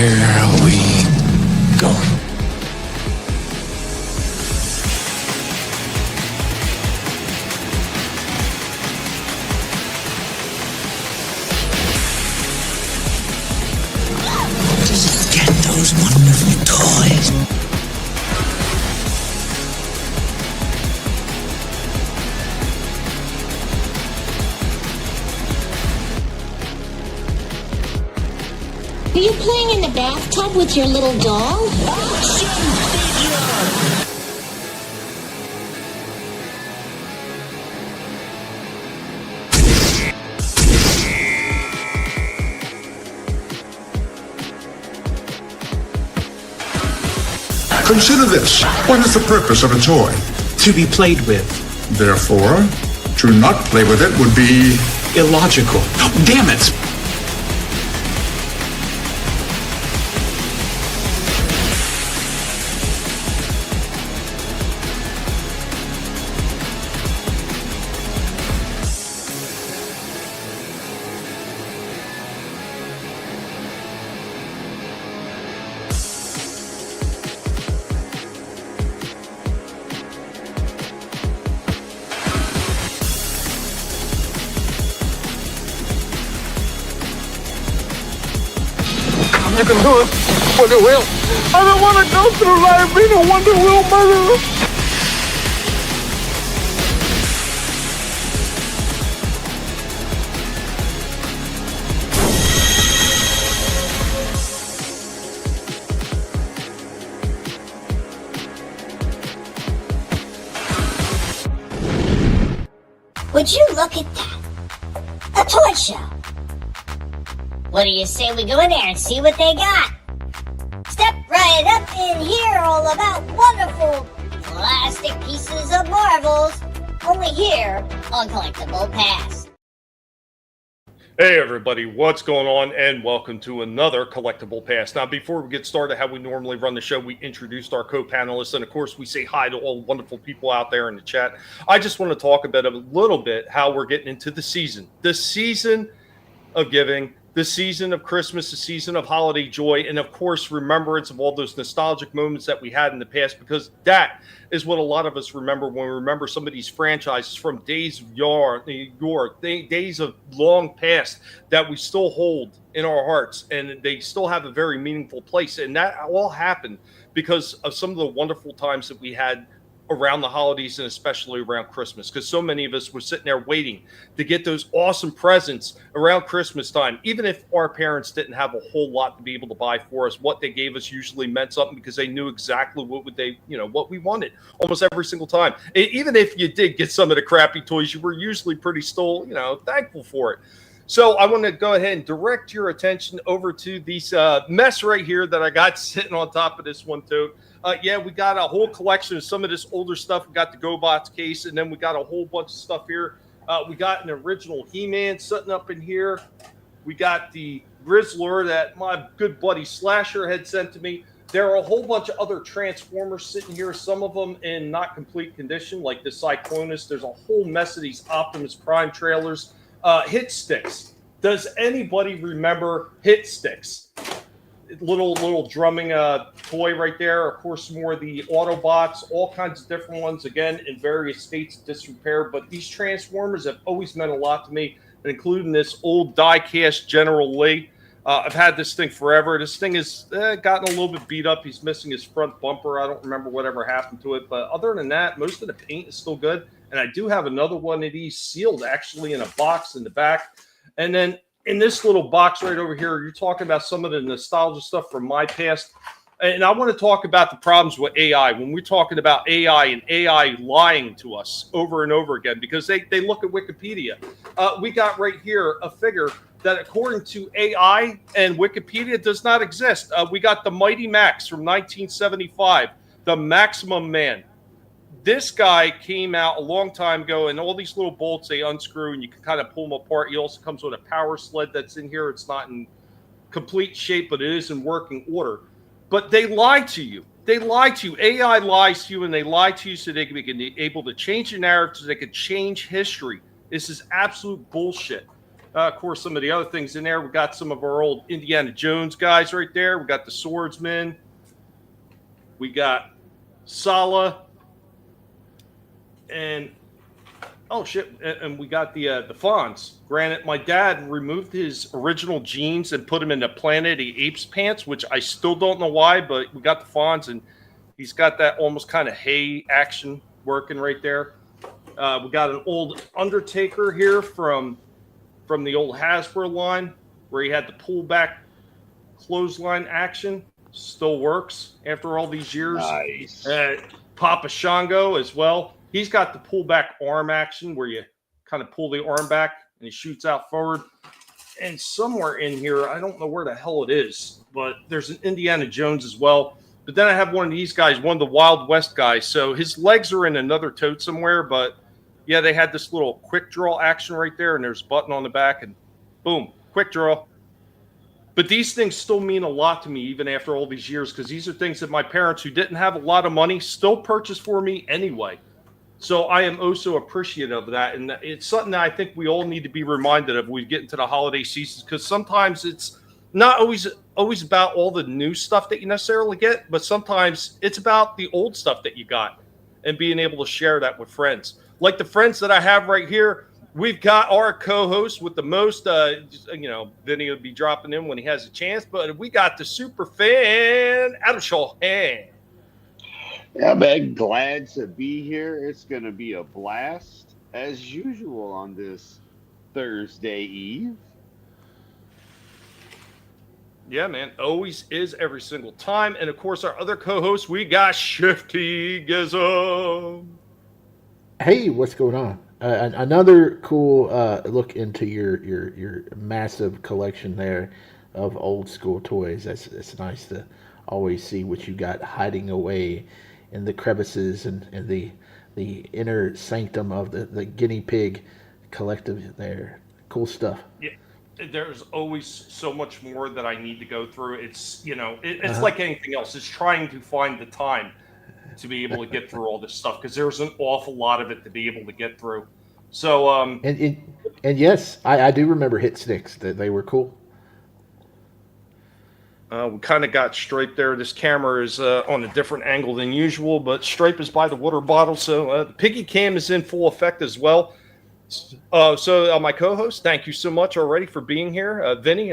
Here we go. Just get those wonderful toys. Are you playing in the bathtub with your little doll? Action figure! Consider this. What is the purpose of a toy? To be played with. Therefore, to not play with it would be Illogical. Damn it! You can do it, Wonder Wheel. I don't want to go through life being a Wonder Wheel murderer. Would you look at that? A toy show. What do you say we go in there and see what they got? Step right up in here, all about wonderful plastic pieces of marvels. Only here on Collectable Past. Hey everybody, what's going on, and welcome to another Collectable Past. Now, before we get started, how we normally run the show, we introduced our co-panelists, and of course, we say hi to all wonderful people out there in the chat. I just want to talk about a little bit how we're getting into the season of giving, the season of Christmas, the season of holiday joy, and of course, remembrance of all those nostalgic moments that we had in the past, because that is what a lot of us remember when we remember some of these franchises from days of yore, days of long past that we still hold in our hearts, and they still have a very meaningful place. And that all happened because of some of the wonderful times that we had around the holidays, and especially around Christmas, because so many of us were sitting there waiting to get those awesome presents around Christmas time. Even if our parents didn't have a whole lot to be able to buy for us, what they gave us usually meant something, because they knew exactly what we wanted almost every single time. Even if you did get some of the crappy toys, you were usually pretty still, thankful for it. So I want to go ahead and direct your attention over to this mess right here that I got sitting on top of this one too. We got a whole collection of some of this older stuff. We got the GoBots case, and then we got a whole bunch of stuff here. We got an original He-Man sitting up in here. We got the Grizzler that my good buddy Slasher had sent to me. There are a whole bunch of other Transformers sitting here, some of them in not complete condition, like the Cyclonus. There's a whole mess of these Optimus Prime trailers. Hit sticks. Does anybody remember hit sticks? Little drumming toy right there. Of course, more of the Autobots, all kinds of different ones, again, in various states of disrepair. But these Transformers have always meant a lot to me, including this old die-cast General Lee. I've had this thing forever. This thing has gotten a little bit beat up. He's missing his front bumper. I don't remember whatever happened to it. But other than that, most of the paint is still good. And I do have another one of these sealed, actually, in a box in the back. And then in this little box right over here, you're talking about some of the nostalgia stuff from my past. And I want to talk about the problems with AI. When we're talking about AI and AI lying to us over and over again, because they look at Wikipedia. We got right here a figure that, according to AI and Wikipedia, does not exist. We got the Mighty Max from 1975, the Maximum Man. This guy came out a long time ago, and all these little bolts, they unscrew, and you can kind of pull them apart. He also comes with a power sled that's in here. It's not in complete shape, but it is in working order. But they lie to you. They lie to you. AI lies to you, and they lie to you so they can be able to change the narrative, so they can change history. This is absolute bullshit. Of course, some of the other things in there. We got some of our old Indiana Jones guys right there. We got the swordsman. We got Sala. And oh shit! And we got the Fonz. Granted, my dad removed his original jeans and put them in the Planet of the Apes pants, which I still don't know why. But we got the Fonz, and he's got that almost kind of hay action working right there. We got an old Undertaker here from the old Hasbro line, where he had the pull back clothesline action. Still works after all these years. Nice. Papa Shango as well. He's got the pull back arm action where you kind of pull the arm back and he shoots out forward. And somewhere in here, I don't know where the hell it is, but there's an Indiana Jones as well. But then I have one of these guys, one of the Wild West guys. So his legs are in another tote somewhere, but yeah, they had this little quick draw action right there, and there's a button on the back, and boom, quick draw. But these things still mean a lot to me even after all these years, because these are things that my parents, who didn't have a lot of money, still purchased for me anyway. So I am also appreciative of that, and it's something that I think we all need to be reminded of when we get into the holiday seasons, because sometimes it's not always about all the new stuff that you necessarily get, but sometimes it's about the old stuff that you got and being able to share that with friends. Like the friends that I have right here, we've got our co-host with the most, Vinnie will be dropping in when he has a chance, but we got the super fan, Adam Shulhan. Yeah, man, glad to be here. It's going to be a blast, as usual, on this Thursday Eve. Yeah, man, always is every single time. And, of course, our other co-host, we got Shifty Gizmo. Hey, what's going on? Another cool look into your massive collection there of old school toys. It's nice to always see what you got hiding away in the crevices and the inner sanctum of the guinea pig collective there. Cool stuff. Yeah, there's always so much more that I need to go through. It's it's like anything else. It's trying to find the time to be able to get through all this stuff, because there's an awful lot of it to be able to get through. So and yes, I do remember hit sticks. That they were cool. We kind of got Stripe there. This camera is on a different angle than usual, but Stripe is by the water bottle, so the piggy cam is in full effect as well. So my co-host, thank you so much already for being here. Vinnie,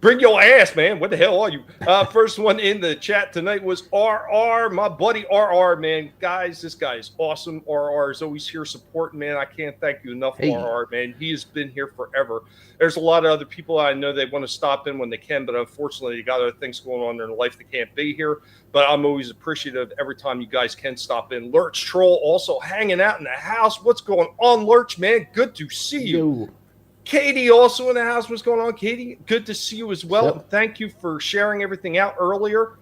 bring your ass, man. What the hell are you? First one in the chat tonight was RR, my buddy RR, man. Guys, this guy is awesome. RR is always here supporting, man. I can't thank you enough, Hey. RR, man. He has been here forever. There's a lot of other people I know they want to stop in when they can, but unfortunately, they got other things going on in their life. They can't be here. But I'm always appreciative every time you guys can stop in. Lurch Troll also hanging out in the house. What's going on, Lurch, man? Good to see you. Yo. Katie also in the house. What's going on, Katie? Good to see you as well. Yep. Thank you for sharing everything out earlier.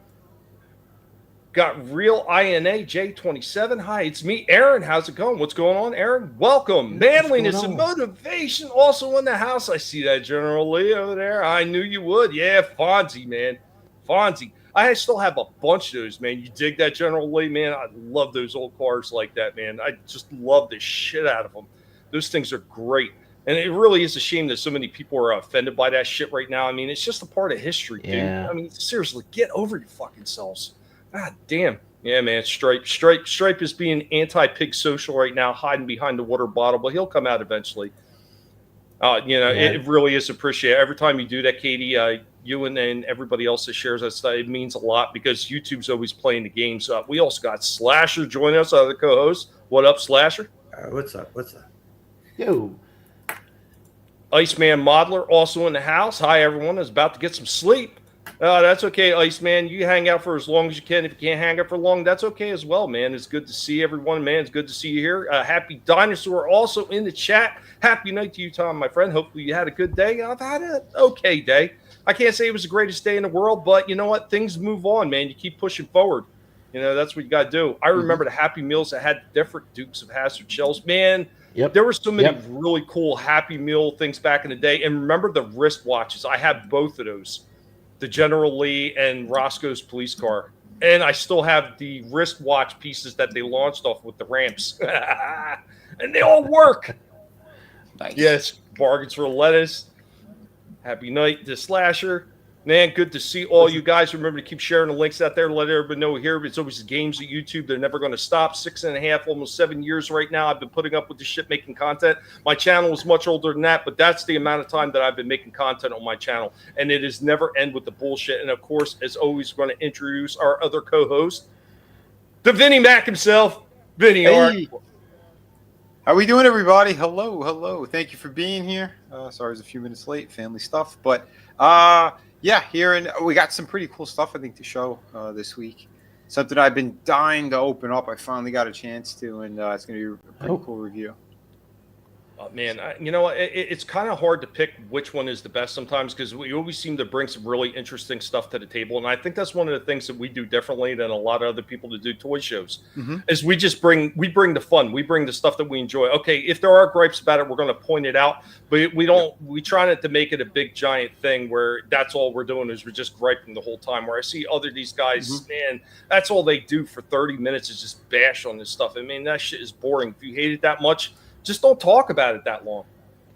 Got Real INA J27. Hi, it's me, Aaron. How's it going? What's going on, Aaron? Welcome. Manliness and motivation also in the house. I see that General Lee over there. I knew you would. Yeah, Fonzie, man. Fonzie. I still have a bunch of those, man. You dig that, General Lee, man? I love those old cars like that, man. I just love the shit out of them. Those things are great. And it really is a shame that so many people are offended by that shit right now. I mean, it's just a part of history, dude. Yeah. I mean, seriously, get over your fucking selves. God damn. Yeah, man, Stripe is being anti-pig social right now, hiding behind the water bottle, but he'll come out eventually. It really is appreciated. Every time you do that, Katie, you and everybody else that shares that stuff, it means a lot, because YouTube's always playing the games up. We also got Slasher joining us, other co-host. What up, Slasher? What's up? Yo. Iceman Modeler also in the house. Hi, everyone. Is about to get some sleep. That's okay, Iceman. You hang out for as long as you can. If you can't hang out for long, that's okay as well, man. It's good to see everyone, man. It's good to see you here. Happy Dinosaur also in the chat. Happy night to you, Tom, my friend. Hopefully you had a good day. I've had an okay day. I can't say it was the greatest day in the world, but you know what? Things move on, man. You keep pushing forward. That's what you got to do. I remember the Happy Meals that had different Dukes of Hazzard shells. Man, Yep. there were so many really cool Happy Meal things back in the day. And remember the wristwatches. I have both of those, the General Lee and Roscoe's police car. And I still have the wristwatch pieces that they launched off with the ramps. And they all work. Nice. Yes, bargains for lettuce. Happy night to Slasher. Man, good to see all you guys. Remember to keep sharing the links out there. Let everybody know here. It's always the games at YouTube. They're never going to stop. 6.5, almost 7 years right now. I've been putting up with this shit, making content. My channel is much older than that, but that's the amount of time that I've been making content on my channel. And it is never end with the bullshit. And of course, as always, we're going to introduce our other co-host, the Vinnie Mac himself. Vinnie, Hey. How we doing, everybody? Hello. Thank you for being here. Sorry I was a few minutes late, family stuff. But yeah, here, and we got some pretty cool stuff, I think, to show this week. Something I've been dying to open up. I finally got a chance to, and it's going to be a pretty cool review. Man, you know, it's kind of hard to pick which one is the best sometimes because we always seem to bring some really interesting stuff to the table. And I think that's one of the things that we do differently than a lot of other people that do toy shows is we bring the fun. We bring the stuff that we enjoy. Okay, if there are gripes about it, we're going to point it out. But we try not to make it a big giant thing where that's all we're doing is we're just griping the whole time. Where I see these guys, man, that's all they do for 30 minutes is just bash on this stuff. I mean, that shit is boring. If you hate it that much, just don't talk about it that long.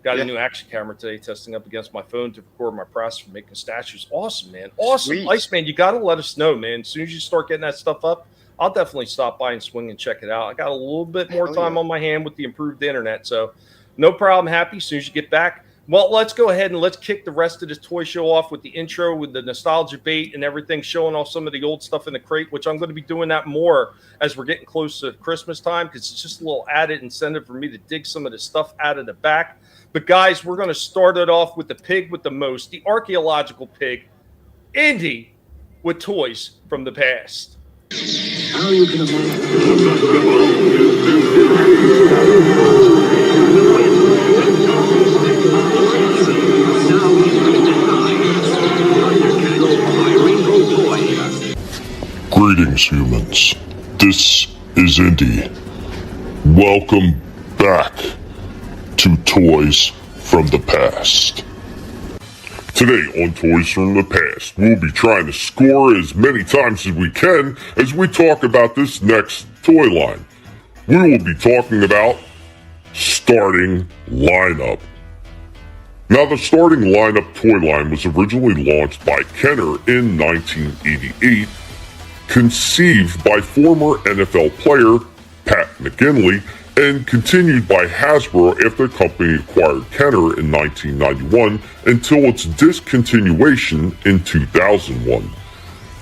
Got a new action camera today, testing up against my phone to record my process for making statues. Awesome, man. Awesome. Sweet. Iceman, you got to let us know, man. As soon as you start getting that stuff up, I'll definitely stop by and swing and check it out. I got a little bit more time on my hand with the improved internet, so no problem. Happy as soon as you get back. Well, let's go ahead and let's kick the rest of this toy show off with the intro, with the nostalgia bait and everything, showing off some of the old stuff in the crate, which I'm going to be doing that more as we're getting close to Christmas time because it's just a little added incentive for me to dig some of the stuff out of the back. But, guys, we're going to start it off with the pig with the most, the archaeological pig, Indy, with toys from the past. How are you going Greetings, humans. This is Indy. Welcome back to Toys from the Past. Today on Toys from the Past, we'll be trying to score as many times as we can as we talk about this next toy line. We will be talking about starting lineup. Now, the starting lineup toy line was originally launched by Kenner in 1988, conceived by former NFL player Pat McGinley, and continued by Hasbro after the company acquired Kenner in 1991 until its discontinuation in 2001.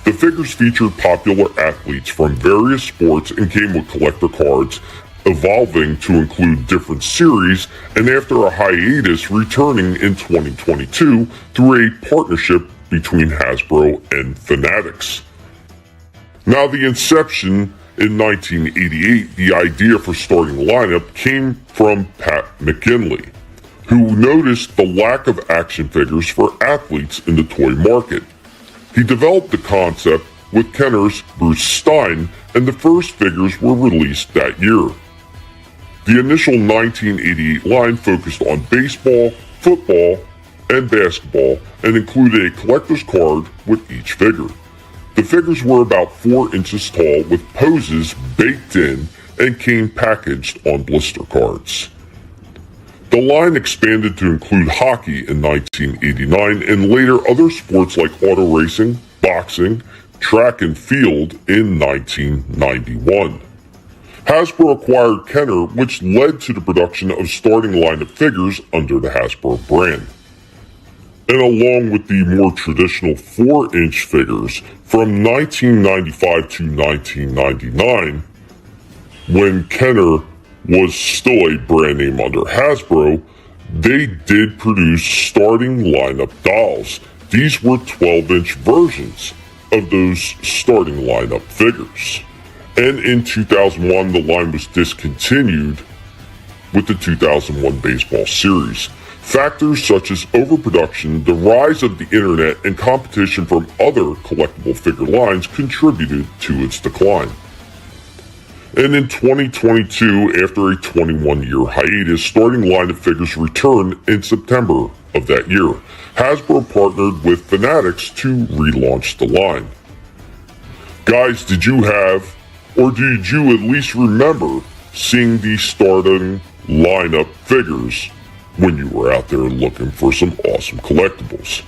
The figures featured popular athletes from various sports and came with collector cards, evolving to include different series, and after a hiatus returning in 2022 through a partnership between Hasbro and Fanatics. Now, the inception in 1988, the idea for starting the lineup came from Pat McGinley, who noticed the lack of action figures for athletes in the toy market. He developed the concept with Kenner's Bruce Stein, and the first figures were released that year. The initial 1988 line focused on baseball, football, and basketball, and included a collector's card with each figure. The figures were about 4 inches tall with poses baked in and came packaged on blister cards. The line expanded to include hockey in 1989 and later other sports like auto racing, boxing, track and field in 1991. Hasbro acquired Kenner, which led to the production of starting line of figures under the Hasbro brand. And along with the more traditional 4-inch figures from 1995 to 1999, when Kenner was still a brand name under Hasbro, they did produce starting lineup dolls. These were 12-inch versions of those starting lineup figures. And in 2001, the line was discontinued with the 2001 baseball series. Factors such as overproduction, the rise of the internet, and competition from other collectible figure lines contributed to its decline. And in 2022, after a 21-year hiatus, starting line of figures returned in September of that year. Hasbro partnered with Fanatics to relaunch the line. Guys, did you have, or did you at least remember seeing the starting lineup figures when you were out there looking for some awesome collectibles.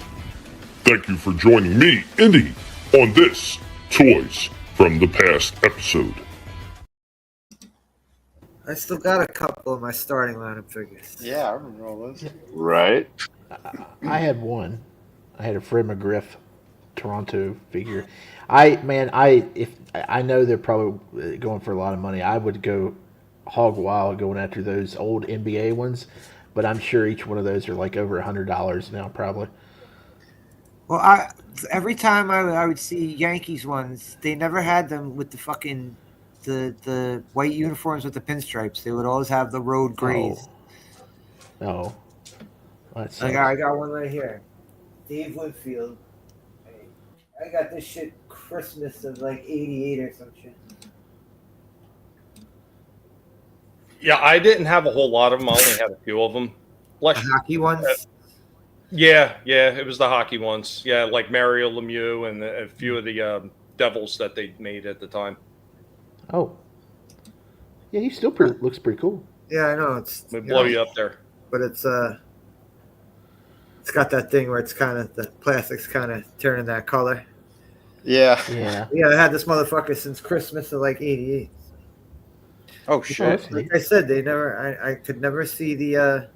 Thank you for joining me, Indy, on this Toys from the Past episode. I still got a couple of my starting lineup figures. Yeah, I remember all those. Right? I had one. I had a Fred McGriff Toronto figure. If I know they're probably going for a lot of money, I would go hog wild going after those old NBA ones, but I'm sure each one of those are like over $100 now, probably. Well, every time I would see Yankees ones, they never had them with the fucking the white uniforms with the pinstripes. They would always have the road grays. Oh. That's I got one right here. Dave Woodfield. I got this shit Christmas of like '88 or some shit. Yeah, I didn't have a whole lot of them. I only had a few of them. The hockey ones? Yeah, it was the hockey ones. Yeah, like Mario Lemieux and a few of the Devils that they made at the time. Oh. Yeah, he still looks pretty cool. Yeah, I know. We blow you up there. But it's got that thing where it's kind of the plastic's kind of turning that color. Yeah. Yeah, I had this motherfucker since Christmas of like '88. Oh shit! Like I said, I could never see the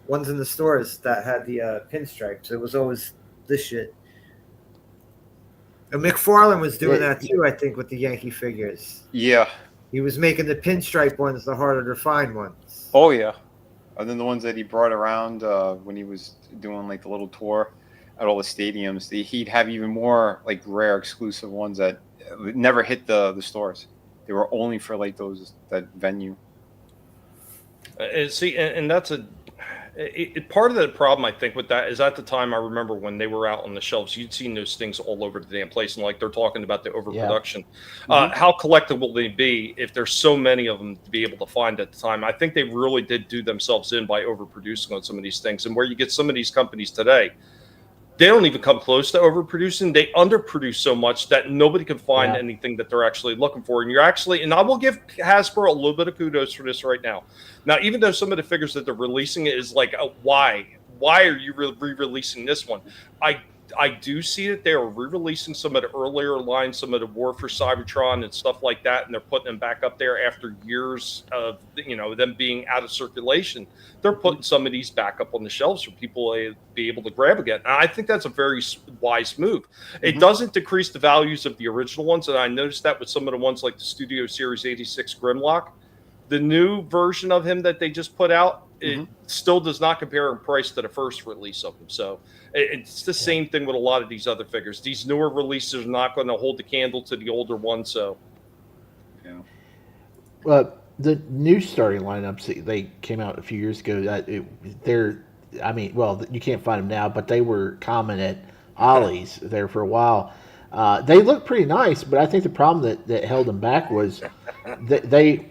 ones in the stores that had the pinstripes. It was always this shit. And McFarlane was doing that too, I think, with the Yankee figures. Yeah. He was making the pinstripe ones the harder to find ones. Oh yeah. And then the ones that he brought around when he was doing like the little tour at all the stadiums, he'd have even more like rare exclusive ones that never hit the stores. They were only for like that venue. See, and that's part of the problem, I think, with that is at the time, I remember when they were out on the shelves, you'd seen those things all over the damn place. And like they're talking about the overproduction. Yeah. How collectible they be if there's so many of them to be able to find at the time. I think they really did do themselves in by overproducing on some of these things. And where you get some of these companies today, they don't even come close to overproducing. They underproduce so much that nobody can find anything that they're actually looking for. And and I will give Hasbro a little bit of kudos for this right now. Now, even though some of the figures that they're releasing is like, why are you re-releasing this one? I do see that they are re-releasing some of the earlier lines, some of the War for Cybertron and stuff like that, and they're putting them back up there after years of them being out of circulation. They're putting some of these back up on the shelves for people to be able to grab again. And I think that's a very wise move. It doesn't decrease the values of the original ones, and I noticed that with some of the ones like the Studio Series 86 Grimlock. The new version of him that they just put out, it still does not compare in price to the first release of him. So it's the same thing with a lot of these other figures. These newer releases are not going to hold the candle to the older ones. So, well, the new starting lineups, they came out a few years ago. You can't find them now, but they were common at Ollie's there for a while. They look pretty nice, but I think the problem that held them back was that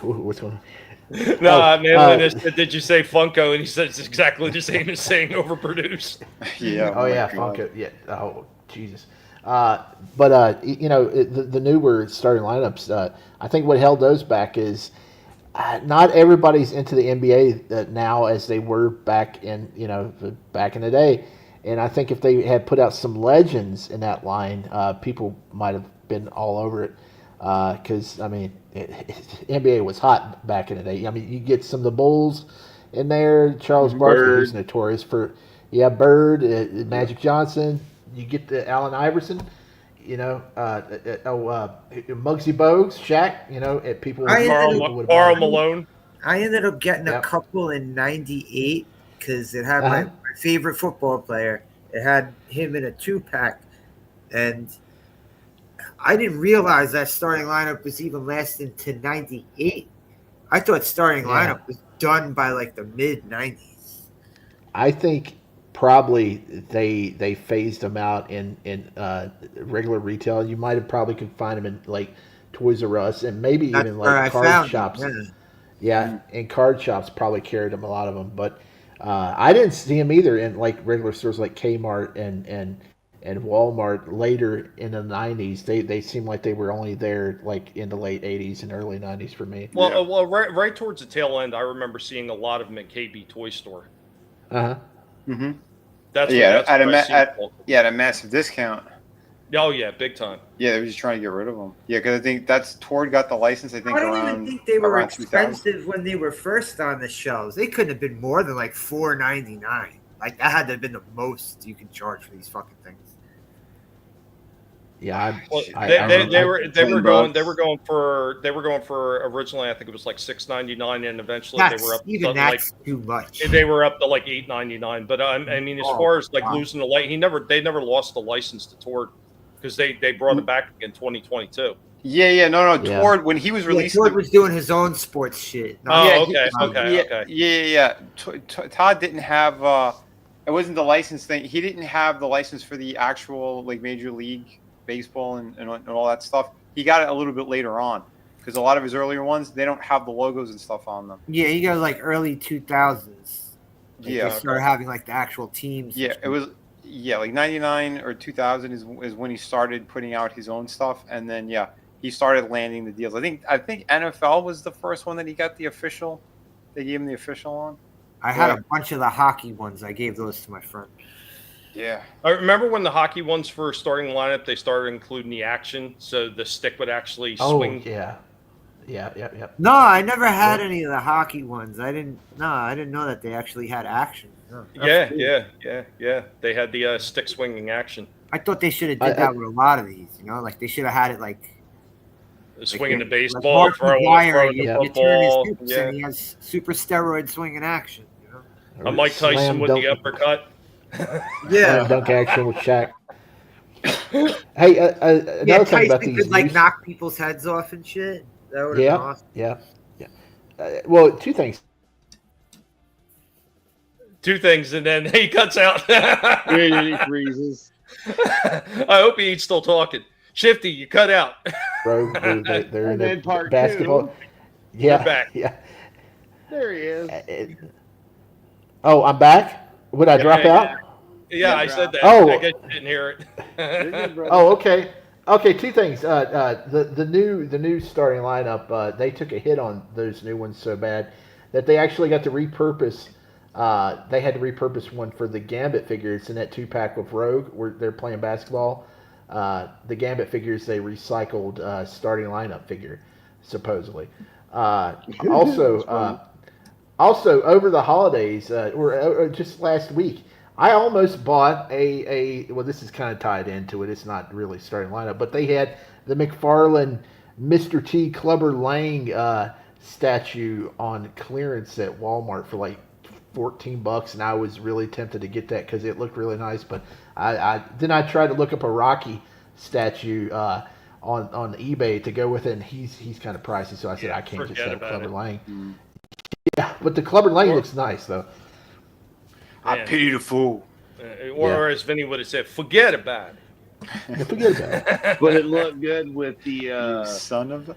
what's going on? Did you say Funko? And he said it's exactly the same as saying overproduced. Yeah. Oh yeah, Funko. Yeah. Oh Jesus. The newer starting lineups. I think what held those back is not everybody's into the NBA now as they were back in the day. And I think if they had put out some legends in that line, people might have been all over it. Because NBA was hot back in the day. I mean, you get some of the Bulls in there. Charles Barkley is notorious for, Bird, Magic Johnson. You get the Allen Iverson, Muggsy Bogues, Shaq. People. Karl Malone. I ended up getting a couple in '98 because it had my favorite football player. It had him in a 2-pack, and I didn't realize that starting lineup was even lasting to '98. I thought starting lineup was done by like the mid '90s. I think probably they phased them out in regular retail. You might have probably could find them in like Toys R Us and maybe even like card shops. And card shops probably carried them, a lot of them. But I didn't see them either in like regular stores like Kmart and and Walmart later in the 90s, they seemed like they were only there like in the late 80s and early 90s for me. Well, right towards the tail end, I remember seeing a lot of them at KB Toy Store. Uh-huh. Mm-hmm. That's at a massive discount. Oh yeah, big time. Yeah, they were just trying to get rid of them. Yeah, because I think Tord got the license. I think I don't around, even think they were expensive 2000. when they were first on the shelves. They couldn't have been more than like $4.99. Like that had to have been the most you can charge for these fucking things. Yeah, they were going for originally I think it was like $6.99 and eventually they were up even to that's too much. They were up to like $8.99. But I mean, as far as like losing the light, they never lost the license to Tord because they brought it back in 2022. No. Tord when he was releasing, Tord was doing his own sports shit. Okay. Todd didn't have. It wasn't the license thing. He didn't have the license for the actual like Major League Baseball and all that stuff. He got it a little bit later on because a lot of his earlier ones they don't have the logos and stuff on them. Yeah, he got like early 2000s. Like they started having like the actual teams. Yeah, it was like 99 or 2000 is when he started putting out his own stuff, and then he started landing the deals. I think NFL was the first one that he got the official. They gave him the official on. I had a bunch of the hockey ones. I gave those to my friend. Yeah. I remember when the hockey ones first starting the lineup, they started including the action, so the stick would actually swing. Yeah. No, I never had any of the hockey ones. I didn't know that they actually had action. No, yeah. They had the stick swinging action. I thought they should have did that with a lot of these. Like they should have had it like swinging the baseball, throwing the football. Turn his hips and he has super steroid swinging action. A Mike Tyson with the uppercut. Yeah, dunk action with Shaq. Hey, another thing about these could like knock people's heads off and shit. That would have been awesome. Yeah. Well, two things, and then he cuts out. And he freezes. I hope he's still talking. Shifty, you cut out. Bro, they're in the part basketball. Two. Yeah, back. Yeah. There he is. Oh, I'm back. Would I drop out? Yeah, I said that. Oh, I guess you didn't hear it. Oh, okay. Okay, two things. The new starting lineup, they took a hit on those new ones so bad that they actually got to repurpose. They had to repurpose one for the Gambit figures in that 2-pack with Rogue, where they're playing basketball. The Gambit figures they recycled starting lineup figure, supposedly. Also over the holidays or just last week, I almost bought well, this is kind of tied into it. It's not really starting lineup, but they had the McFarlane Mr. T Clubber Lang statue on clearance at Walmart for like $14, and I was really tempted to get that because it looked really nice. But I tried to look up a Rocky statue on eBay to go with it, and he's kind of pricey, so I said I can't just have Clubber Lang. Mm. Yeah, but the Clubber Lang looks nice though. I pity the fool. Or as Vinnie would have said, forget about it. Forget about it. But it looked good with the son of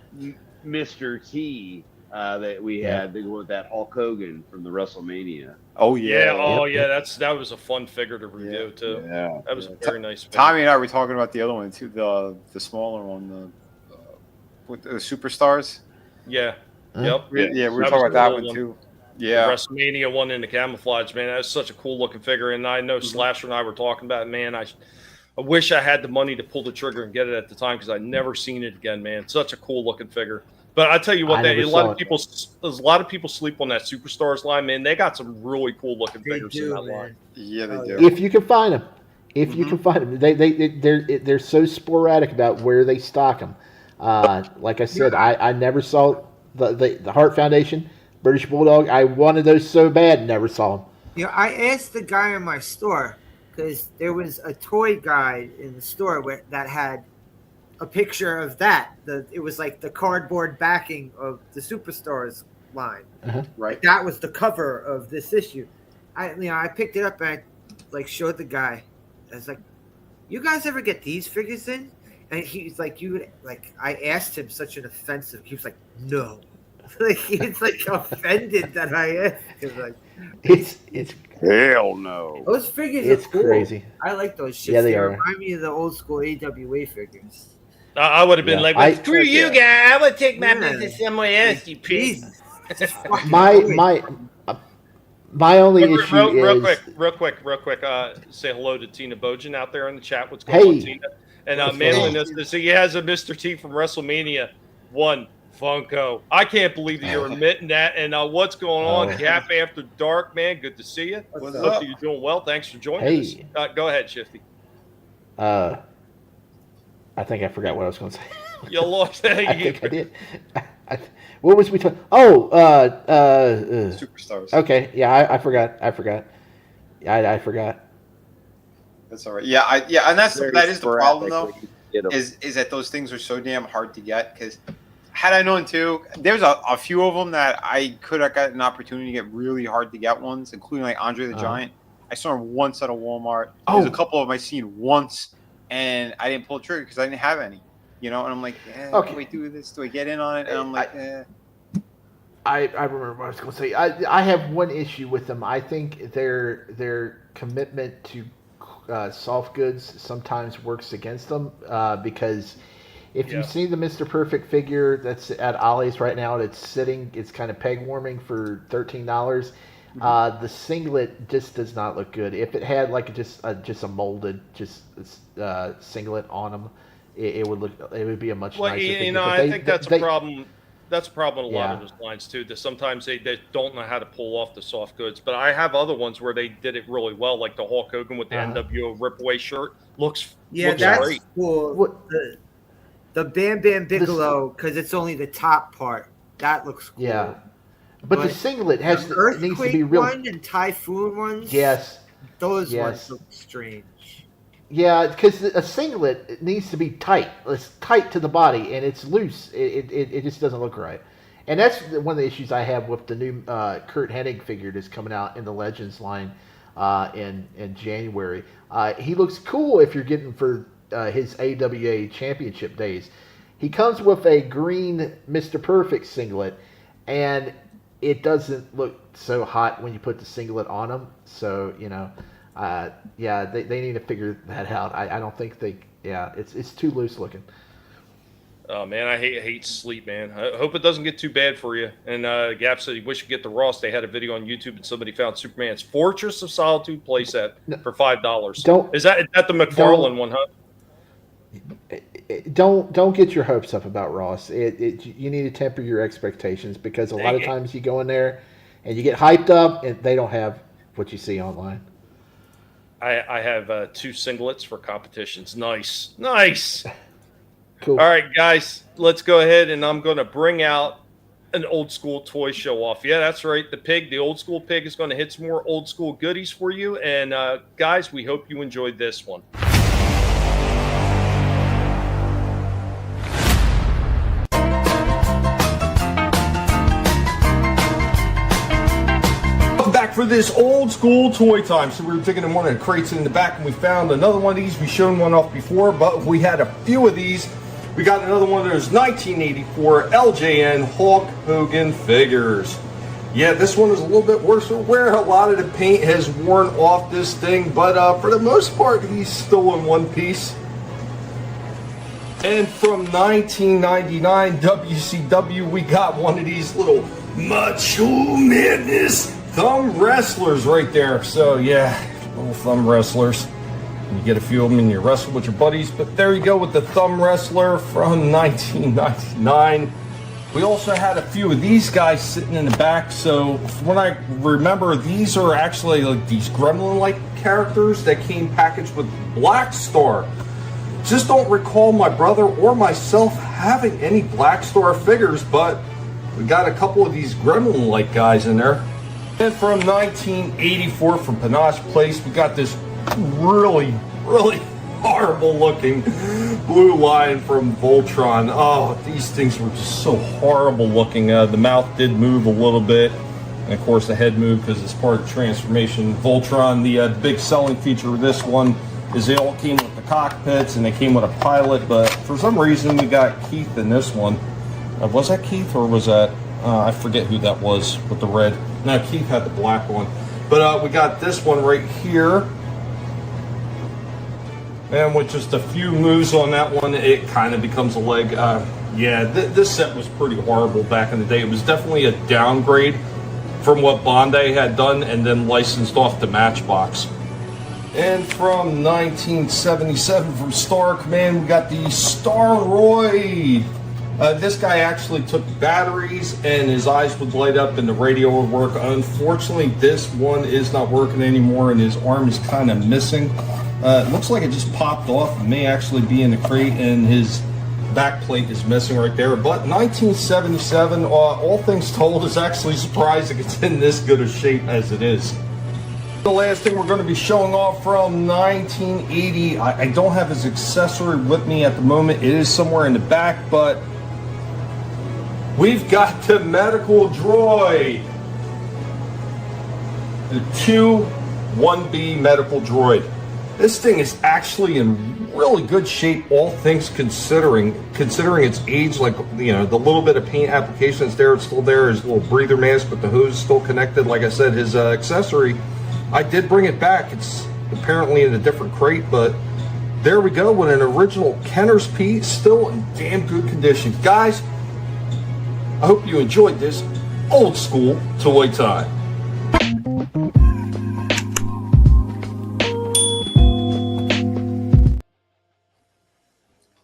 Mr. T that we had with that Hulk Hogan from the WrestleMania. Oh yeah. That was a fun figure to review too. Yeah, that was a very nice figure. Tommy and I were talking about the other one too, the smaller one, with the Superstars. Yeah. Yep. Yeah, we were talking about that one too. Yeah. The WrestleMania one in the camouflage, man. That was such a cool looking figure. And I know Slasher and I were talking about it, man. I wish I had the money to pull the trigger and get it at the time because I'd never seen it again, man. Such a cool looking figure. But I tell you what, a lot of people sleep on that Superstars line, man. They got some really cool looking figures in that line. Yeah, they do. If you can find them, you can find them, they're so sporadic about where they stock them. Like I said, I never saw the Hart Foundation British Bulldog. I wanted those so bad, never saw them. I asked the guy in my store because there was a toy guide in the store that had a picture of that. It was like the cardboard backing of the Superstars line. Right. Like that was the cover of this issue. I picked it up and I showed the guy. I was like, "You guys ever get these figures in?" And he's like, I asked him such an offensive. He was like, "No." Like it's like offended that I asked. Like, It's Hell no. those figures It's are cool. crazy. I like those shits. Yeah, they they are. remind me of the old school AWA figures. I would have been like, well, screw you, guy. I would take my business somewhere else, you pig. My only issue real is quick. Say hello to Tina Bojan out there in the chat. What's going on, Tina? And manliness. So he has a Mr. T from WrestleMania 1 Funko. I can't believe that you're admitting that. And what's going on? Gap After Dark, man. Good to see you. Hope that you're doing well. Thanks for joining us. Go ahead, Shifty. I think I forgot what I was going to say. You lost. I think I did. What was we talking? Superstars. Okay, yeah, I forgot. I forgot. That's all right. Yeah, and that is the problem though. Is that those things are so damn hard to get? Because had I known too, there's a few of them that I could have got an opportunity to get really hard to get ones, including like Andre the Giant. I saw him once at a Walmart. There's a couple of them I seen once, and I didn't pull the trigger because I didn't have any. You know, and I'm like, do I do this? Do I get in on it? And I'm like, I remember what I was going to say. I have one issue with them. I think their commitment to soft goods sometimes works against them because if you see the Mr. Perfect figure that's at Ollie's right now, it's kind of peg warming for $13. The singlet just does not look good. If it had like just a molded singlet on them, it would be a much nicer figure. I think that's a problem. That's a problem in a lot of those lines too. That sometimes they don't know how to pull off the soft goods. But I have other ones where they did it really well, like the Hulk Hogan with the NWO Ripaway shirt. Looks that's great. Cool. The Bam Bam Bigelow, because it's only the top part. That looks cool. Yeah, but the singlet needs to be real. One and Typhoon ones. Yes, those ones look strange. Yeah, because a singlet needs to be tight. It's tight to the body, and it's loose. It just doesn't look right. And that's one of the issues I have with the new Kurt Hennig figure that's coming out in the Legends line in January. He looks cool if you're getting for his AWA championship days. He comes with a green Mr. Perfect singlet, and it doesn't look so hot when you put the singlet on him. So, they need to figure that out. I don't think it's too loose looking. Oh man, I hate sleep, man. I hope it doesn't get too bad for you. And Gap said he wish you get the Ross. They had a video on YouTube and somebody found Superman's Fortress of Solitude playset for $5. Is that the McFarlane one, huh? Don't get your hopes up about Ross. You need to temper your expectations because a lot of times you go in there and you get hyped up and they don't have what you see online. I have 2 singlets for competitions. Nice. Cool. All right, guys, let's go ahead and I'm going to bring out an old school toy show off. Yeah, that's right. The old school pig is going to hit some more old school goodies for you. And guys, we hope you enjoyed this one. Back for this old school toy time. So we were digging in one of the crates in the back and we found another one of these. We've shown one off before, but we had a few of these. We got another one of those 1984 LJN Hulk Hogan figures. Yeah, this one is a little bit worse for wear. A lot of the paint has worn off this thing, but for the most part, he's still in one piece. And from 1999 WCW, we got one of these little Macho Madness thumb wrestlers right there. So yeah, little thumb wrestlers. You get a few of them and you wrestle with your buddies. But there you go with the thumb wrestler from 1999. We also had a few of these guys sitting in the back. So when I remember, these are actually like these gremlin-like characters that came packaged with Black Star. Just don't recall my brother or myself having any Black Star figures, but we got a couple of these gremlin-like guys in there. And from 1984 from Panache Place, we got this really horrible looking blue line from Voltron. Oh, these things were just so horrible looking. The mouth did move a little bit. And of course the head moved because it's part of the transformation. Voltron, the big selling feature of this one is they all came with the cockpits and they came with a pilot. But for some reason we got Keith in this one. Was that Keith or was that I forget who that was with the red. No, Keith had the black one. But we got this one right here. And with just a few moves on that one, it kind of becomes a leg. This set was pretty horrible back in the day. It was definitely a downgrade from what Bondi had done and then licensed off to Matchbox. And from 1977 from Star Command, we got the Staroid. This guy actually took batteries and his eyes would light up and the radio would work. Unfortunately, this one is not working anymore and his arm is kind of missing. It looks like it just popped off. It may actually be in the crate and his back plate is missing right there. But 1977, all things told, is actually surprising it's in this good a shape as it is. The last thing we're going to be showing off from 1980. I don't have his accessory with me at the moment. It is somewhere in the back, but we've got the medical droid. The 2-1B medical droid. This thing is actually in really good shape, all things considering its age. Like, you know, the little bit of paint application that's there, it's still there. His little breather mask, but the hose is still connected. Like I said, his accessory, I did bring it back. It's apparently in a different crate, but there we go with an original Kenner's piece, still in damn good condition. Guys, I hope you enjoyed this old school toy time.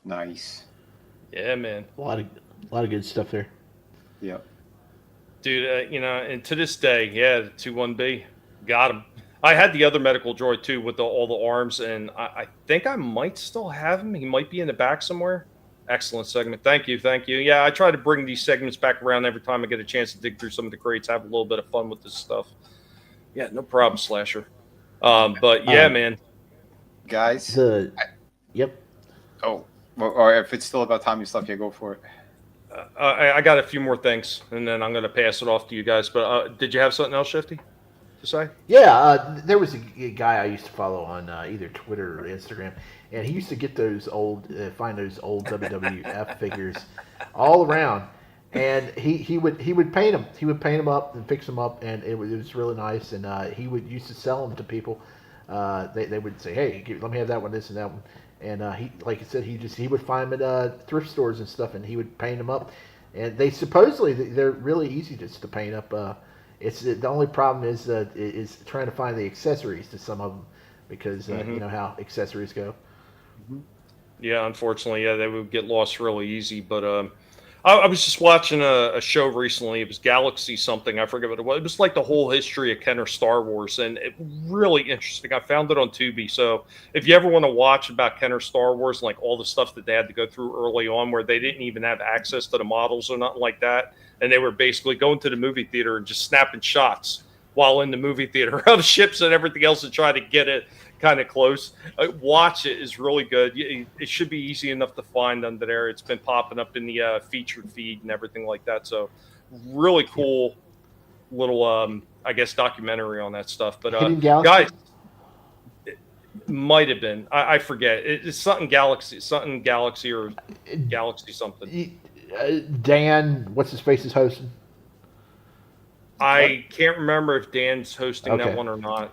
Nice. Yeah, man. A lot of good stuff there. Yep. Dude, you know, and to this day, yeah, the 2-1B, got him. I had the other medical droid too with all the arms, and I think I might still have him. He might be in the back somewhere. Excellent segment. Thank you. Yeah, I try to bring these segments back around every time I get a chance to dig through some of the crates, have a little bit of fun with this stuff. Yeah, no problem, Slasher. But yeah, man. Guys. Yep. Oh. Or if it's still about Tommy stuff, yeah, go for it. I got a few more things, and then I'm going to pass it off to you guys. But did you have something else, Shifty, to say? Yeah, there was a guy I used to follow on either Twitter or Instagram, and he used to get those find those old WWF figures all around, and he would paint them. He would paint them up and fix them up, and it was really nice. And he used to sell them to people. They would say, "Hey, let me have that one, this and that one." And he, like I said, he would find them at thrift stores and stuff, and he would paint them up. And they supposedly they're really easy just to paint up. It's the only problem is trying to find the accessories to some of them because you know how accessories go. Yeah, unfortunately, yeah, they would get lost really easy. But I was just watching a show recently. It was Galaxy something. I forget what it was. It was like the whole history of Kenner Star Wars, and it really interesting. I found it on Tubi. So if you ever want to watch about Kenner Star Wars, like all the stuff that they had to go through early on, where they didn't even have access to the models or nothing like that, and they were basically going to the movie theater and just snapping shots while in the movie theater of ships and everything else to try to get it kind of close. Watch it is really good. It should be easy enough to find under there. It's been popping up in the featured feed and everything like that. So really cool little, I guess, documentary on that stuff. But guys, it might have been. I forget. It's something Galaxy or Galaxy something. Dan, what's his face is hosting? I can't remember if Dan's hosting that one or not.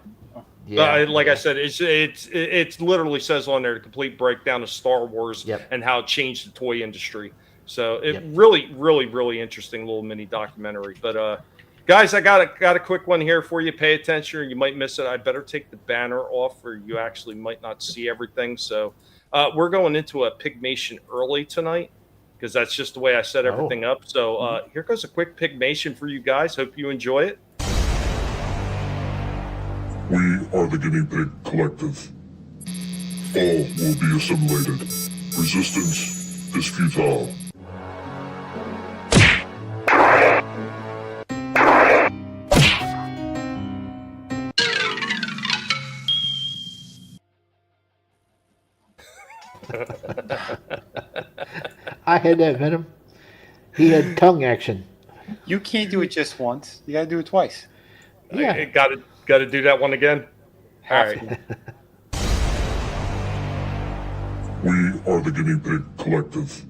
Yeah, like I said, it literally says on there the complete breakdown of Star Wars and how it changed the toy industry. So it really interesting little mini documentary. But guys, I got a quick one here for you. Pay attention, or you might miss it. I better take the banner off, or you actually might not see everything. So we're going into a Pigmation early tonight because that's just the way I set everything up. So here goes a quick Pigmation for you guys. Hope you enjoy it. We are the Guinea Pig Collective. All will be assimilated. Resistance is futile. I had that Venom. He had tongue action. You can't do it just once. You got to do it twice. Yeah, got to do that one again. All right. We are the Guinea Pig Collective.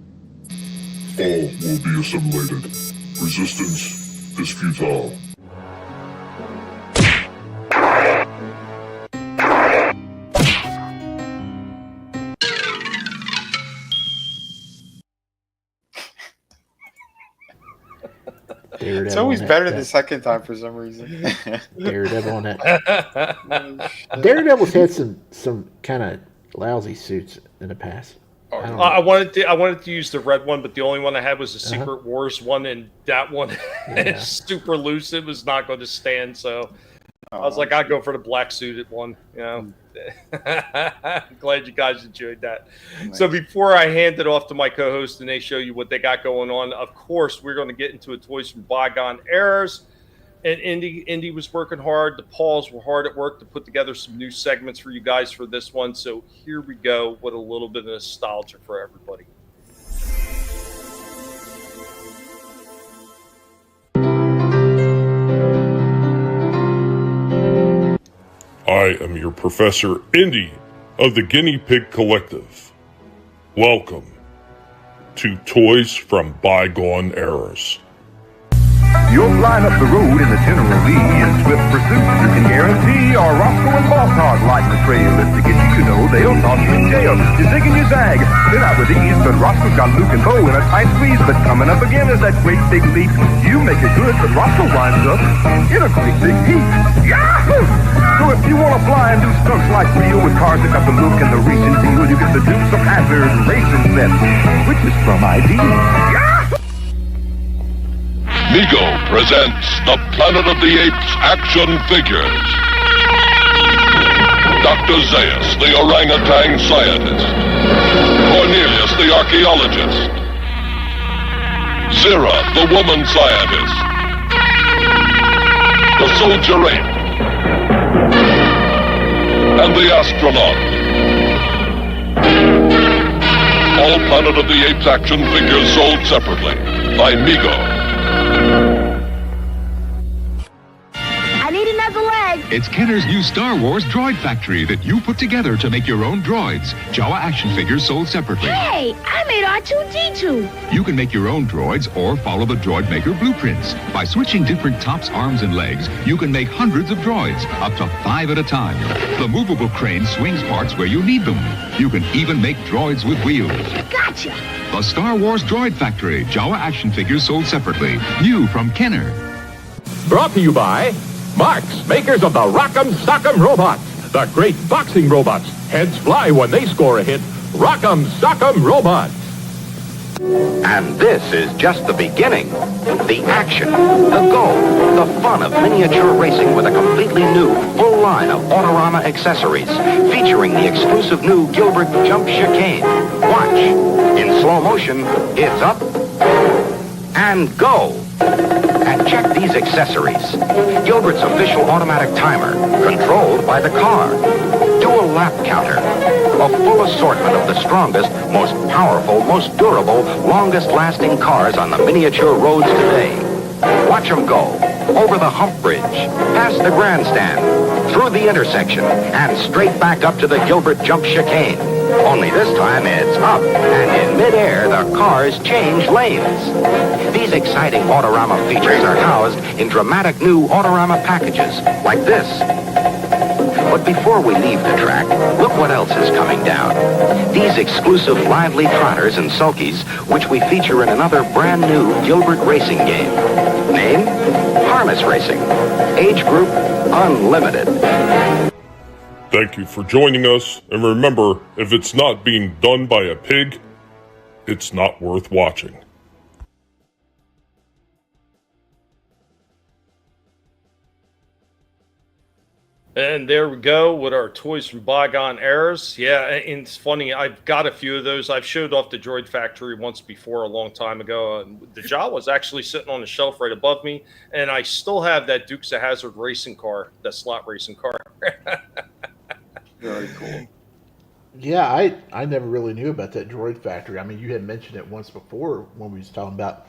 All will be assimilated. Resistance is futile. It's always better the second time for some reason. Daredevil on that. Daredevil's had some kind of lousy suits in the past. I wanted to use the red one, but the only one I had was the Secret Wars one, and that one is super loose. It was not going to stand, so I was like, I'd go for the black suited one. You know, glad you guys enjoyed that. Nice. So before I hand it off to my co-host and they show you what they got going on, of course we're going to get into a Toys from Bygone Eras. And Indy was working hard. The Pauls were hard at work to put together some new segments for you guys for this one. So here we go with a little bit of nostalgia for everybody. I am your Professor Indy of the Guinea Pig Collective. Welcome to Toys from Bygone Eras. You'll line up the road in the General Lee in swift pursuit. You can guarantee our Roscoe and Boss Hog lighting the trail. If they get you, they'll toss you in jail. You zig and you zag, they're not with ease, but Roscoe's got Luke and Bo in a tight squeeze. But coming up again is that great big leap. You make it good, but Roscoe winds up in a great big heap. Yahoo! So if you want to fly and do stunts like real with cars that got the look and the reach and feel, you get the Dukes of Hazzard racing set, which is from ID. Yahoo! Mego presents the Planet of the Apes action figures. Dr. Zaius, the orangutan scientist. Cornelius, the archaeologist. Zira, the woman scientist. The soldier ape. And the astronaut. All Planet of the Apes action figures sold separately by Mego. I need another leg. It's Kenner's new Star Wars droid factory that you put together to make your own droids. Jawa action figures sold separately. Hey, I made R2-D2. You can make your own droids or follow the droid maker blueprints. By switching different tops, arms, and legs, you can make hundreds of droids, up to 5 at a time. The movable crane swings parts where you need them. You can even make droids with wheels. Gotcha. The Star Wars Droid Factory. Jawa action figures sold separately. New from Kenner. Brought to you by Marks, makers of the Rock'em Sock'em robots. The great boxing robots. Heads fly when they score a hit. Rock'em Sock'em robots. And this is just the beginning. The action, the go, the fun of miniature racing with a completely new, full line of Autorama accessories, featuring the exclusive new Gilbert Jump Chicane. Watch. In slow motion, it's up and go. And check these accessories. Gilbert's official automatic timer, controlled by the car. Dual lap counter. A full assortment of the strongest, most powerful, most durable, longest-lasting cars on the miniature roads today. Watch them go. Over the hump bridge, past the grandstand, through the intersection, and straight back up to the Gilbert Jump Chicane. Only this time it's up, and in midair the cars change lanes. These exciting Autorama features are housed in dramatic new Autorama packages, like this. But before we leave the track, look what else is coming down. These exclusive lively trotters and sulkies, which we feature in another brand new Gilbert racing game. Name? Harness Racing. Age group? Unlimited. Thank you for joining us, and remember, if it's not being done by a pig, it's not worth watching. And there we go with our Toys from Bygone Eras. Yeah, and it's funny, I've got a few of those. I've showed off the Droid Factory once before a long time ago. The Jawa was actually sitting on the shelf right above me, and I still have that Dukes of Hazzard racing car, that slot racing car. Very cool. Yeah, I never really knew about that Droid Factory. I mean, you had mentioned it once before when we was talking about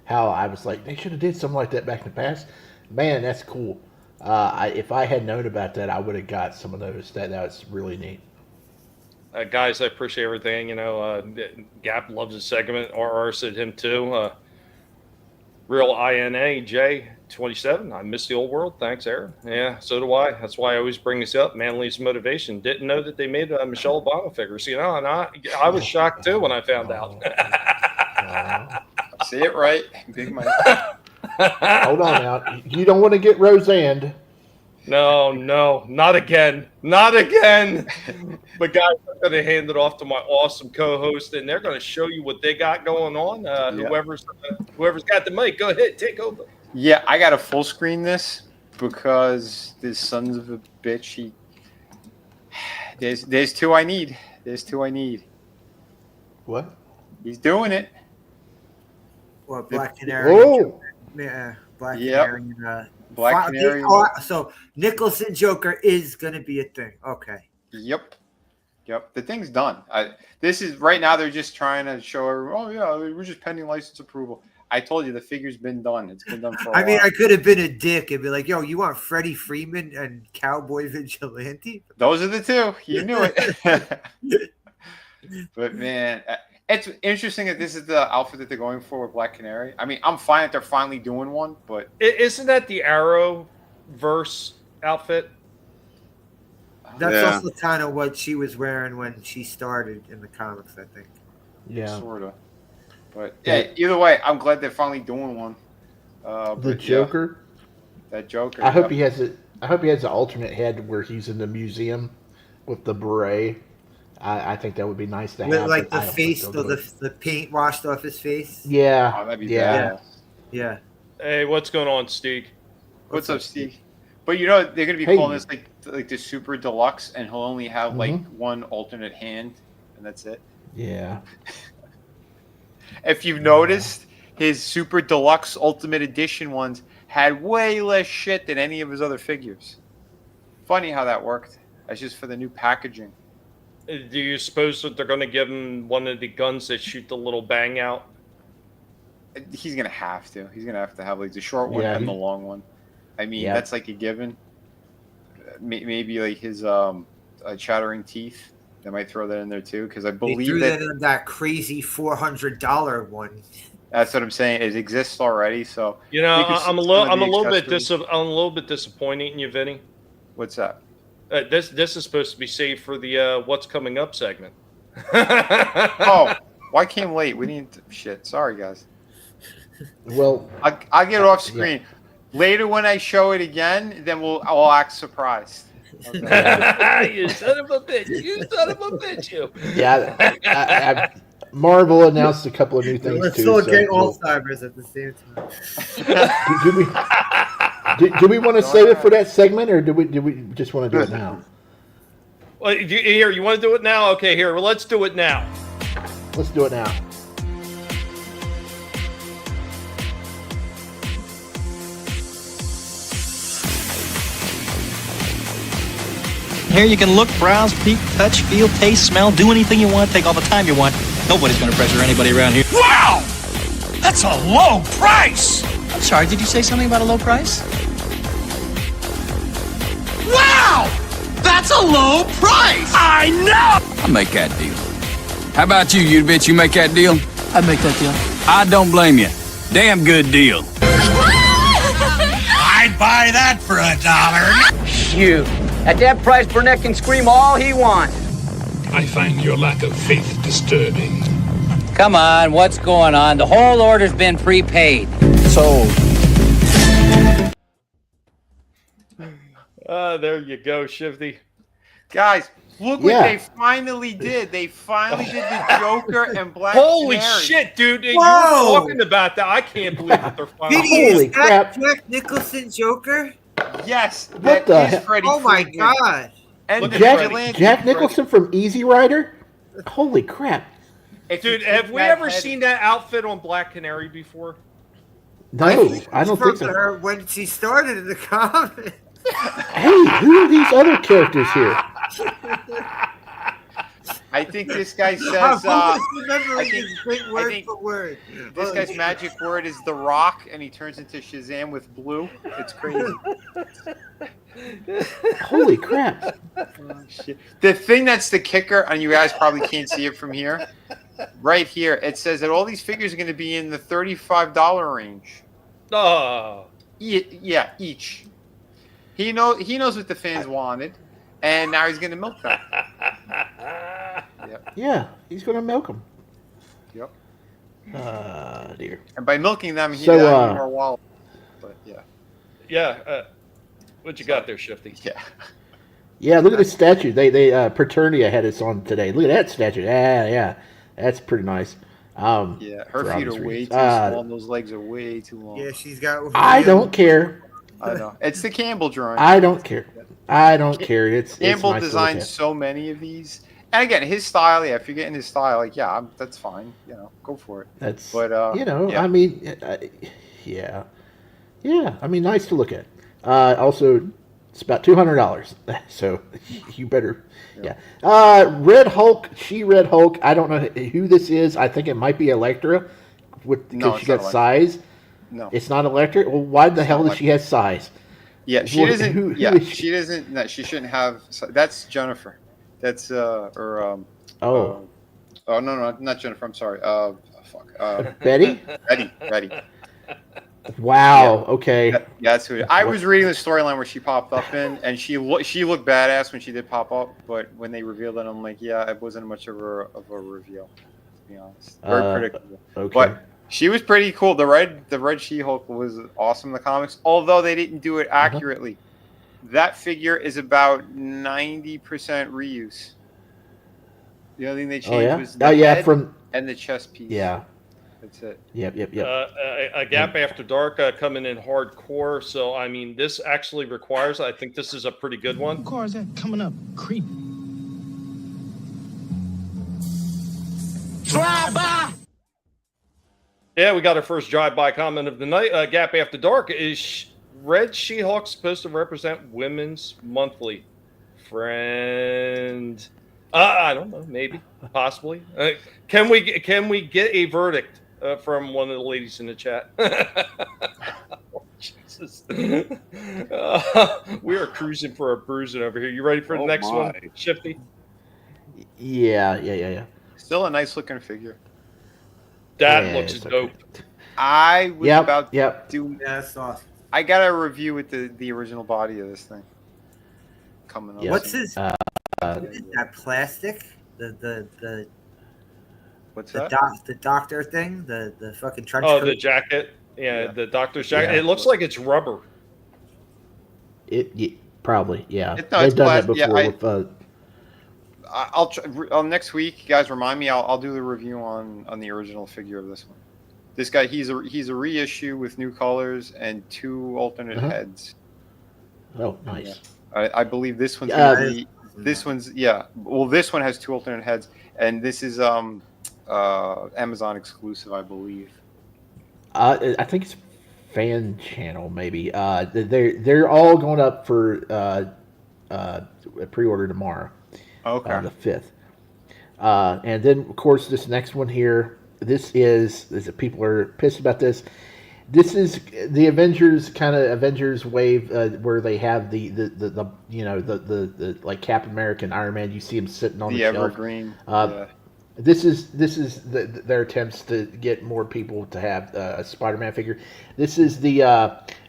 how I was like, they should have did something like that back in the past. Man, that's cool. If I had known about that, I would have got some of those. That was really neat. Guys, I appreciate everything. You know, Gap loves the segment. RR said him too. Real INA J27. I miss the old world. Thanks, Aaron. Yeah, so do I. That's why I always bring this up. Manly's motivation. Didn't know that they made Michelle Obama figures. You know, and I was shocked too when I found out. Say it right, Big Mike. Hold on now. You don't want to get Roseanne. No, not again. Not again. But guys, I'm going to hand it off to my awesome co-host, and they're going to show you what they got going on. Whoever's got the mic, go ahead, take over. Yeah, I got to full screen this because this sons of a bitch. There's two I need. What? He's doing it. Well, Black Canary. Oh. Yeah, Black Yep. Canary. Black Canary. So Nicholson Joker is going to be a thing. Okay. Yep. The thing's done. This is right now. They're just trying to show everyone. Oh yeah, we're just pending license approval. I told you the figure's been done. It's been done for a while. I mean, I could have been a dick and be like, "Yo, you want Freddie Freeman and Cowboy Vigilante?" Those are the two. You knew it. But man, it's interesting that this is the outfit that they're going for with Black Canary. I mean, I'm fine that they're finally doing one, but Isn't that the Arrowverse outfit? That's also kind of what she was wearing when she started in the comics, I think. Yeah. Sort of. But yeah, either way, I'm glad they're finally doing one. The Joker. That Joker. I hope he has it. I hope he has an alternate head where he's in the museum with the beret. I think that would be nice to have. Like the face, the paint washed off his face. Yeah. Oh, that'd be badass. Yeah. Hey, what's going on, Steve? What's up, Steve? But you know they're gonna be calling this like the super deluxe, and he'll only have like one alternate hand, and that's it. Yeah. If you've noticed, his super deluxe ultimate edition ones had way less shit than any of his other figures. Funny how that worked. That's just for the new packaging. Do you suppose that they're going to give him one of the guns that shoot the little bang out? He's going to have to. He's going to have like the short one and the long one. I mean, that's like a given. Maybe like his chattering teeth. They might throw that in there too, because I believe they threw that in that crazy $400 one. That's what I'm saying. It exists already, so you know I'm a little bit disappointed in you, Vinny. What's that? This is supposed to be saved for the what's coming up segment. Oh, I came late. We didn't. Shit. Sorry, guys. Well, I'll get it off screen later when I show it again. Then I'll act surprised. Okay. You son of a bitch! You son of a bitch! You. Yeah, Marvel announced a couple of new things Let's too. all get Alzheimer's at the same time. Do we want to save it for that segment, or do we just want to do it now? Well, you want to do it now? Okay, here. Well, let's do it now. Let's do it now. Here you can look, browse, peek, touch, feel, taste, smell, do anything you want, take all the time you want. Nobody's going to pressure anybody around here. Wow! That's a low price! I'm sorry, did you say something about a low price? Wow! That's a low price! I know! I'll make that deal. How about you, you bitch? You make that deal? I'd make that deal. I don't blame you. Damn good deal. I'd buy that for $1. Shoot. At that price, Burnett can scream all he wants. I find your lack of faith disturbing. Come on, what's going on? The whole order's been prepaid. Sold. There you go, Shifty. Guys, look what they finally did. They finally did the Joker and Black Holy Canary. shit, dude! You were Whoa! talking about that. I can't believe that they're finally. Vinnie, Holy is that crap. Jack Nicholson Joker? Yes, What that the is hell? Freddie Oh my Freeman. god! And Look the at vigilante Jack Freddie. Nicholson from Easy Rider? Holy crap. If you Dude, take have we that ever head- seen that outfit on Black Canary before? No, I don't think From so. her when she started in the comics. Hey, who are these other characters here? I think this guy says. I'm remembering I think- his great I word think for word. This guy's magic word is The Rock, and he turns into Shazam with blue. It's crazy. Holy crap. The thing that's the kicker, and you guys probably can't see it from here, right here, it says that all these figures are going to be in the $35 range. Yeah, each. He knows what the fans wanted, and now he's going to milk them. Yep. Yeah, he's going to milk them. Yep. Dear. And by milking them, he's adding more wallet. But yeah. Yeah. What you got there, Shifty? Yeah. Yeah, look at the statue. They Paternia had us on today. Look at that statue. Yeah, that's pretty nice. Yeah, her feet are way too small. And those legs are way too long. Yeah, she's got. I don't care. I know. It's the Campbell drawing. I don't care. It's Campbell nice designed so many of these. And again, his style, yeah, if you're getting his style, like, yeah, that's fine. Go for it. But, yeah. I mean, yeah. I mean, nice to look at. Also, it's about $200. So, you better, yeah. Red Hulk, Red Hulk. I don't know who this is. I think it might be Elektra because she got size. No. It's not Elektra? Well, why the hell does she have size? Yeah, she doesn't. She doesn't. No, she shouldn't have. That's Jennifer. That's Oh, no, not Jennifer. I'm sorry. Betty. Betty. Wow. Yeah. Okay. That's who. I was reading the storyline where she popped up in, and she looked badass when she did pop up. But when they revealed it, I'm like, yeah, it wasn't much of a reveal, to be honest. Very predictable. Okay. But she was pretty cool. The red She-Hulk was awesome in the comics, although they didn't do it accurately. That figure is about 90% reuse. The only thing they changed was the head and the chest piece. Yeah. That's it. Yep. A Gap After Dark coming in hardcore. So, I mean, this actually requires, I think this is a pretty good one. What car is that coming up? Creep. Drive-by! Yeah, we got our first drive-by comment of the night. Gap After Dark. Is Red She-Hulk supposed to represent Women's Monthly? Friend. I don't know. Maybe. Possibly. Can we get a verdict from one of the ladies in the chat? Oh, Jesus. We are cruising for a bruising over here. You ready for the next one, Shifty? Yeah. Still a nice looking figure. That looks dope. I was about to do. Yeah, that's awesome. I got a review with the original body of this thing coming up. What's his? What is that plastic? The what's that? The doctor thing. The fucking trench coat. coat? The jacket. Yeah, the doctor's jacket. Yeah. It looks like it's rubber. It probably, yeah. They've done that before. I'll next week, guys. Remind me. I'll do the review on the original figure of this one. This guy, he's a reissue with new colors and 2 alternate heads. Oh, nice. Yeah. I believe this one's gonna be. This one's Well, this one has 2 alternate heads, and this is Amazon exclusive, I believe. I think it's Fan Channel, maybe. They're all going up for pre-order tomorrow. Okay. The 5th. And then, of course, this next one here. This is people are pissed about this. This is the Avengers wave where they have the like Captain America and Iron Man. You see them sitting on the shelf. Evergreen. This is their attempts to get more people to have a Spider-Man figure. This is the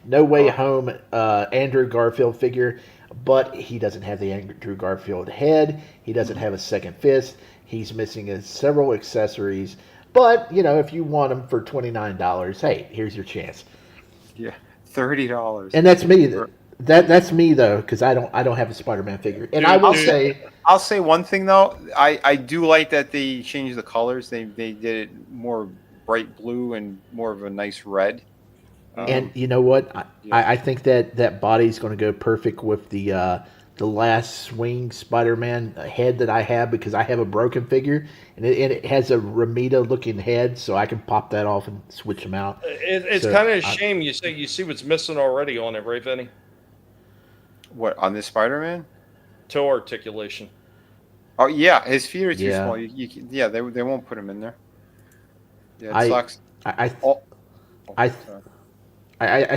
No Way Home Andrew Garfield figure, but he doesn't have the Andrew Garfield head. He doesn't have a second fist. He's missing several accessories. But, if you want them for $29, hey, here's your chance. Yeah, $30. And that's me. That's me though, because I don't have a Spider-Man figure. And I'll say one thing though. I do like that they changed the colors. They did it more bright blue and more of a nice red. And you know what? I think that body's going to go perfect with the last swing Spider-Man head that I have, because I have a broken figure and it has a Ramita looking head, so I can pop that off and switch them out. It's kind of a shame you see what's missing already on it, right, Vinnie? What, on this Spider-Man? Toe articulation. Oh yeah, his feet are too small. They won't put him in there. Yeah, it sucks. I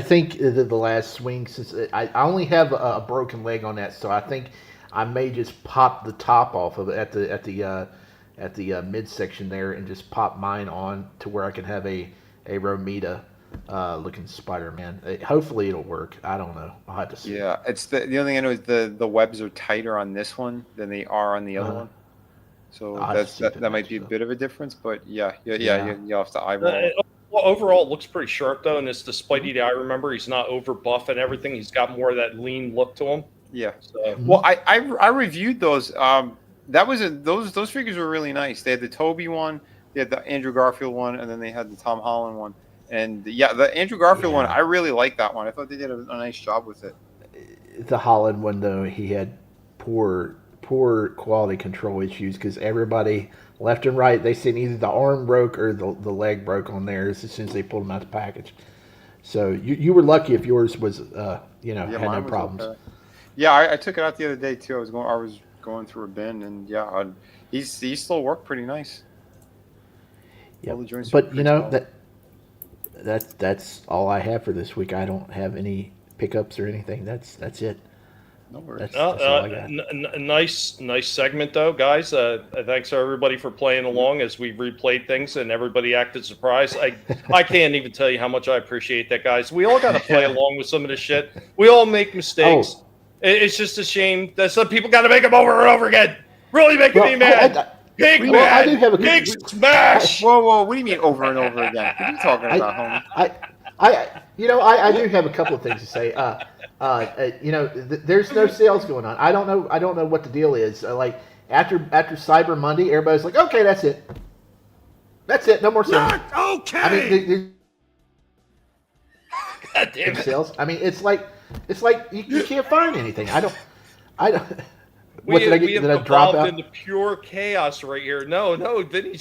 think the last swing, since I only have a broken leg on that, so I think I may just pop the top off of it at the midsection there and just pop mine on to where I can have a Romita looking Spider-Man. Hopefully it'll work. I don't know. I'll have to see. Yeah, it's the only thing I know is the webs are tighter on this one than they are on the other one. So that might be a bit of a difference, but yeah. You have to eyeball it. Well, overall, it looks pretty sharp though, and it's the Spidey that I remember. He's not over buff and everything. He's got more of that lean look to him. Yeah. So. Well, I reviewed those. Those figures were really nice. They had the Toby one, they had the Andrew Garfield one, and then they had the Tom Holland one. And yeah, the Andrew Garfield one, I really liked that one. I thought they did a nice job with it. The Holland one though, he had poor quality control issues because everybody left and right, they said either the arm broke or the leg broke on theirs as soon as they pulled them out of the package. So you were lucky if yours was had no problems. Okay. Yeah, I took it out the other day too. I was going through a bin, and yeah, he still worked pretty nice. Yeah, but you know that's all I have for this week. I don't have any pickups or anything. That's it. No worries. That's all I got. Nice segment though, guys. Thanks to everybody for playing along as we replayed things and everybody acted surprised. I can't even tell you how much I appreciate that, guys. We all got to play along with some of this shit. We all make mistakes. Oh. It's just a shame that some people got to make them over and over again. Really making me mad. Big mad. Big smash. Whoa! What do you mean over and over again? What are you talking about, homie? I do have a couple of things to say. There's no sales going on. I don't know what the deal is. Like after Cyber Monday, everybody's like, okay, that's it. That's it. No more sales. Not okay. I mean, God damn it. Sales. I mean, it's like you can't find anything. I don't. We have evolved into pure chaos right here. No, Vinny.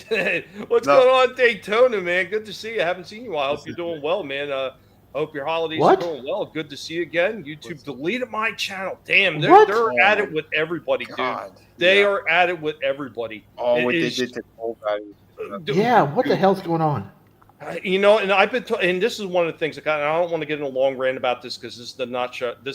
What's going on, Daytona, man? Good to see you. I haven't seen you in a while. I hope you're doing well, man. I hope your holidays are going well. Good to see you again. YouTube deleted my channel. Damn, they're at it with everybody, dude. They are at it with everybody. Oh, what they did to Cole Value. Yeah, what the hell's going on? And I've been, and this is one of the things that I don't want to get in a long rant about this because this is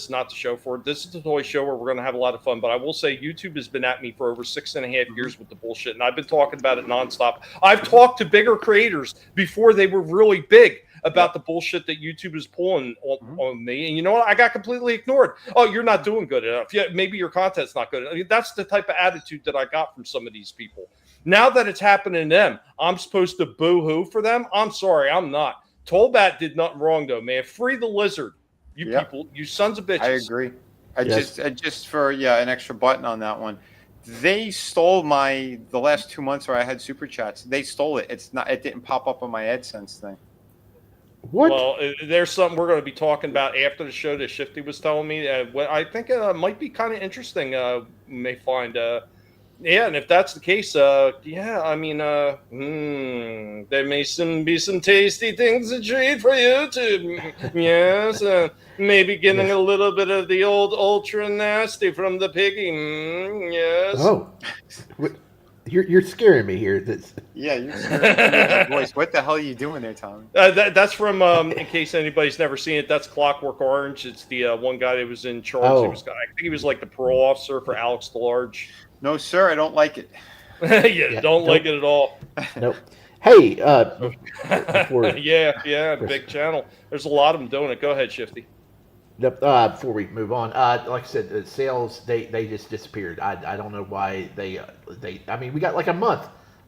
not the show for it. This is the toy show where we're going to have a lot of fun. But I will say, YouTube has been at me for over 6.5 years with the bullshit, and I've been talking about it nonstop. I've talked to bigger creators before they were really big about the bullshit that YouTube is pulling on me. And you know what? I got completely ignored. Oh, you're not doing good enough. Yeah, maybe your content's not good enough. I mean, that's the type of attitude that I got from some of these people. Now that it's happening to them, I'm supposed to boo-hoo for them? I'm sorry, I'm not. Tollbat did nothing wrong, though, man. Free the lizard. You people, you sons of bitches. I agree. I just for an extra button on that one. They stole the last 2 months where I had super chats. They stole it. It didn't pop up on my AdSense thing. What? Well, there's something we're going to be talking about after the show that Shifty was telling me. I think might be kind of interesting. May find. Yeah, and if that's the case, there may be some tasty things to treat for YouTube. Yes, maybe getting a little bit of the old ultra nasty from the piggy. Yes. Oh, you're scaring me here. Yeah, you're scaring me. Voice. What the hell are you doing there, Tommy? That's from, in case anybody's never seen it, that's Clockwork Orange. It's the one guy that was in charge. I think he was like the parole officer for Alex the Large. No, sir, I don't like it. Don't like it at all. Nope. Hey, big channel. There's a lot of them doing it. Go ahead, Shifty. Before we move on, like I said, the sales they just disappeared. I don't know why they. I mean, we got like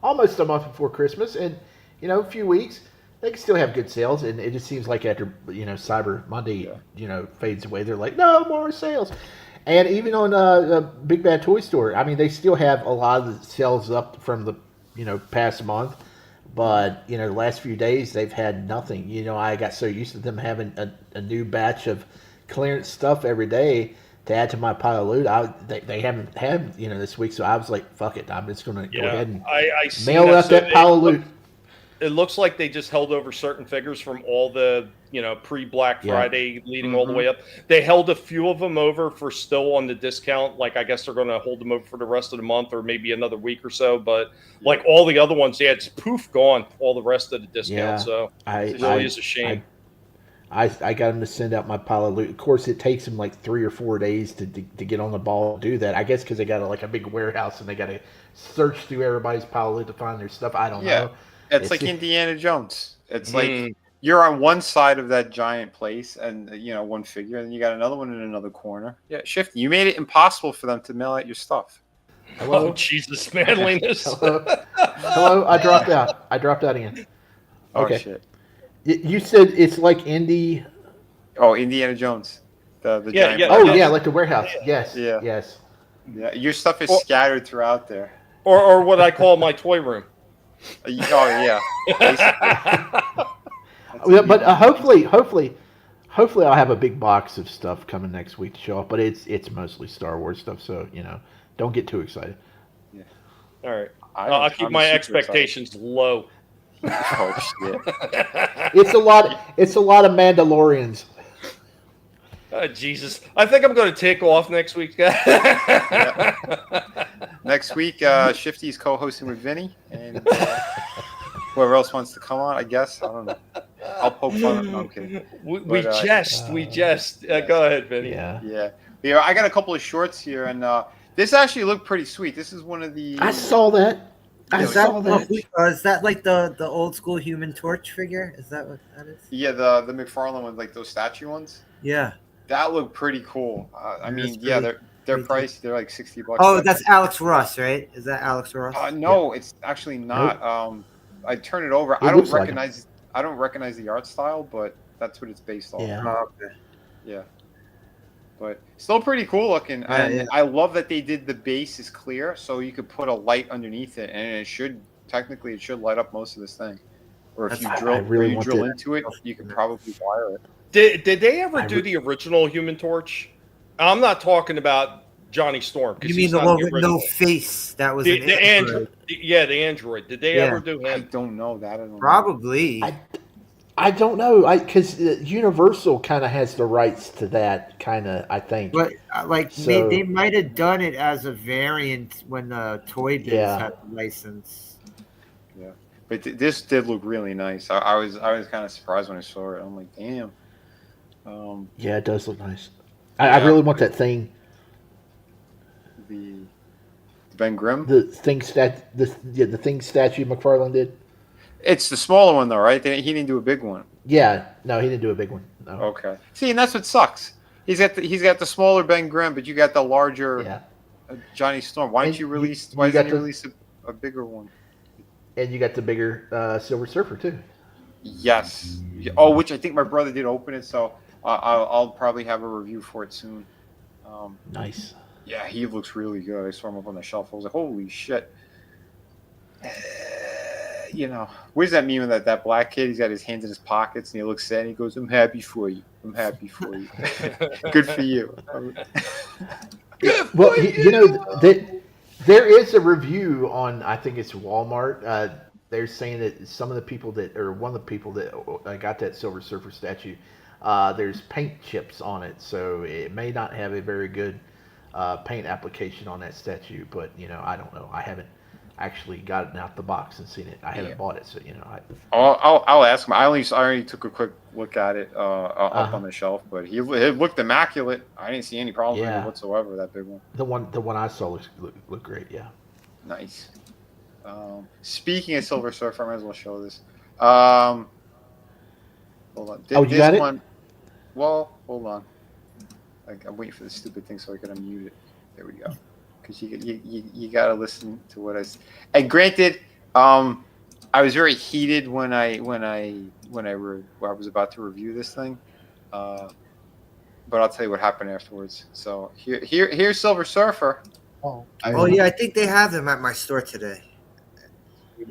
almost a month before Christmas, and a few weeks they can still have good sales, and it just seems like after Cyber Monday fades away, they're like no more sales. And even on Big Bad Toy Store, I mean, they still have a lot of the sales up from the past month, but the last few days they've had nothing. I got so used to them having a new batch of clearance stuff every day to add to my pile of loot. They haven't had this week, so I was like, fuck it, I'm just gonna go ahead and mail out that pile of loot. It looks like they just held over certain figures from all the pre-Black Friday leading all the way up. They held a few of them over for still on the discount. Like I guess they're going to hold them over for the rest of the month or maybe another week or so. But like all the other ones, it's poof gone. All the rest of the discount. So it really is a shame. I got them to send out my pile of loot. Of course, it takes them like 3 or 4 days to get on the ball to do that. I guess because they got a big warehouse and they got to search through everybody's pile of loot to find their stuff. I don't know. It's like Indiana Jones. It's like you're on one side of that giant place, and one figure, and then you got another one in another corner. Yeah, Shifty, you made it impossible for them to mail out your stuff. Hello? Oh, Jesus, manliness. Hello, I dropped out. again. Okay. Oh shit. You said it's like Indy. Oh, Indiana Jones. The giant. Yeah, like the warehouse. Yes. Yeah. Yes. Yeah, your stuff is scattered throughout there. Or what I call my toy room. Oh yeah. Yeah, but hopefully I'll have a big box of stuff coming next week to show off. But it's mostly Star Wars stuff, so don't get too excited. Yeah. All right. I'll keep my expectations low. Oh shit! It's a lot of Mandalorians. Jesus, I think I'm going to take off next week, guys. Next week, Shifty's co-hosting with Vinnie, and whoever else wants to come on, I guess. I don't know. I'll poke fun. No, I'm kidding. We jest. Go ahead, Vinnie. Yeah. I got a couple of shorts here, and this actually looked pretty sweet. This is one of the. I saw that. Is that like the old school Human Torch figure? Is that what that is? Yeah, the McFarlane ones, like those statue ones. Yeah. That looked pretty cool. I mean, they're priced. They're like $60. Oh, that's Alex Ross, right? Is that Alex Ross? No, it's actually not. Nope. I turn it over. I don't recognize the art style, but that's what it's based on. Yeah. Okay. Yeah. But still pretty cool looking. And I love that they did the base is clear, so you could put a light underneath it, and it should light up most of this thing. Or if you drill into it, you could probably wire it. Did they ever do the original Human Torch? I'm not talking about Johnny Storm. You mean the one with no face? That was the android. Yeah, the android. Did they ever do him? I don't know that. Probably. I don't know, because Universal kind of has the rights to that, kind of, I think. But they might have done it as a variant when the Toy Biz had the license. Yeah, but this did look really nice. I was kind of surprised when I saw it. I'm like, damn. Yeah, it does look nice. I really want that thing. The Ben Grimm. The thing statue McFarlane did. It's the smaller one though, right? He didn't do a big one. Yeah, no, he didn't do a big one. No. Okay. See, and that's what sucks. He's got the smaller Ben Grimm, but you got the larger Johnny Storm. Why didn't you release? Why didn't you release a bigger one? And you got the bigger Silver Surfer too. Yes. Oh, which I think my brother did open it, so I'll probably have a review for it soon. Nice. Yeah, he looks really good. I saw him up on the shelf. I was like, holy shit. Where's that meme of that black kid? He's got his hands in his pockets and he looks sad and he goes, I'm happy for you. I'm happy for you. Good for you. Well, there is a review on, I think it's Walmart. They're saying that one of the people that got that Silver Surfer statue, there's paint chips on it, so it may not have a very good paint application on that statue. But I don't know. I haven't actually got it out the box and seen it. I haven't bought it, so I'll ask him. I only took a quick look at it up on the shelf, but it looked immaculate. I didn't see any problem with it whatsoever. That big one. The one I saw looked great. Yeah. Nice. Speaking of Silver Surfer, I might as well show this. Hold on. You got it? Well, hold on. I'm waiting for this stupid thing so I can unmute it. There we go. Because you gotta listen to what I. And granted, I was very heated when I was about to review this thing, but I'll tell you what happened afterwards. So here's Silver Surfer. Yeah, I think they have them at my store today.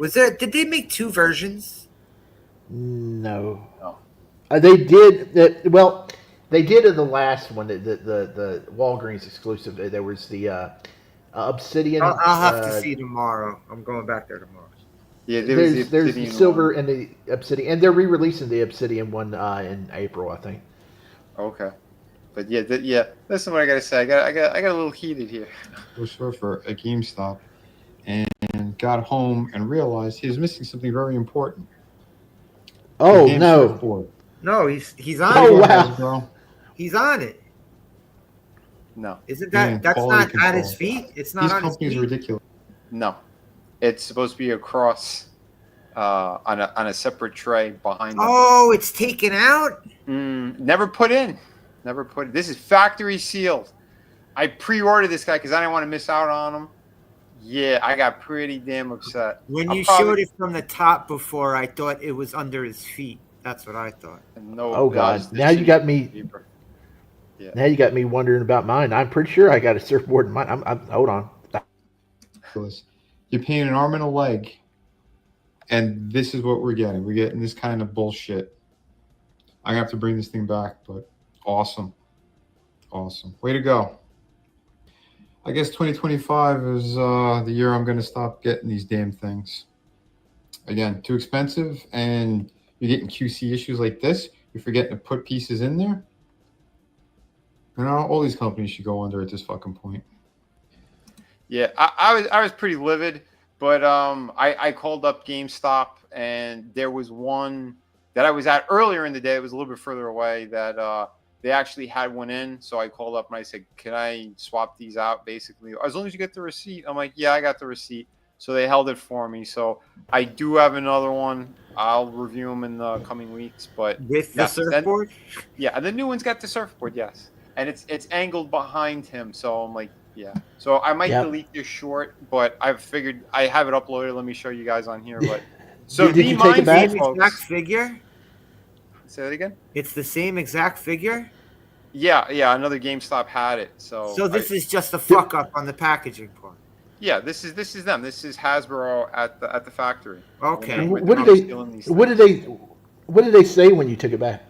Did they make two versions? No. They did. Well, they did in the last one, the Walgreens exclusive. There was the Obsidian. I'll have to see tomorrow. I'm going back there tomorrow. Yeah, there's the silver and the Obsidian, and they're re-releasing the Obsidian one in April, I think. Okay, but yeah. Listen, what I gotta say. I got a little heated here. Surfer at GameStop, and got home and realized he was missing something very important. Oh no! No, he's on it. Oh wow! He's on it. No, isn't that's not at his feet? It's not on his feet. These companies are ridiculous. No, it's supposed to be across. on a separate tray behind them. Oh, it's taken out? Never put in. Never put. This is factory sealed. I pre-ordered this guy because I didn't want to miss out on him. Yeah, I got pretty damn upset. When you showed it from the top before, I thought it was under his feet. That's what I thought. No, oh God! Now you got me. Yeah. Now you got me wondering about mine. I'm pretty sure I got a surfboard in mine. Hold on. You're paying an arm and a leg, and this is what we're getting. We're getting this kind of bullshit. I'm gonna have to bring this thing back, but awesome. Way to go. I guess 2025 is the year I'm gonna stop getting these damn things. Again, too expensive, and you're getting QC issues like this. You're forgetting to put pieces in there. You know, all these companies should go under at this fucking point. Yeah, I was pretty livid, but I called up GameStop, and there was one that I was at earlier in the day. It was a little bit further away that they actually had one in. So I called up and I said, "Can I swap these out?" Basically, as long as you get the receipt. I'm like, "Yeah, I got the receipt." So they held it for me. So I do have another one. I'll review them in the coming weeks. But with the surfboard, yeah, the new one's got the surfboard, yes, and it's angled behind him. So I'm like, yeah. So I might delete this short, but I've figured I have it uploaded. Let me show you guys on here. But so did be you take it back? mindful, Exact folks. figure. Say that again. It's the same exact figure. Yeah. Another GameStop had it. So this is just a fuck up on the packaging part. Yeah, this is them. This is Hasbro at the factory. Okay. What did they say when you took it back?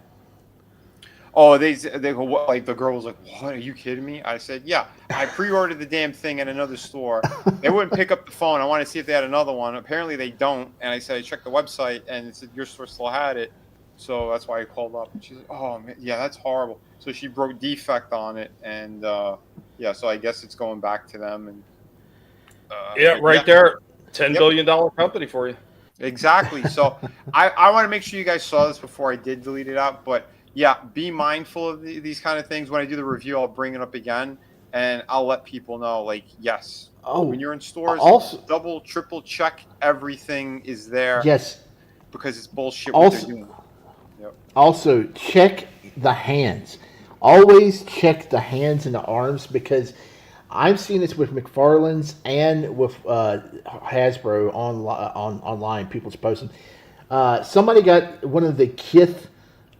Oh, they go, what? Like the girl was like, "What? Are you kidding me?" I said, "Yeah, I pre-ordered the damn thing at another store. They wouldn't pick up the phone. I wanted to see if they had another one. Apparently they don't." And I said, "I checked the website, and it said your store still had it." So that's why I called up. And she's like, "Oh man, yeah, that's horrible." So she wrote defect on it, and yeah, so I guess it's going back to them. And there, $10 billion company for you. Exactly. So I want to make sure you guys saw this before I did delete it out, but. Yeah, be mindful of these kind of things. When I do the review, I'll bring it up again, and I'll let people know, like, yes, when you're in stores, also, double, triple check everything is there. Yes. Because it's bullshit what they're doing. Yep. Also, check the hands. Always check the hands and the arms, because I've seen this with McFarlane's and with Hasbro online. People's posting. Somebody got one of the Kith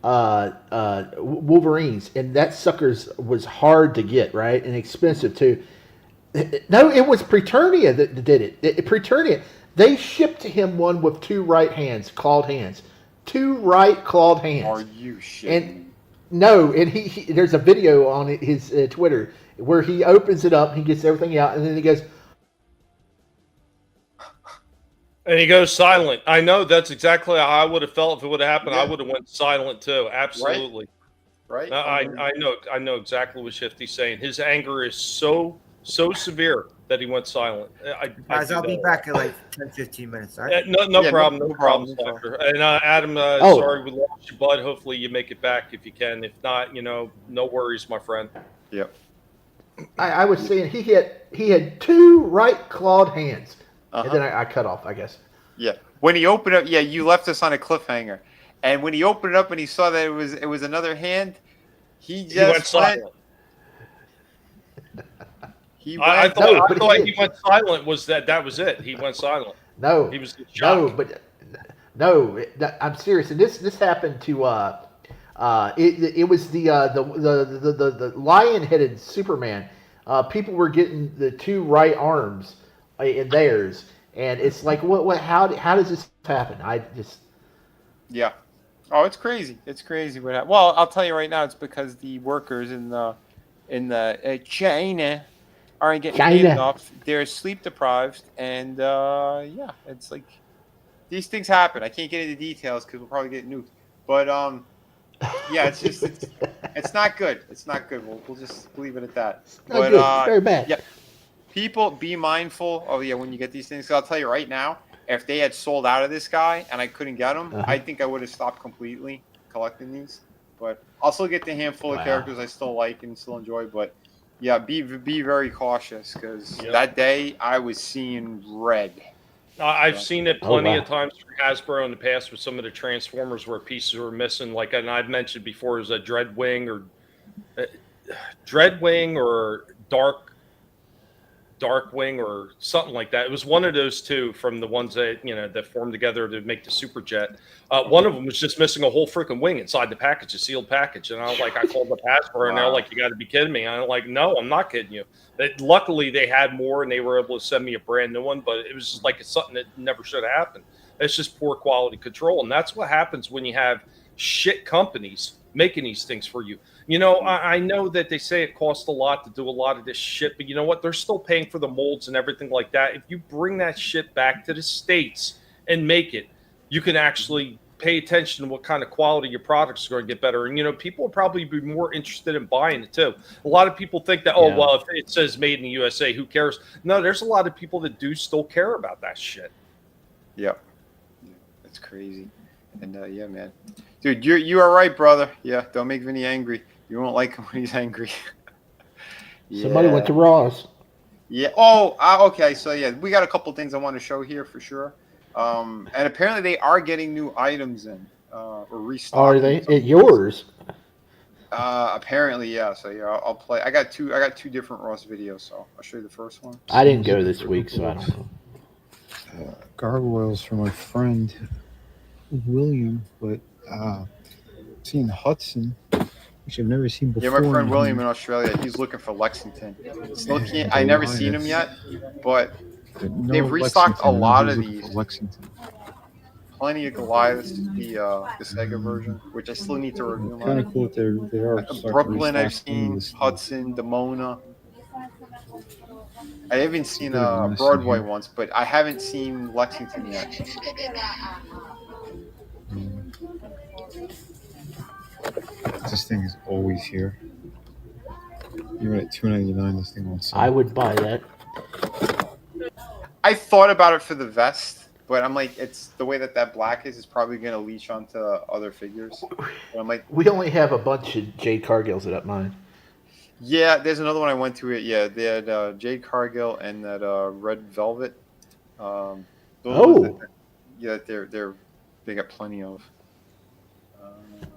Wolverines, and that suckers was hard to get, right, and expensive too. No, it was Preternia that did it. Preternia, they shipped him one with two right clawed hands. Are you shitting? And no, and he there's a video on his Twitter where he opens it up, he gets everything out, and then he goes. And he goes silent. I know that's exactly how I would have felt if it would have happened. Yeah. I would have went silent too. Absolutely. Right. I know exactly what Shifty's saying. His anger is so severe that he went silent. Guys, I'll be back in like 10-15 minutes. Right? No problem, Doctor. And Adam, sorry we lost you, bud. Hopefully you make it back if you can. If not, no worries, my friend. Yep. I was saying he had two right clawed hands. And then I cut off, I guess. Yeah. When he opened up, you left us on a cliffhanger. And when he opened it up and he saw that it was another hand, he went silent. I thought he went silent. Was that was it? He went silent. No, he was shocked. I'm serious. And this happened to it was the lion-headed Superman. People were getting the two right arms in theirs, and it's like, what? How does this happen? Yeah. Oh, it's crazy. It's crazy. Well, I'll tell you right now, it's because the workers in the China aren't getting paid enough. They're sleep deprived, and it's like these things happen. I can't get into details because we'll probably get nuked. But it's not good. It's not good. We'll just leave it at that. But good. Very bad. Yeah. People, be mindful. Oh yeah, when you get these things, 'cause I'll tell you right now, if they had sold out of this guy and I couldn't get him, I think I would have stopped completely collecting these. But I'll still get the handful of characters I still like and still enjoy. But yeah, be very cautious, because that day I was seeing red. I've seen it plenty wow. of times for Hasbro in the past with some of the Transformers where pieces were missing. Like, and I've mentioned before, it was a Dreadwing or Darkwing or something like that. It was one of those two from the ones that that formed together to make the Super Jet. One of them was just missing a whole freaking wing inside the package, a sealed package. And I was like, I called the Hasbro, and they're like, "You got to be kidding me!" I'm like, "No, I'm not kidding you." Luckily, they had more, and they were able to send me a brand new one. But it was just like it's something that never should have happened. It's just poor quality control, and that's what happens when you have shit companies making these things for you. I know that they say it costs a lot to do a lot of this shit, but you know what? They're still paying for the molds and everything like that. If you bring that shit back to the States and make it, you can actually pay attention to what kind of quality your products are going to get better. And, people will probably be more interested in buying it too. A lot of people think that, well, if it says made in the USA, who cares? No, there's a lot of people that do still care about that shit. Yep. That's crazy. And yeah, man. Dude, you are right, brother. Yeah, don't make Vinnie angry. You won't like him when he's angry. Somebody went to Ross. Yeah. Oh, okay. So yeah, we got a couple things I want to show here for sure. And apparently they are getting new items in or restocking. Are they at yours? Apparently, yeah. So yeah, I'll play. I got two different Ross videos, so I'll show you the first one. I didn't go this week, so I don't know. Gargoyles for my friend William, but seen Hudson, which I've never seen before. Yeah, my friend William in Australia, he's looking for Lexington. Still can't. I never seen him yet, but they've restocked a lot of these. Lexington. Plenty of Goliaths, the Sega version, which I still need to review. Kind of cool that they are. Brooklyn, I've seen Hudson, Demona. I haven't seen Broadway once, but I haven't seen Lexington yet. This thing is always here. Even at $2.99, this thing won't sell. I would buy that. I thought about it for the vest, but I'm like, it's the way that black is probably going to leach onto other figures. But I'm like, we only have a bunch of Jade Cargills at mine. Yeah, there's another one I went to. Yeah, they had Jade Cargill and that Red Velvet. Yeah, they got plenty of.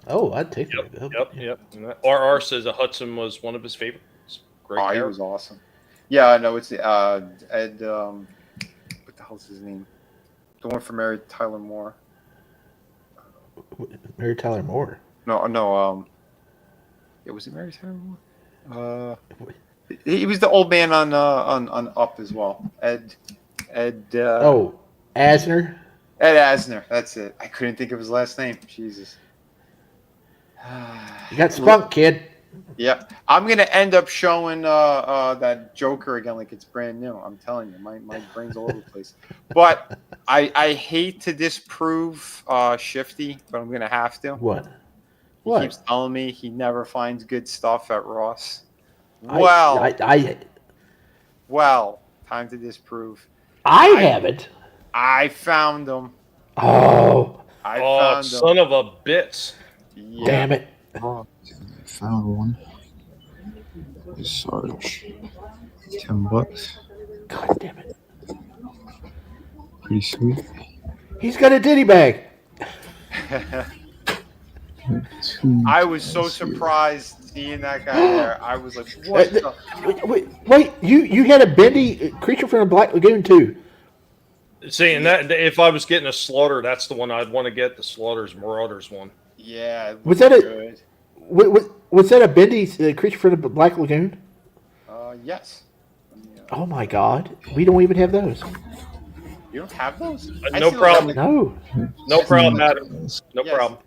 I'd take that. Yep. RR says that Hudson was one of his favorites. Great. He was awesome. Yeah, I know. It's Ed. What the hell's his name? The one from Mary Tyler Moore. Mary Tyler Moore. No. Was it Mary Tyler Moore? He was the old man on Up as well. Ed. Asner. Ed Asner. That's it. I couldn't think of his last name. Jesus. You got spunk, kid. Yeah, I'm gonna end up showing that Joker again like it's brand new. I'm telling you, my brain's all over the place. But I hate to disprove Shifty, but I'm gonna have to. What? He keeps telling me he never finds good stuff at Ross. Well, time to disprove. I haven't. I found them. Oh. I found them. Son of a bitch. Yeah. Damn it. I found one. Sarge. $10. God damn it. Pretty sweet. He's got a ditty bag. I was so surprised seeing that guy there. I was like, what the? Wait, you had a bendy creature from the Black Lagoon too. See, and that if I was getting a Slaughter, that's the one I'd want to get, the Slaughter's Marauders one. Yeah. Was that was that a bendy creature from the Black Lagoon? Yes. Oh my God, we don't even have those. You don't have those? No problem. No problem, Adam. No problem.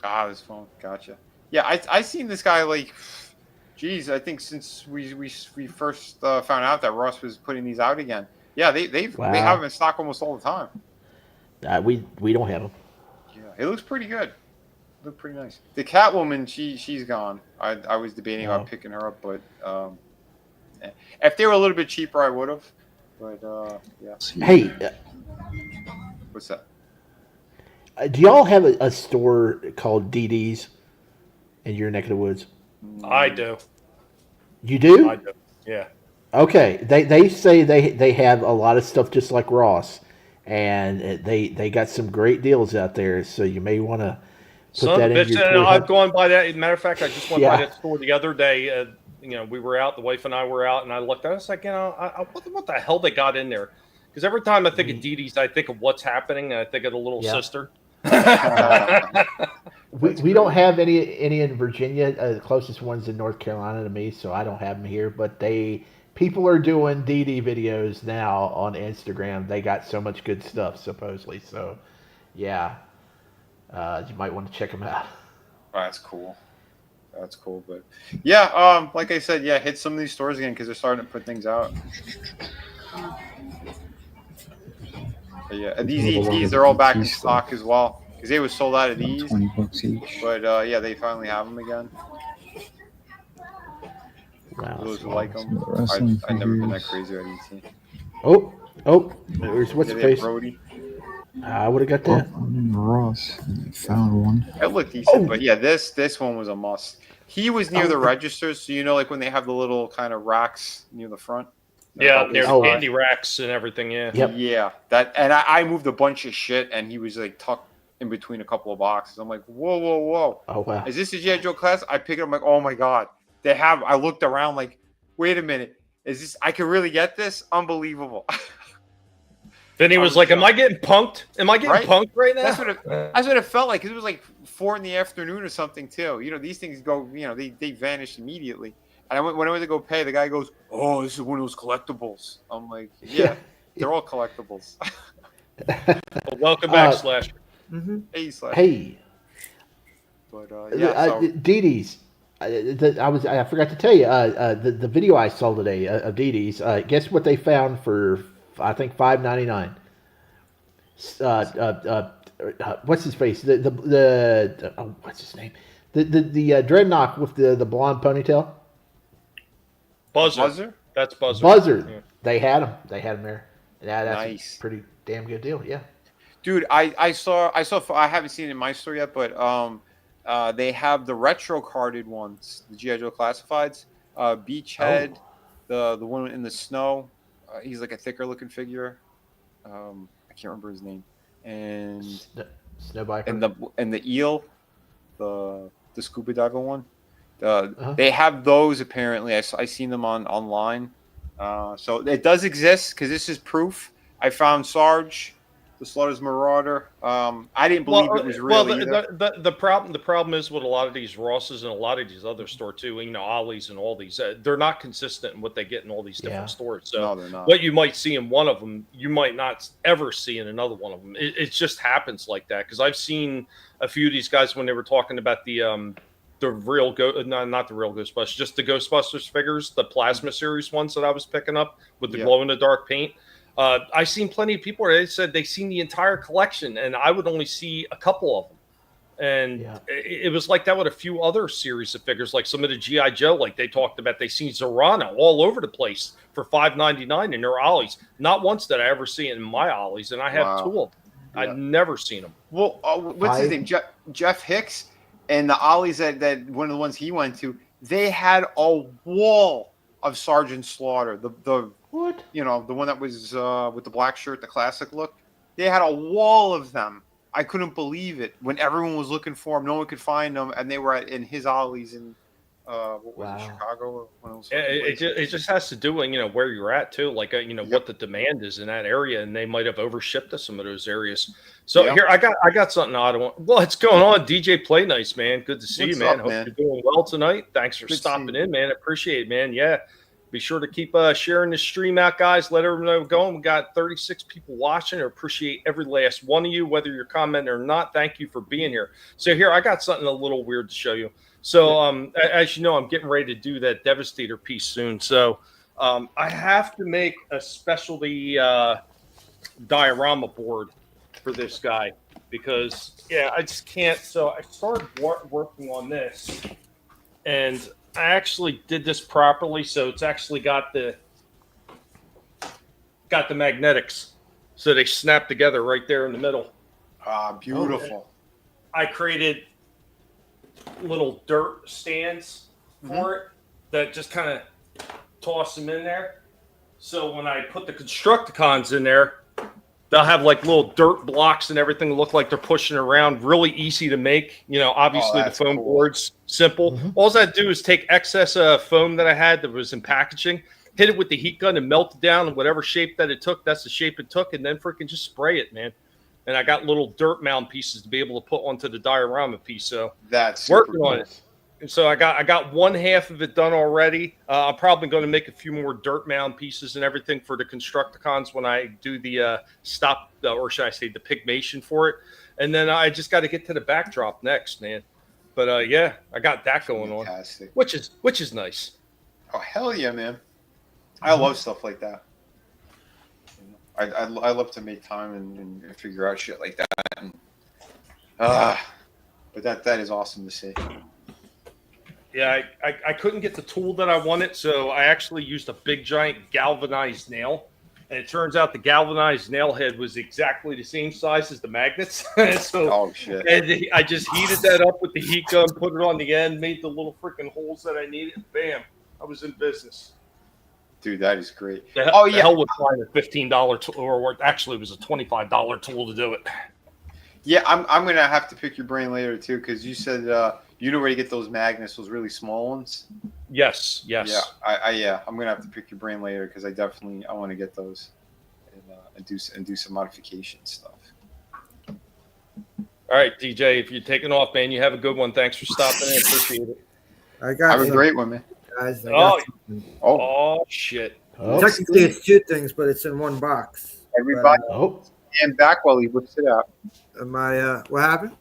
Ah, this phone. Gotcha. Yeah, I seen this guy like, geez, I think since we first found out that Ross was putting these out again. Yeah, they have them in stock almost all the time. We don't have them. Yeah, it looks pretty good. Look pretty nice. The Catwoman, she's gone. I was debating about picking her up, but if they were a little bit cheaper, I would have. But yeah. Hey, what's that? Do y'all have a store called DD's in your neck of the woods? I do. You do? I do. Yeah. Okay, they say they have a lot of stuff just like Ross, and they got some great deals out there. So you may want to put Son that of a in bitch, your and toy I've hunt. gone by that. Matter of fact, I just went by Yeah. that store the other day. We were out, the wife and I were out, and I looked. I was like, what the hell they got in there? Because every time I think of Dee Dee's, I think of what's happening, and I think of the little Yeah. sister. We don't have any in Virginia. The closest one's in North Carolina to me, so I don't have them here. But people are doing DD videos now on Instagram. They got so much good stuff supposedly. So, yeah, you might want to check them out. Oh, that's cool. That's cool. But yeah, like I said, yeah, hit some of these stores again because they're starting to put things out. But yeah, and these ETs, they're all back in stock as well because they were sold out of these. $20 each. But yeah, they finally have them again. Wow. For those who like them, I've never been that crazy about ET. Oh, there's what's the face? Brody. I would have got that. Ross found one. It looked decent, but yeah, this one was a must. He was near the registers, so like when they have the little kind of racks near the front. Yeah, near the candy racks and everything. Yeah. Yep. Yeah, that, and I moved a bunch of shit, and he was like tucked in between a couple of boxes. I'm like, whoa. Oh wow. Is this a G.I. Joe class? I pick it up, I'm like, oh my god, they have. I looked around like, wait a minute, is this? I could really get this? Unbelievable. Vinnie was like, "Am I getting punked? Am I getting punked right now?" That's what it felt like. Cause it was like 4 PM or something too. These things go. They vanish immediately. And when I went to go pay, the guy goes, "Oh, this is one of those collectibles." I'm like, "Yeah, they're all collectibles." Well, welcome back, Slash. Hey, Slash. Hey. But yeah, so Dee Dee's. I forgot to tell you the video I saw today of Dee Dee's. Guess what they found for I think $5.99. What's his face? What's his name? The dreadnought with the blonde ponytail. Buzzer. That's Buzzer. Buzzer. Yeah. They had him. That's nice. a pretty damn good deal. Yeah. Dude, I saw. I haven't seen it in my store yet, but they have the retro carded ones, the G.I. Joe classifieds. Beachhead, the one in the snow. He's like a thicker looking figure. I can't remember his name. And Snow Biker. And the eel, the scuba diver one. They have those apparently. I seen them online. So it does exist because this is proof. I found Sarge, the Slaughter's Marauder. I didn't believe it was real. The problem is with a lot of these Rosses and a lot of these other stores too. Ollie's and all these. They're not consistent in what they get in all these different stores. So no, they're not. What you might see in one of them, you might not ever see in another one of them. It just happens like that because I've seen a few of these guys when they were talking about the real not the real Ghostbusters, just the Ghostbusters figures, the Plasma series ones that I was picking up with the glow in the dark paint. I've seen plenty of people where they said they've seen the entire collection, and I would only see a couple of them. And it was like that with a few other series of figures, like some of the G.I. Joe, like they talked about, they seen Zorano all over the place for $5.99 in their ollies. Not once did I ever see it in my ollies, and I have 2 of them. I've never seen them. Well, what's his name? Jeff Hicks, and the ollies that one of the ones he went to, they had a wall of Sergeant Slaughter. The what? The one that was with the black shirt, the classic look. They had a wall of them. I couldn't believe it. When everyone was looking for them, no one could find them, and they were in his ollies in what was it, Chicago? It just has to do with where you're at too, like what the demand is in that area, and they might have overshipped to some of those areas. So here I got something odd. What's going on, DJ Play Nice, man? Good to see you, man. Hope you're doing well tonight. Thanks for stopping in, man. I appreciate it, man. Yeah. Be sure to keep sharing the stream out, guys. Let everyone know we're going. We got 36 people watching. I appreciate every last one of you, whether you're commenting or not. Thank you for being here. So here, I got something a little weird to show you. So as you know, I'm getting ready to do that Devastator piece soon. So I have to make a specialty diorama board for this guy because, I just can't. So I started working on this, and I actually did this properly, so it's actually got the magnetics, so they snap together right there in the middle. Beautiful. I created little dirt stands for it that just kind of toss them in there, So when I put the Constructicons in there, they'll have like little dirt blocks and everything that look like they're pushing around. Really easy to make. You know, obviously the foam board's simple. All I do is take excess foam that I had that was in packaging, hit it with the heat gun and melt it down in whatever shape that it took. That's the shape it took. And then freaking just spray it, man. And I got little dirt mound pieces to be able to put onto the diorama piece. So that's working on it. And so I got one half of it done already. I'm probably going to make a few more dirt mound pieces and everything for the Constructicons when I do the or should I say the pigmation for it. And then I just got to get to the backdrop next, man. But yeah, I got that going on, which is nice. Oh hell yeah, man! I love stuff like that. I love to make time and figure out shit like that. And, but that is awesome to see. Yeah, I couldn't get the tool that I wanted, so I actually used a big giant galvanized nail. And it turns out the galvanized nail head was exactly the same size as the magnets. So, oh shit! And I just heated that up with the heat gun, put it on the end, made the little freaking holes that I needed. Bam! I was in business. Dude, that is great. The hell was buying a $15 tool, or actually it was a $25 tool to do it. Yeah, I'm gonna have to pick your brain later too, because you said you know where to get those magnets, those really small ones. Yes. Yeah, I'm gonna have to pick your brain later because I want to get those and do some modification stuff. All right, DJ, if you're taking off, man, you have a good one. Thanks for stopping in. Appreciate it. Have a great one, man. Guys, oh shit! Technically, it's two things, but it's in one box. Everybody, stand back while he whips it out. Am I? What happened?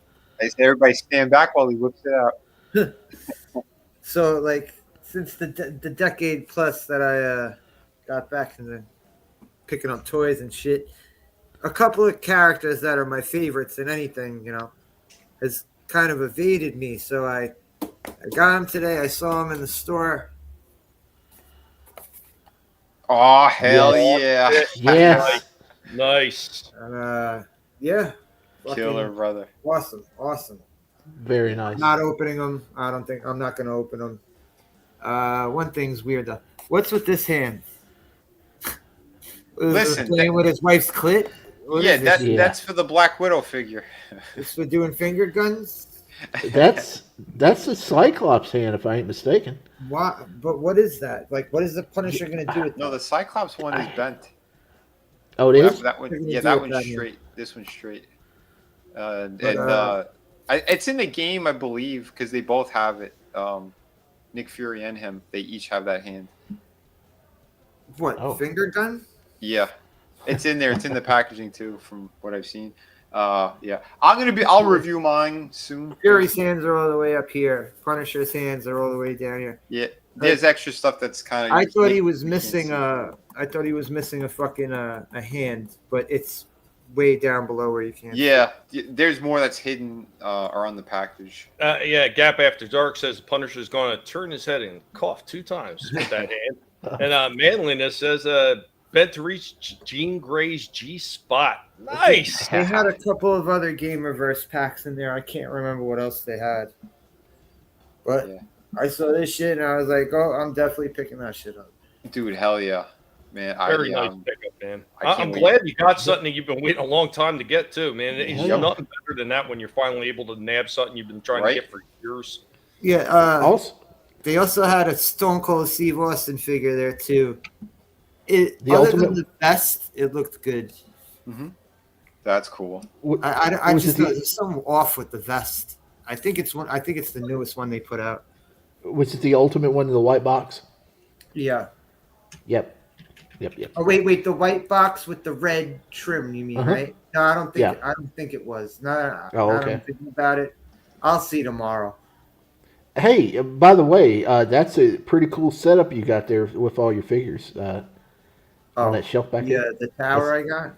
I said, everybody stand back while he whips it out. So, like, since the decade plus that I got back into picking up toys and shit, a couple of characters that are my favorites in anything, you know, has kind of evaded me. So I got them today. I saw them in the store. Oh, hell yeah. Yes. Nice. Yeah. Killer, brother. Awesome. Very nice. I'm not opening them. I'm not going to open them. One thing's weird, though. What's with this hand? Listen. Playing with his wife's clit? That's for the Black Widow figure. It's for doing finger guns? That's a Cyclops hand, if I ain't mistaken. What? But what is that? Like, what is the Punisher going to do with that? No, the Cyclops one is bent. Oh, it is? That one, that one's straight. This one's straight. It's in the game, I believe, because they both have it. Nick Fury and him, they each have that hand. What, finger gun? Yeah, it's in there. It's in the packaging too, from what I've seen. Yeah, I'll review mine soon. Fury's hands are all the way up here. Punisher's hands are all the way down here. Yeah, there's extra stuff that's kind of. I thought he was missing a fucking a hand, but it's way down below where you can't. Yeah, there's more that's hidden around the package. Yeah, Gap After Dark says the Punisher's going to turn his head and cough 2 times with that hand. And Manliness says bent to reach Jean Grey's G spot. Nice. They had a couple of other Game Reverse packs in there. I can't remember what else they had. But yeah. I saw this shit and I was like, oh, I'm definitely picking that shit up. Dude, hell yeah. Man, Very nice pickup, man. I'm glad you got something that you've been waiting a long time to get too, man. It's nothing better than that when you're finally able to nab something you've been trying to get for years. Yeah. They also had a Stone Cold Steve Austin figure there too. Other than the vest, it looked good. Mm-hmm. That's cool. I just know there's something off with the vest. I think it's the newest one they put out. Was it the ultimate one in the white box? Yeah. Yep. Oh wait, the white box with the red trim, you mean, right? No, I don't think it was. No. I'm thinking about it. I'll see tomorrow. Hey, by the way, that's a pretty cool setup you got there with all your figures on that shelf back there. Yeah, the tower I got.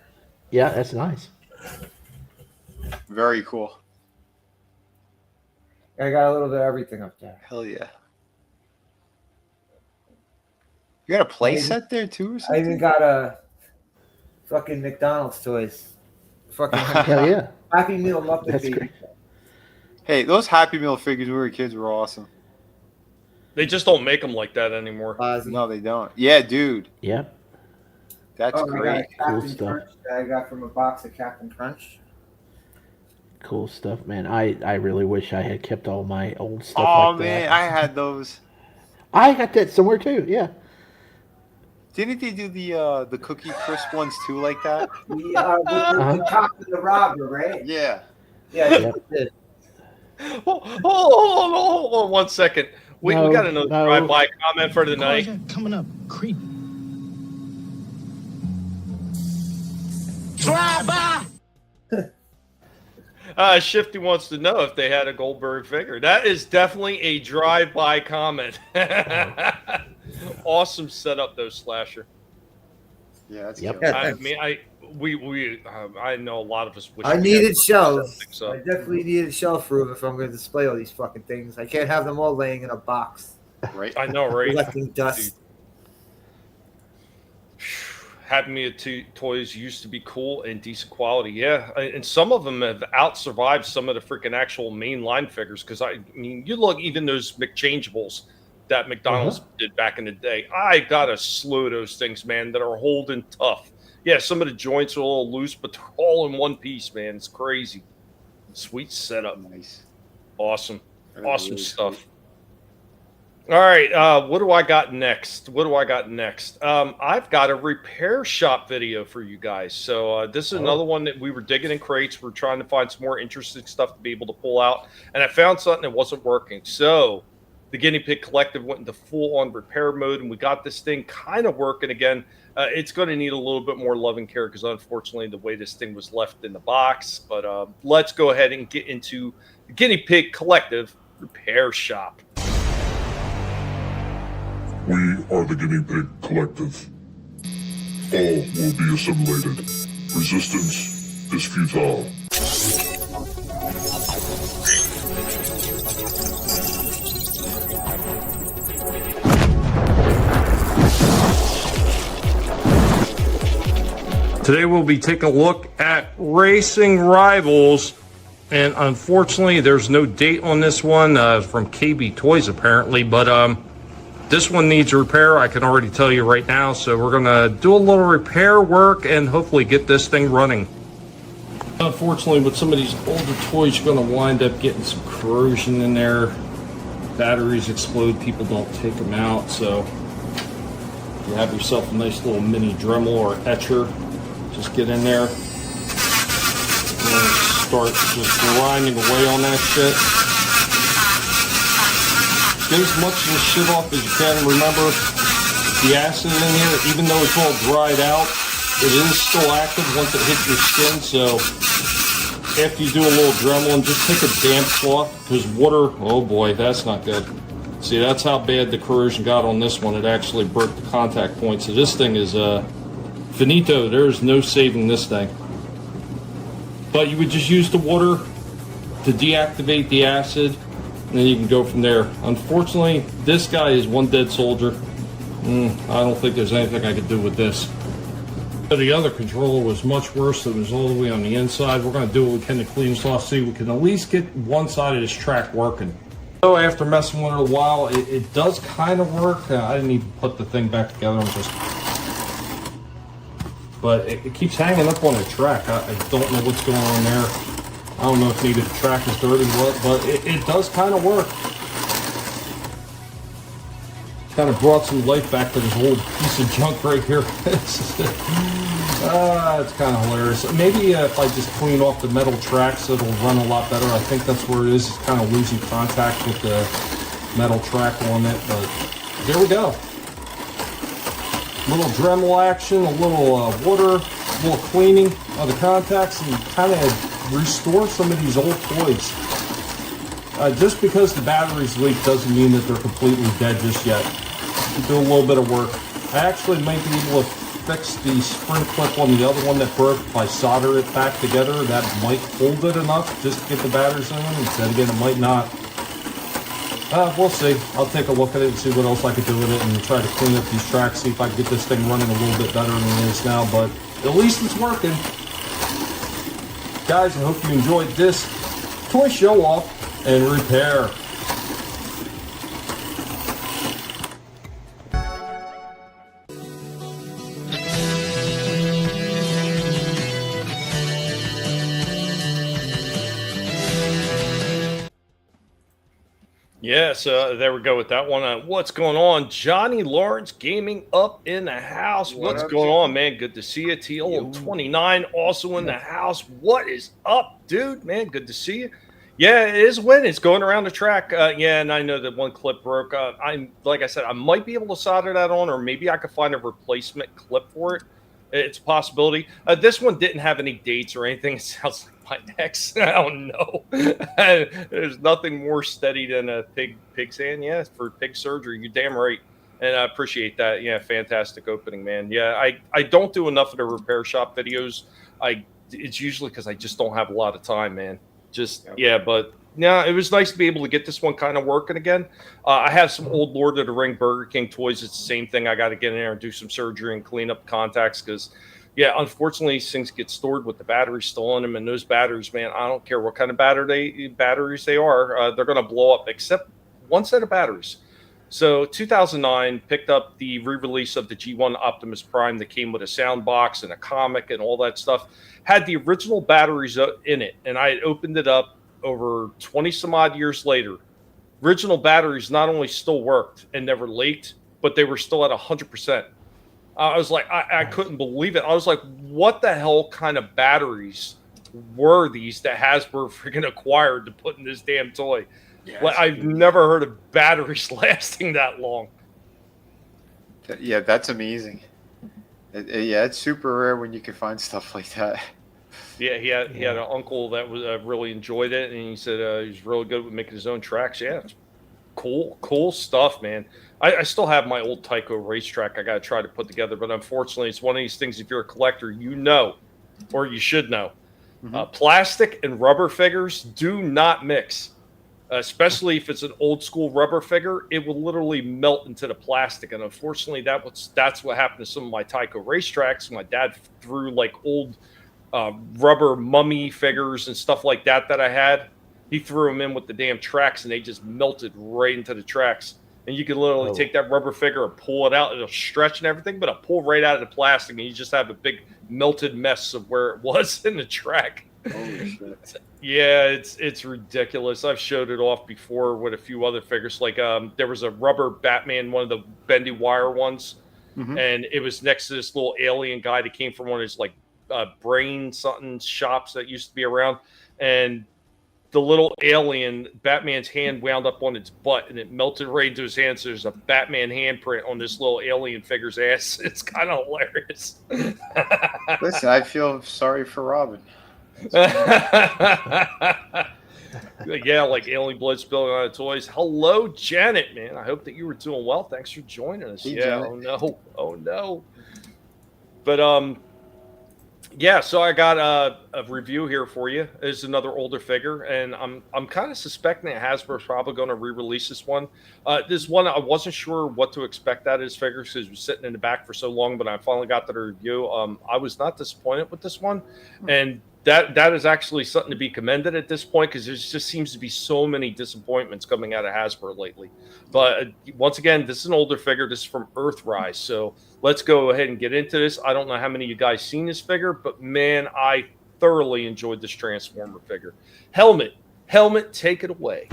Yeah, that's nice. Very cool. I got a little bit of everything up there. Hell yeah. You got a play set there too or something? I even got a fucking McDonald's toys. Fucking hell yeah. Happy Meal Muppet That's baby. great. Hey, those Happy Meal figures when we were kids were awesome. They just don't make them like that anymore. No, they don't. Yeah, dude. Yeah. That's I great. got Cool Captain stuff. Crunch that I got from a box of Captain Crunch. Cool stuff, man. I really wish I had kept all my old stuff Oh like man, that. I had those. I got that somewhere too. Yeah. Didn't they do the Cookie Crisp ones too like that? With the top of the robber, right? Yeah. Yeah. Hold on 1 second. We got another drive-by comment for the night. Coming up, creep. Drive-by! Shifty wants to know if they had a Goldberg figure. That is definitely a drive-by comment. Awesome setup, though, Slasher. Yeah, that's Yep. I mean, I know a lot of us wish I we needed had shelves. so. I definitely needed shelf room if I'm going to display all these fucking things. I can't have them all laying in a box. Right. I know, right? Collecting dust. Having me toys used to be cool and decent quality, yeah. And some of them have out-survived some of the freaking actual mainline figures. Because I mean, you look even those McChangeables that McDonald's did back in the day. I got a slew of those things, man, that are holding tough. Yeah, some of the joints are a little loose, but they're all in one piece, man. It's crazy. Sweet setup. Nice. Awesome. That Awesome really stuff. sweet. All right, what do I got next? I've got a repair shop video for you guys. So this is another one that we were digging in crates. We're trying to find some more interesting stuff to be able to pull out. And I found something that wasn't working. So the Guinea Pig Collective went into full-on repair mode, and we got this thing kind of working again. It's going to need a little bit more love and care because, unfortunately, the way this thing was left in the box. But let's go ahead and get into the Guinea Pig Collective repair shop. We are the Guinea Pig Collective. All will be assimilated. Resistance is futile. Today we'll be taking a look at Racing Rivals, and unfortunately there's no date on this one from KB Toys apparently, but this one needs repair, I can already tell you right now, so we're gonna do a little repair work and hopefully get this thing running. Unfortunately, with some of these older toys, you're gonna wind up getting some corrosion in there. Batteries explode, people don't take them out, so you have yourself a nice little mini Dremel or etcher. Just get in there and start just grinding away on that shit. Get as much of the shit off as you can. Remember, the acid in here, even though it's all dried out, it is still active once it hits your skin. So after you do a little Dremel, and just take a damp cloth, because water, oh boy, that's not good. See, that's how bad the corrosion got on this one. It actually broke the contact point. So this thing is finito. There's no saving this thing. But you would just use the water to deactivate the acid, and then you can go from there. Unfortunately, this guy is one dead soldier. I don't think there's anything I could do with this. The other controller was much worse. It was all the way on the inside. We're going to do what we can to clean this off, see if we can at least get one side of this track working. So after messing with it a while, it does kind of work. I didn't even put the thing back together. But it keeps hanging up on the track. I don't know what's going on there. I don't know if maybe the track is dirty or what, but it does kind of work. Kind of brought some life back to this old piece of junk right here. It's kind of hilarious. Maybe if I just clean off the metal tracks, it'll run a lot better. I think that's where it is. It's kind of losing contact with the metal track on it, but there we go. A little Dremel action, a little water, a little cleaning of the contacts, and kind of restore some of these old toys. Just because the batteries leak doesn't mean that they're completely dead just yet. You do a little bit of work. I actually might be able to fix the spring clip on the other one that broke if I solder it back together. That might hold it enough just to get the batteries in them. Instead again, it might not. We'll see. I'll take a look at it and see what else I could do with it and try to clean up these tracks, see if I can get this thing running a little bit better than it is now, but at least it's working. Guys, I hope you enjoyed this toy show off and repair. Yeah, so there we go with that one. What's going on? Johnny Lawrence Gaming up in the house. What's going on, man? Good to see you. TL29 also in the house. What is up, dude? Man, good to see you. Yeah, it is a win. It's going around the track. Yeah, and I know that one clip broke. Like I said, I might be able to solder that on, or maybe I could find a replacement clip for it. It's a possibility. This one didn't have any dates or anything. It sounds like my ex. I don't know. There's nothing more steady than a pig's hand. Yeah, for pig surgery. You're damn right. And I appreciate that. Yeah, fantastic opening, man. Yeah, I don't do enough of the repair shop videos. It's usually because I just don't have a lot of time, man. But yeah, it was nice to be able to get this one kind of working again. I have some old Lord of the Ring Burger King toys. It's the same thing. I got to get in there and do some surgery and clean up contacts because, yeah, unfortunately, these things get stored with the batteries still in them. And those batteries, man, I don't care what kind of batteries they are, they're going to blow up, except one set of batteries. So 2009, picked up the re-release of the G1 Optimus Prime that came with a sound box and a comic and all that stuff. Had the original batteries in it, and I had opened it up over 20 some odd years later. Original batteries not only still worked and never leaked, but they were still at 100%. I was like, I couldn't believe it. I was like, what the hell kind of batteries were these that Hasbro freaking acquired to put in this damn toy? Well, I've never heard of batteries lasting that long. Yeah, that's amazing. Yeah, it's super rare when you can find stuff like that. Yeah, he had an uncle that was really enjoyed it, and he said he's really good with making his own tracks. Yeah, it's cool stuff, man. I still have my old Tyco racetrack I got to try to put together, but unfortunately, it's one of these things, if you're a collector, you know, or you should know, plastic and rubber figures do not mix. Especially if it's an old school rubber figure, it will literally melt into the plastic. And unfortunately, that's what happened to some of my Tyco racetracks. My dad threw like old rubber mummy figures and stuff like that I had. He threw them in with the damn tracks, and they just melted right into the tracks. And you can literally take that rubber figure and pull it out. It'll stretch and everything, but it'll pull right out of the plastic, and you just have a big melted mess of where it was in the track. Holy shit. Yeah, it's ridiculous. I've showed it off before with a few other figures. Like there was a rubber Batman, one of the bendy wire ones, and it was next to this little alien guy that came from one of his like brain something shops that used to be around, and the little alien Batman's hand wound up on its butt, and it melted right into his hand. So there's a Batman handprint on this little alien figure's ass. It's kind of hilarious. Listen, I feel sorry for Robin. Yeah, like alien blood spilling on the toys. Hello, Janet, man. I hope that you were doing well. Thanks for joining us. Hey, yeah. Janet. Oh no. But yeah. So I got a review here for you. It's another older figure, and I'm kind of suspecting that Hasbro's probably going to re-release this one. This one I wasn't sure what to expect out of this figure because it was sitting in the back for so long, but I finally got to the review. I was not disappointed with this one, and that is actually something to be commended at this point because there just seems to be so many disappointments coming out of Hasbro lately. But once again, this is an older figure. This is from Earthrise. So let's go ahead and get into this. I don't know how many of you guys seen this figure, but man, I thoroughly enjoyed this Transformer figure. Helmet, take it away.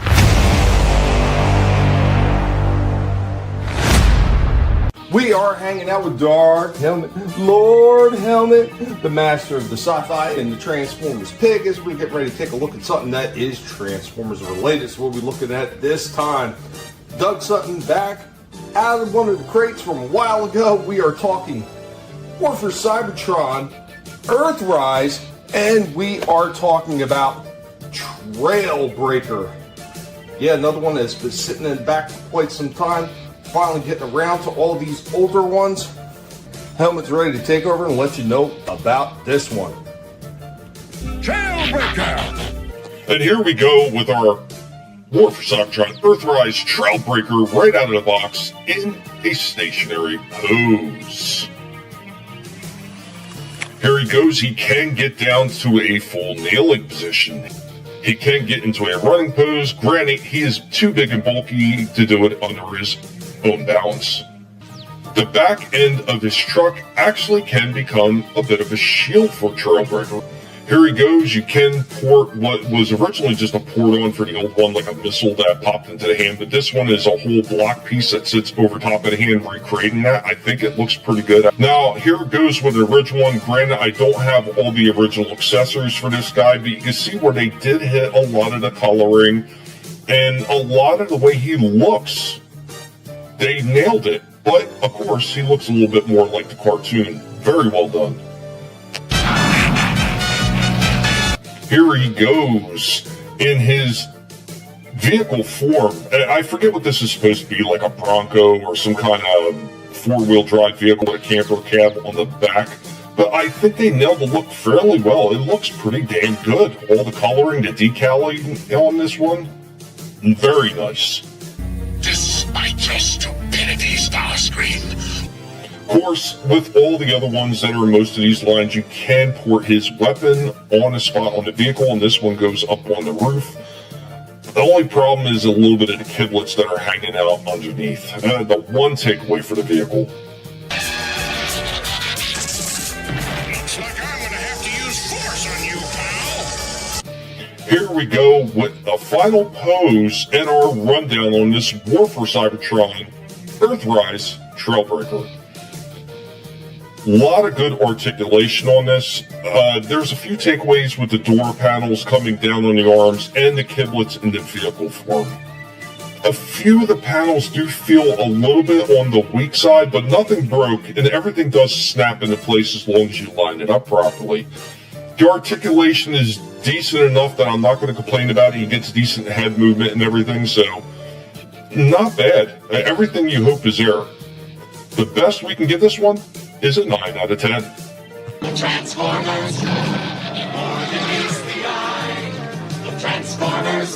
We are hanging out with Dark Helmet, Lord Helmet, the master of the sci-fi and the Transformers pick, as we get ready to take a look at something that is Transformers related. So what we're looking at this time, Doug Sutton back out of one of the crates from a while ago. We are talking War for Cybertron, Earthrise, and we are talking about Trailbreaker. Yeah, another one that's been sitting in the back for quite some time. Finally getting around to all these older ones. Helmet's ready to take over and let you know about this one. Trailbreaker! And here we go with our War for Cybertron Earthrise Trailbreaker right out of the box in a stationary pose. Here he goes. He can get down to a full nailing position. He can get into a running pose. Granted, he is too big and bulky to do it under his own balance. The back end of his truck actually can become a bit of a shield for Trailbreaker Here he goes. You can port what was originally just a port on for the old one, like a missile that popped into the hand, but this one is a whole block piece that sits over top of the hand, recreating that. I think it looks pretty good. Now, here it goes with the original one. Granted, I don't have all the original accessories for this guy, but you can see where they did hit a lot of the coloring and a lot of the way he looks. They nailed it. But, of course, he looks a little bit more like the cartoon. Very well done. Here he goes in his vehicle form. I forget what this is supposed to be, like a Bronco or some kind of four-wheel drive vehicle with a camper cab on the back. But I think they nailed the look fairly well. It looks pretty damn good. All the coloring, the decaling on this one, very nice. Despite your stupidity, Starscream. Of course, with all the other ones that are in most of these lines, you can port his weapon on a spot on the vehicle, and this one goes up on the roof. The only problem is a little bit of the kidlets that are hanging out underneath. The one takeaway for the vehicle. Looks like I'm gonna have to use force on you, pal. Here we go with the final pose and our rundown on this War for Cybertron Earthrise Trailbreaker. A lot of good articulation on this. There's a few takeaways with the door panels coming down on the arms and the kidlets in the vehicle form. A few of the panels do feel a little bit on the weak side, but nothing broke, and everything does snap into place as long as you line it up properly. The articulation is decent enough that I'm not going to complain about it. He gets decent head movement and everything, so not bad. Everything you hope is there. The best we can give this one is a 9 out of 10. Transformers, more than meets the eye. The Transformers.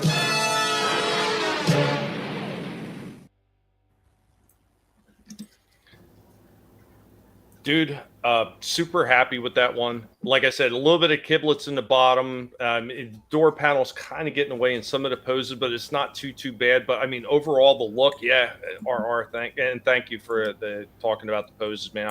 Dude, super happy with that one. Like I said, a little bit of kidlets in the bottom. Door panels kind of getting away in some of the poses, but it's not too bad. But I mean, overall, the look, yeah. Thank you for talking about the poses, man.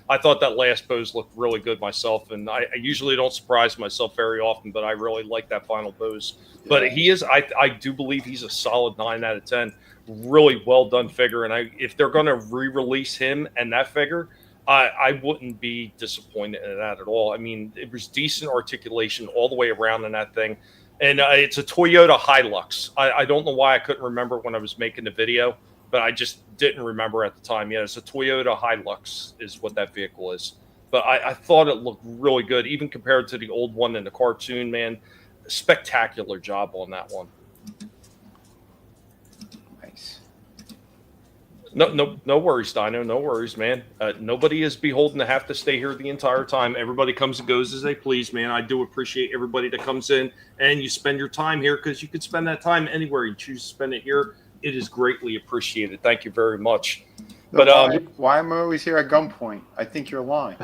I thought that last pose looked really good myself, and I usually don't surprise myself very often, but I really like that final pose. Yeah. But he is, I do believe he's a solid 9 out of 10. Really well done figure, and if they're going to re-release him and that figure, I wouldn't be disappointed in that at all. I mean, it was decent articulation all the way around in that thing. And it's a Toyota Hilux. I don't know why I couldn't remember when I was making the video, but I just didn't remember at the time. Yeah, it's a Toyota Hilux is what that vehicle is. But I thought it looked really good, even compared to the old one in the cartoon, man. Spectacular job on that one. No worries, Dino. No worries, man. Nobody is beholden to have to stay here the entire time. Everybody comes and goes as they please, man. I do appreciate everybody that comes in and you spend your time here, because you could spend that time anywhere you choose to spend it here. It is greatly appreciated. Thank you very much. But why am I always here at gunpoint? I think you're lying.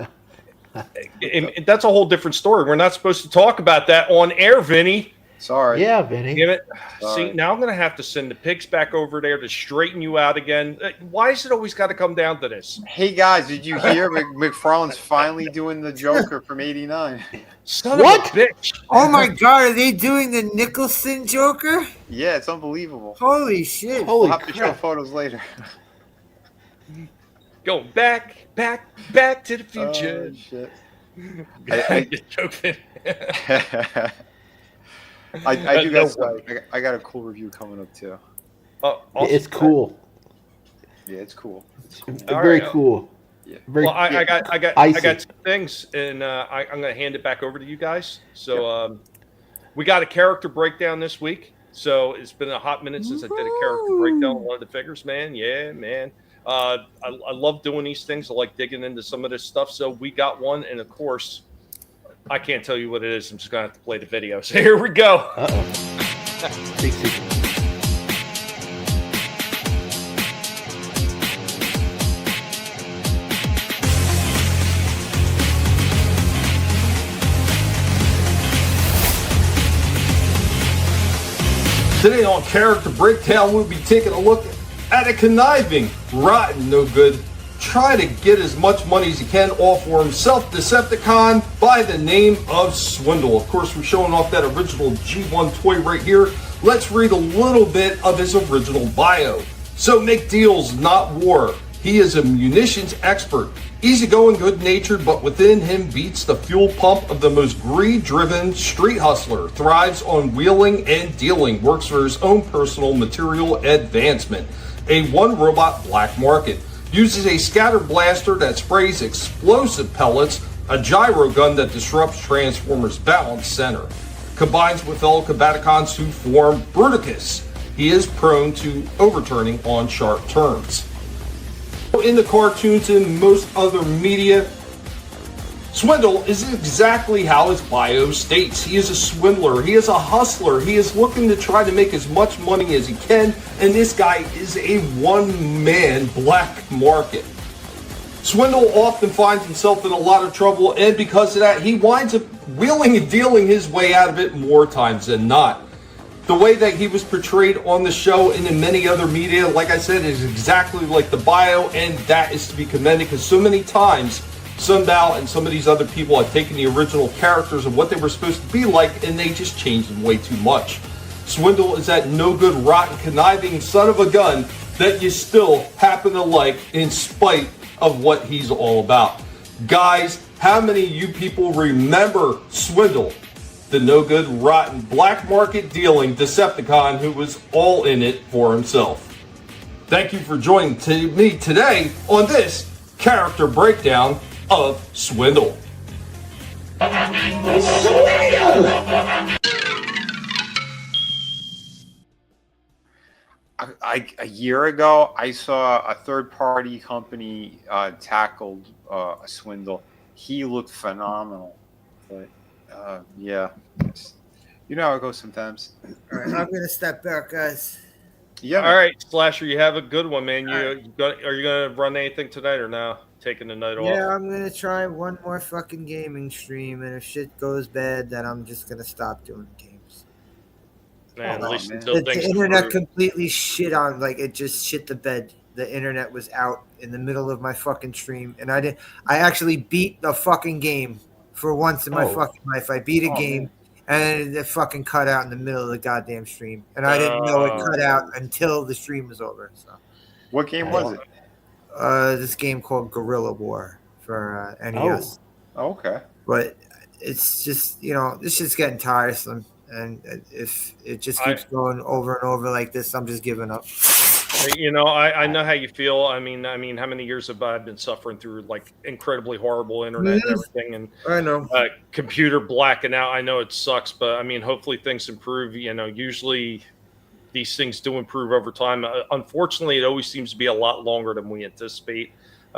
And that's a whole different story. We're not supposed to talk about that on air, Vinny. Sorry. Yeah, Vinny. Damn it. Sorry. See, now I'm going to have to send the pigs back over there to straighten you out again. Why is it always got to come down to this? Hey, guys, did you hear McFarlane's finally doing the Joker from '89? Son of a bitch. Oh, my God. Are they doing the Nicholson Joker? Yeah, it's unbelievable. Holy shit. We'll have to show photos later. Going back to the future. Oh, shit. I'm just joking. I do got I got a cool review coming up too. Awesome. It's cool. Yeah, it's cool. Very cool. Yeah. Well, I got two things, and I'm going to hand it back over to you guys. So we got a character breakdown this week. So it's been a hot minute since I did a character breakdown on one of the figures, man. Yeah, man. I love doing these things. I like digging into some of this stuff. So we got one, and of course, I can't tell you what it is. I'm just going to have to play the video. So here we go. Big secret. Today on Character Breakdown, we'll be taking a look at a conniving, rotten, no good try to get as much money as he can off for himself, Decepticon by the name of Swindle. Of course, we're showing off that original G1 toy right here. Let's read a little bit of his original bio. So make deals, not war. He is a munitions expert. Easygoing, good-natured, but within him beats the fuel pump of the most greed-driven street hustler. Thrives on wheeling and dealing. Works for his own personal material advancement. A one-robot black market. Uses a scatter blaster that sprays explosive pellets. A gyro gun that disrupts Transformers' balance center. Combines with fellow Combaticons to form Bruticus. He is prone to overturning on sharp turns. In the cartoons and most other media, Swindle is exactly how his bio states. He is a swindler. He is a hustler. He is looking to try to make as much money as he can, and this guy is a one-man black market. Swindle often finds himself in a lot of trouble, and because of that, he winds up wheeling and dealing his way out of it more times than not. The way that he was portrayed on the show and in many other media, like I said, is exactly like the bio, and that is to be commended because so many times Sunbow and some of these other people have taken the original characters and what they were supposed to be like, and they just changed them way too much. Swindle is that no good, rotten, conniving son of a gun that you still happen to like in spite of what he's all about. Guys, how many of you people remember Swindle? The no good, rotten, black market dealing Decepticon who was all in it for himself. Thank you for joining me today on this character breakdown of Swindle. A year ago, I saw a third-party company tackled a Swindle. He looked phenomenal, but yeah, you know how it goes sometimes. All right, I'm gonna step back, guys. Yeah. All right, Slasher, you have a good one, man. Are you gonna run anything tonight or no? Taking the night off? Yeah, I'm gonna try one more fucking gaming stream, and if shit goes bad, then I'm just gonna stop doing games. Man, at least the internet completely shit on, like it just shit the bed. The internet was out in the middle of my fucking stream, and I actually beat the fucking game for once in my fucking life. I beat a game, and it fucking cut out in the middle of the goddamn stream, and I didn't know it cut out until the stream was over. So, what game was it? This game called Guerrilla War for NES. Oh, okay. But it's just, this shit's getting tiresome, and if it just keeps going over and over like this, I'm just giving up. I know how you feel. I mean, how many years have I been suffering through like incredibly horrible internet and everything, and I know computer blacking out. I know it sucks, but I mean, hopefully things improve. Usually these things do improve over time. Unfortunately, it always seems to be a lot longer than we anticipate.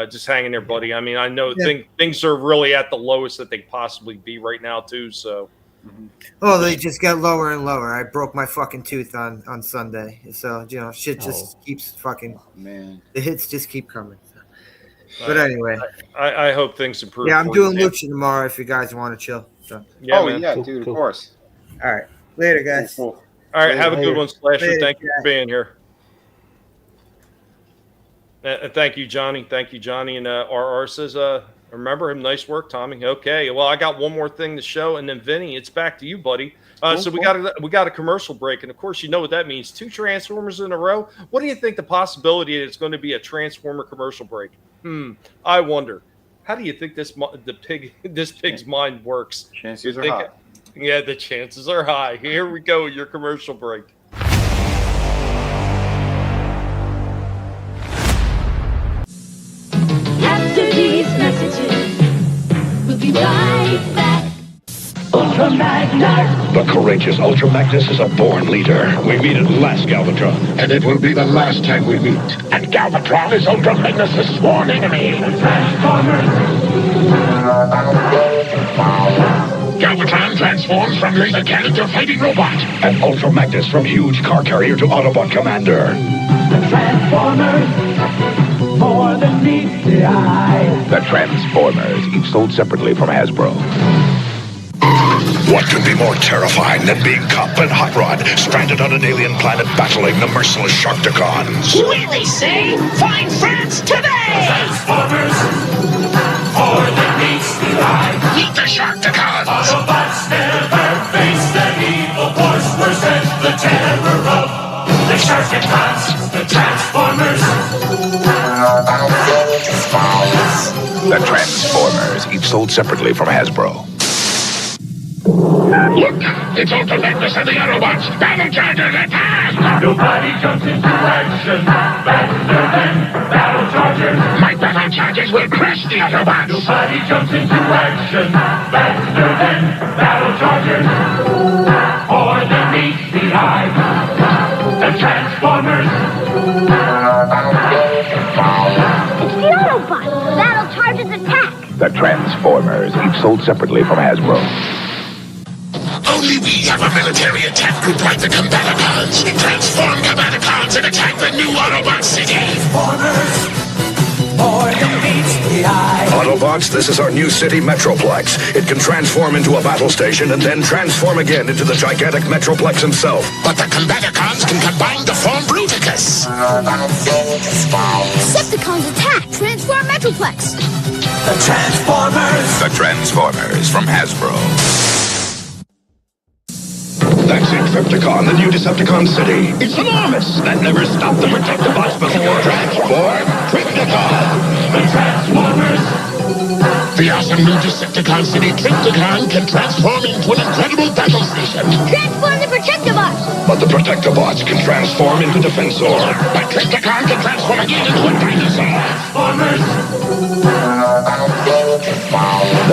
Just hanging there, buddy. I mean, I know things are really at the lowest that they possibly be right now, too. So. Oh, they just get lower and lower. I broke my fucking tooth on Sunday, so shit just keeps fucking. Oh, man, the hits just keep coming. But anyway, I hope things improve. Yeah, I'm doing Lucha tomorrow. If you guys want to chill. So. Yeah, dude, of course. All right, later, guys. Cool. All right, have a good one, Slasher. Thank you for being here. Thank you, Johnny. Thank you, Johnny. And RR says, remember him. Nice work, Tommy. Okay. Well, I got one more thing to show, and then Vinny, it's back to you, buddy. So we got a commercial break, and of course, you know what that means. 2 Transformers in a row. What do you think the possibility is it's going to be a Transformer commercial break? I wonder. How do you think this pig's mind works? Chances are high. Yeah, the chances are high. Here we go. Your commercial break. After these messages, we'll be right back. Ultra Magnus. The courageous Ultra Magnus is a born leader. We meet at last, Galvatron. And it will be the last time we meet. And Galvatron is Ultra Magnus' sworn enemy. Transformers. Galvatron transforms from laser cannon to fighting robot. And Ultra Magnus from huge car carrier to Autobot commander. The Transformers. More than meets the eye. The Transformers, each sold separately from Hasbro. What could be more terrifying than being Cop and Hot Rod stranded on an alien planet battling the merciless Sharktacons? We say find friends today! The Transformers, each sold separately from Hasbro. Look! It's Ultimatus and the Autobots! Battle Chargers attack! Nobody jumps into action faster than Battle Chargers. My Battle Chargers will crush the Autobots! Nobody jumps into action faster than Battle Chargers. More than meets the eye. The Transformers. It's the Autobots! Battle Chargers attack! The Transformers, each sold separately from Hasbro. Only we have a military attack group like the Combaticons. Transform Combaticons and attack the new Autobot city! Transformers. More than meets the eye. Autobots, this is our new city, Metroplex. It can transform into a battle station and then transform again into the gigantic Metroplex himself. But the Combaticons can combine to form Bruticus! Decepticons attack! Transform Metroplex! The Transformers. The Transformers from Hasbro. That's Insepticon, the new Decepticon city. It's enormous! That never stopped the Protectobots before. Transform Tripticon! The Transformers. The awesome new Decepticon city, Tripticon, can transform into an incredible battle station. Transform the Protectobots. But the Protectobots can transform into Defensor. But Tripticon can transform again into a dinosaur. Transformers.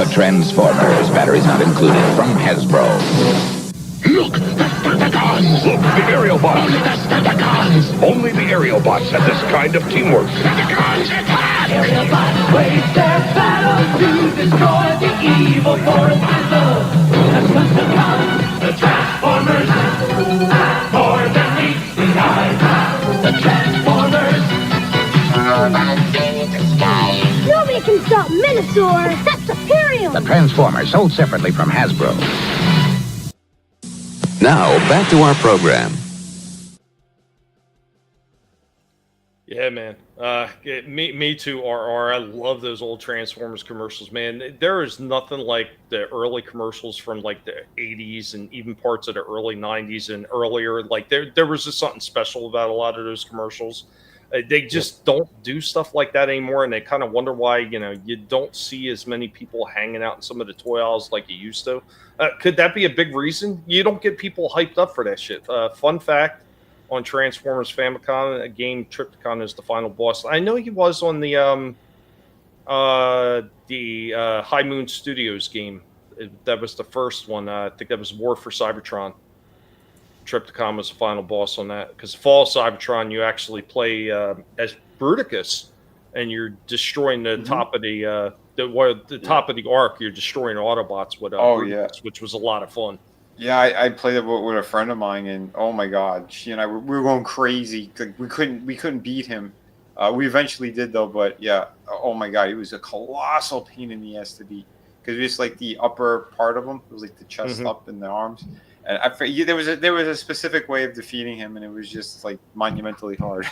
The Transformers, batteries not included, from Hasbro. Look, the Sperticons! Look, the aerial bots! Only the Sperticons! Only the aerial bots have this kind of teamwork. Sperticons attack! Aerial bots wage their battle to destroy the evil force below. The Sperticons, the Transformers. More than meets the eye. The Transformers. Nobody can stop Minosaur except Superior. The Transformers, sold separately from Hasbro. Now, back to our program. Yeah, man. Me too, RR. I love those old Transformers commercials, man. There is nothing like the early commercials from like the 80s and even parts of the early 90s and earlier. Like there was just something special about a lot of those commercials. They just don't do stuff like that anymore, and they kind of wonder why, you don't see as many people hanging out in some of the toy aisles like you used to. Could that be a big reason? You don't get people hyped up for that shit. Fun fact, on Transformers Famicom, a game Tripticon is the final boss. I know he was on the High Moon Studios game. That was the first one. I think that was War for Cybertron. Tripticon was the final boss on that, because Fall of Cybertron, you actually play as Bruticus, and you're destroying the top of the top of the arc. You're destroying Autobots with Bruticus, which was a lot of fun. Yeah, I played it with a friend of mine, and oh my god, she and I we were going crazy. Like, we couldn't beat him. We eventually did though, but yeah, oh my god, it was a colossal pain in the ass to beat, because it was like the upper part of him. It was like the chest up and the arms. And there was a specific way of defeating him, and it was just like monumentally hard.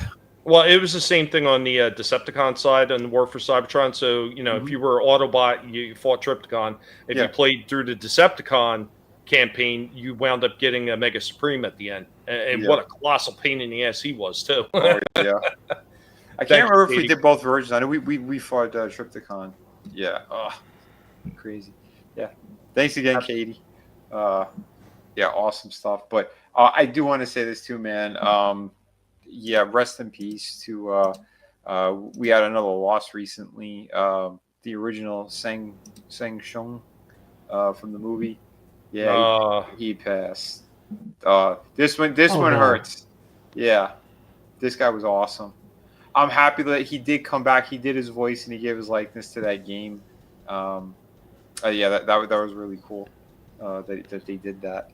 Well, it was the same thing on the Decepticon side on the War for Cybertron. So if you were Autobot, you fought Tripticon. If you played through the Decepticon campaign, you wound up getting a Mega Supreme at the end. And what a colossal pain in the ass he was too. Oh, yeah. I can't remember if we did both versions. I know we fought Tripticon. Yeah. Oh, crazy. Yeah. Thanks again, Katie. Yeah, awesome stuff. But I do want to say this too, man. Rest in peace to. We had another loss recently. The original Sang Shung from the movie. Yeah, he passed. This one hurts. Yeah, this guy was awesome. I'm happy that he did come back. He did his voice and he gave his likeness to that game. That was really cool. That they did that.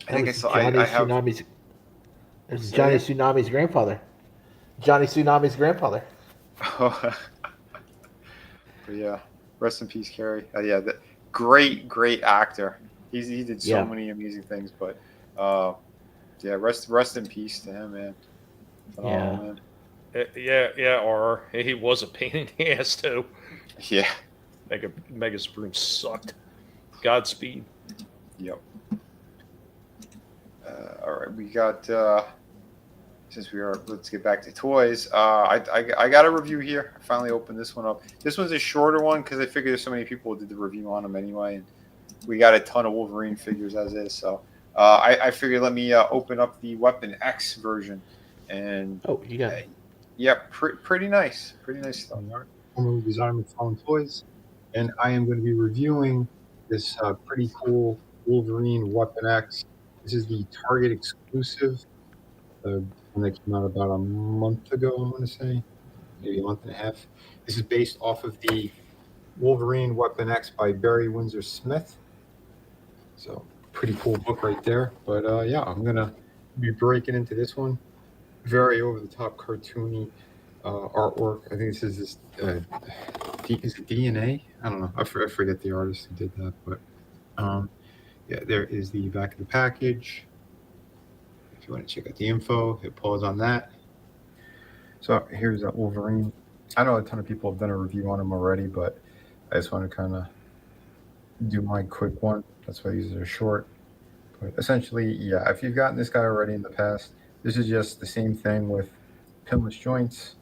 I think I saw. I have. It's Johnny Tsunami's grandfather. Johnny Tsunami's grandfather. But yeah, rest in peace, Carrie. Great actor. He did so many amazing things. But rest in peace to him, man. Man. Or he was a pain in the ass too. Yeah. Mega Supreme sucked. Godspeed. Yep. All right, we got since let's get back to toys. I got a review here. I finally opened this one up. This one's a shorter one because I figured there's so many people who did the review on them anyway. And we got a ton of Wolverine figures as is. So I figured let me open up the Weapon X version. And you got it. Yeah, pretty nice. Pretty nice stuff. Formerly designed McFarlane Toys. And I am going to be reviewing this pretty cool Wolverine Weapon X. This is the Target exclusive. One that came out about a month ago, I want to say. Maybe a month and a half. This is based off of the Wolverine Weapon X by Barry Windsor Smith. So, pretty cool book right there. But yeah, I'm going to be breaking into this one. Very over-the-top cartoony artwork. I think this is is it DNA? I don't know. I forget the artist who did that. But yeah, there is the back of the package. If you want to check out the info, hit pause on that. So here's that Wolverine. I know a ton of people have done a review on him already, but I just want to kind of do my quick one. That's why these are short. But essentially, yeah, if you've gotten this guy already in the past, this is just the same thing with pinless joints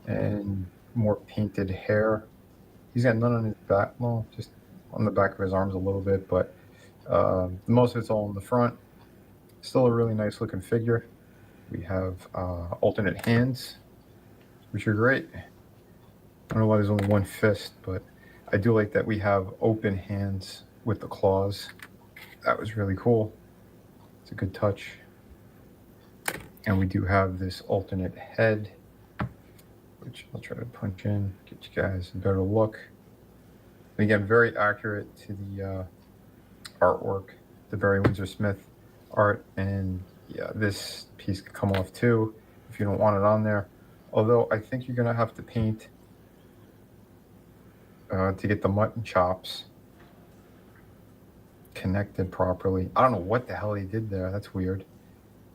and more painted hair. He's got none on his back, well, just on the back of his arms a little bit, but most of it's all in the front. Still a really nice looking figure. We have alternate hands, which are great. I don't know why there's only one fist, but I do like that we have open hands with the claws. That was really cool. It's a good touch. And we do have this alternate head, which I'll try to punch in, get you guys a better look. And again, very accurate to the artwork, the Barry Windsor Smith art. And yeah, this piece could come off too if you don't want it on there. Although I think you're gonna have to paint to get the mutton chops connected properly. I don't know what the hell he did there. That's weird.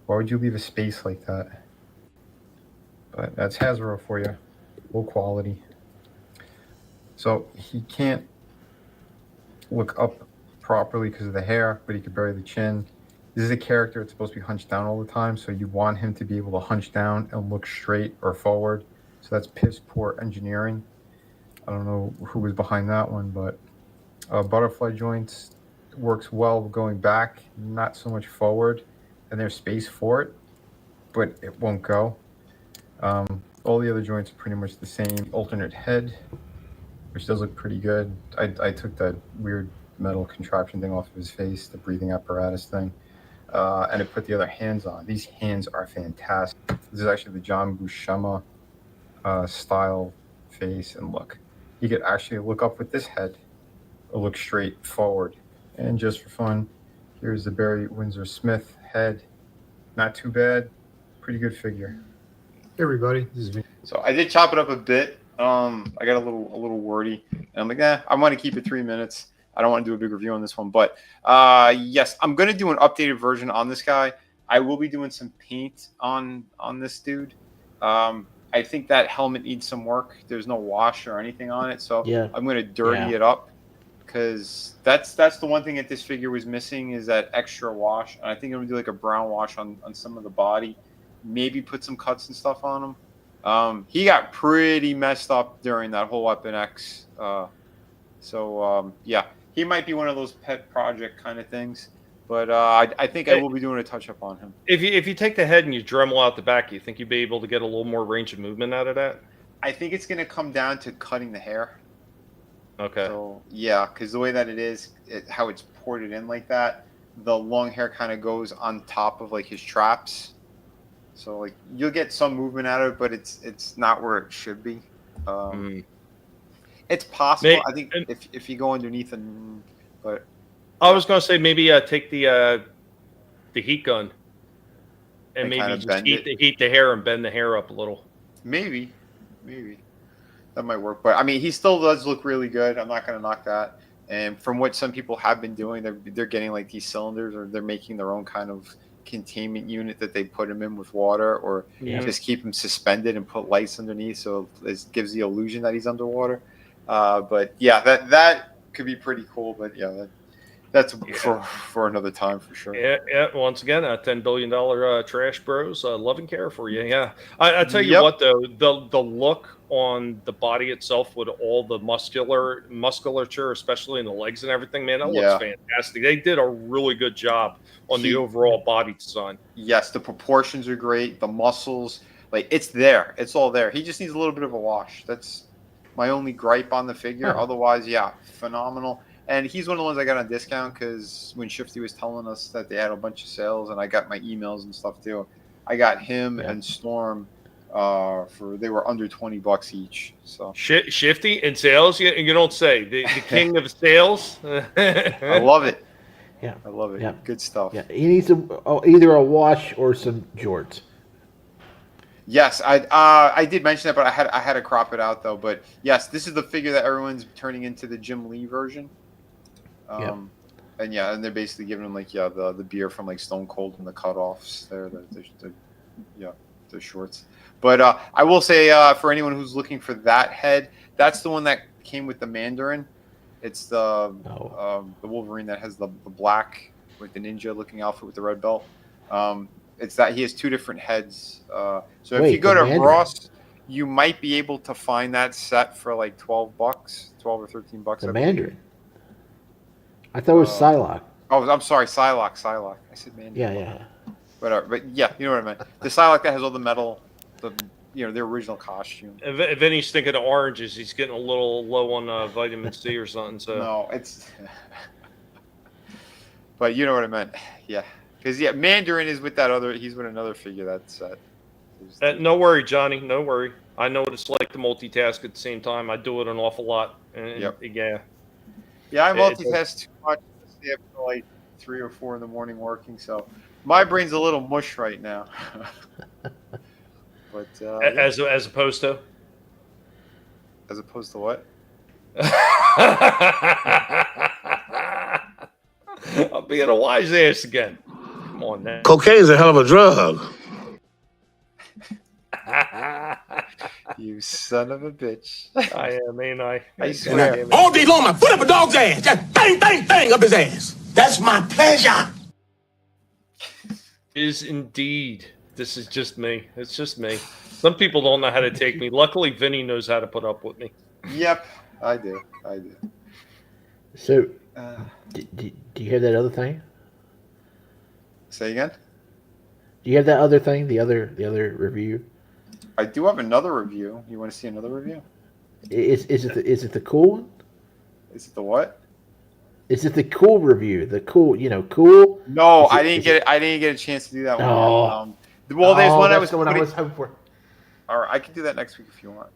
Why would you leave a space like that? But that's Hasbro for you. Low quality. So he can't look up properly because of the hair, but he could bury the chin. This is a character that's supposed to be hunched down all the time, so you want him to be able to hunch down and look straight or forward. So that's piss poor engineering. I don't know who was behind that one, but butterfly joints works well going back, not so much forward. And there's space for it, but it won't go. All the other joints are pretty much the same. Alternate head, which does look pretty good. I took that weird metal contraption thing off of his face, the breathing apparatus thing, and it put the other hands on. These hands are fantastic. This is actually the John Buscema style face, and look. You could actually look up with this head or look straight forward. And just for fun, here's the Barry Windsor Smith head. Not too bad. Pretty good figure. Hey everybody, this is Vinnie. So I did chop it up a bit. I got a little wordy, and I'm like, I want to keep it 3 minutes. I don't want to do a big review on this one, but yes, I'm gonna do an updated version on this guy. I will be doing some paint on this dude. I think that helmet needs some work. There's no wash or anything on it, so yeah. I'm gonna dirty it up. Because that's the one thing that this figure was missing is that extra wash. And I think I'm going to do like a brown wash on some of the body. Maybe put some cuts and stuff on him. He got pretty messed up during that whole Weapon X. Yeah, he might be one of those pet project kind of things. But I think I will be doing a touch-up on him. If you take the head and you Dremel out the back, you think you'd be able to get a little more range of movement out of that? I think it's going to come down to cutting the hair. Okay. So yeah, because the way that it is, how it's ported in like that, the long hair kind of goes on top of like his traps. So like you'll get some movement out of it, but it's not where it should be. It's possible. I think if you go underneath and, but I was gonna say maybe take the heat gun and maybe just heat the hair and bend the hair up a little. Maybe. That might work, but I mean, he still does look really good. I'm not going to knock that. And from what some people have been doing, they're getting like these cylinders, or they're making their own kind of containment unit that they put him in with water, or just keep him suspended and put lights underneath, so it gives the illusion that he's underwater. But yeah, that could be pretty cool. But yeah, That's for another time for sure. Yeah. Once again, a $10 billion trash bros, love and care for you. Yeah. I tell you Yep. what, though, the look on the body itself with all the musculature, especially in the legs and everything, man, that looks fantastic. They did a really good job on the overall body design. Yes, the proportions are great. The muscles, like it's there. It's all there. He just needs a little bit of a wash. That's my only gripe on the figure. Huh. Otherwise, yeah, phenomenal. And he's one of the ones I got on discount because when Shifty was telling us that they had a bunch of sales, and I got my emails and stuff too, I got him and Storm they were under $20 each. So Shifty in sales, you don't say the king of sales. I love it. Yeah, I love it. Yeah. Good stuff. Yeah, he needs either a wash or some jorts. Yes, I did mention that, but I had to crop it out though. But yes, this is the figure that everyone's turning into the Jim Lee version. And they're basically giving him like the beer from like Stone Cold and the cutoffs there, the shorts. But I will say for anyone who's looking for that head, that's the one that came with the Mandarin. It's the Wolverine that has the black with the ninja looking outfit with the red belt. It's that he has two different heads. So if you go to Ross, you might be able to find that set for like $12, $12 or $13. The Mandarin. I thought it was Psylocke. Oh, I'm sorry, Psylocke. I said Mandarin. Yeah. Whatever. But yeah, you know what I meant. The Psylocke that has all the metal, the original costume. If Vinny's thinking of oranges, he's getting a little low on vitamin C or something. So no, it's. But you know what I meant. Yeah. Because Mandarin is with that other. He's with another figure that's set. No worry, Johnny. No worry. I know what it's like to multitask at the same time. I do it an awful lot. And, Yeah. Yeah, I multitask too much. I stay up till like 3 or 4 in the morning working, so my brain's a little mush right now. But as opposed to what? I'll be in a wise ass again. Come on, now. Cocaine's a hell of a drug. You son of a bitch. I am, ain't I? I swear. All day long, my foot up a dog's ass. Just bang, bang, bang up his ass. That's my pleasure. Is indeed. This is just me. It's just me. Some people don't know how to take me. Luckily, Vinny knows how to put up with me. Yep, I do. So, do you have that other thing? Say again? Do you have that other thing? The other review? I do have another review. You want to see another review? Is it the cool one? Is it the what? Is it the cool review? The cool, cool? No, I didn't get a chance to do that one. Oh. Well, there's one I was. The one I was hoping for. All right, I can do that next week if you want.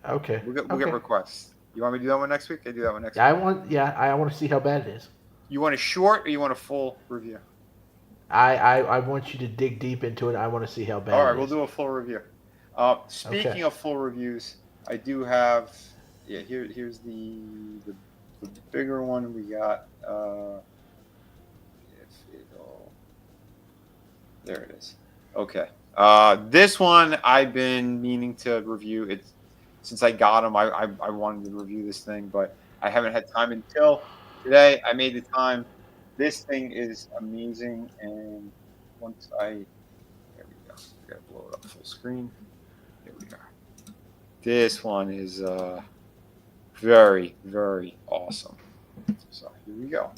Okay. We'll get requests. You want me to do that one next week? I do that one next week. I want to see how bad it is. You want a short or you want a full review? I want you to dig deep into it. I want to see how bad. All right, it we'll is. do a full review. Speaking of full reviews, I do have. Yeah, here's the bigger one we got. There it is. Okay. This one I've been meaning to review. It's since I got them. I wanted to review this thing, but I haven't had time until today. I made the time. This thing is amazing, and once there we go. I gotta blow it up full screen. Here we are. This one is very, very awesome. So here we go.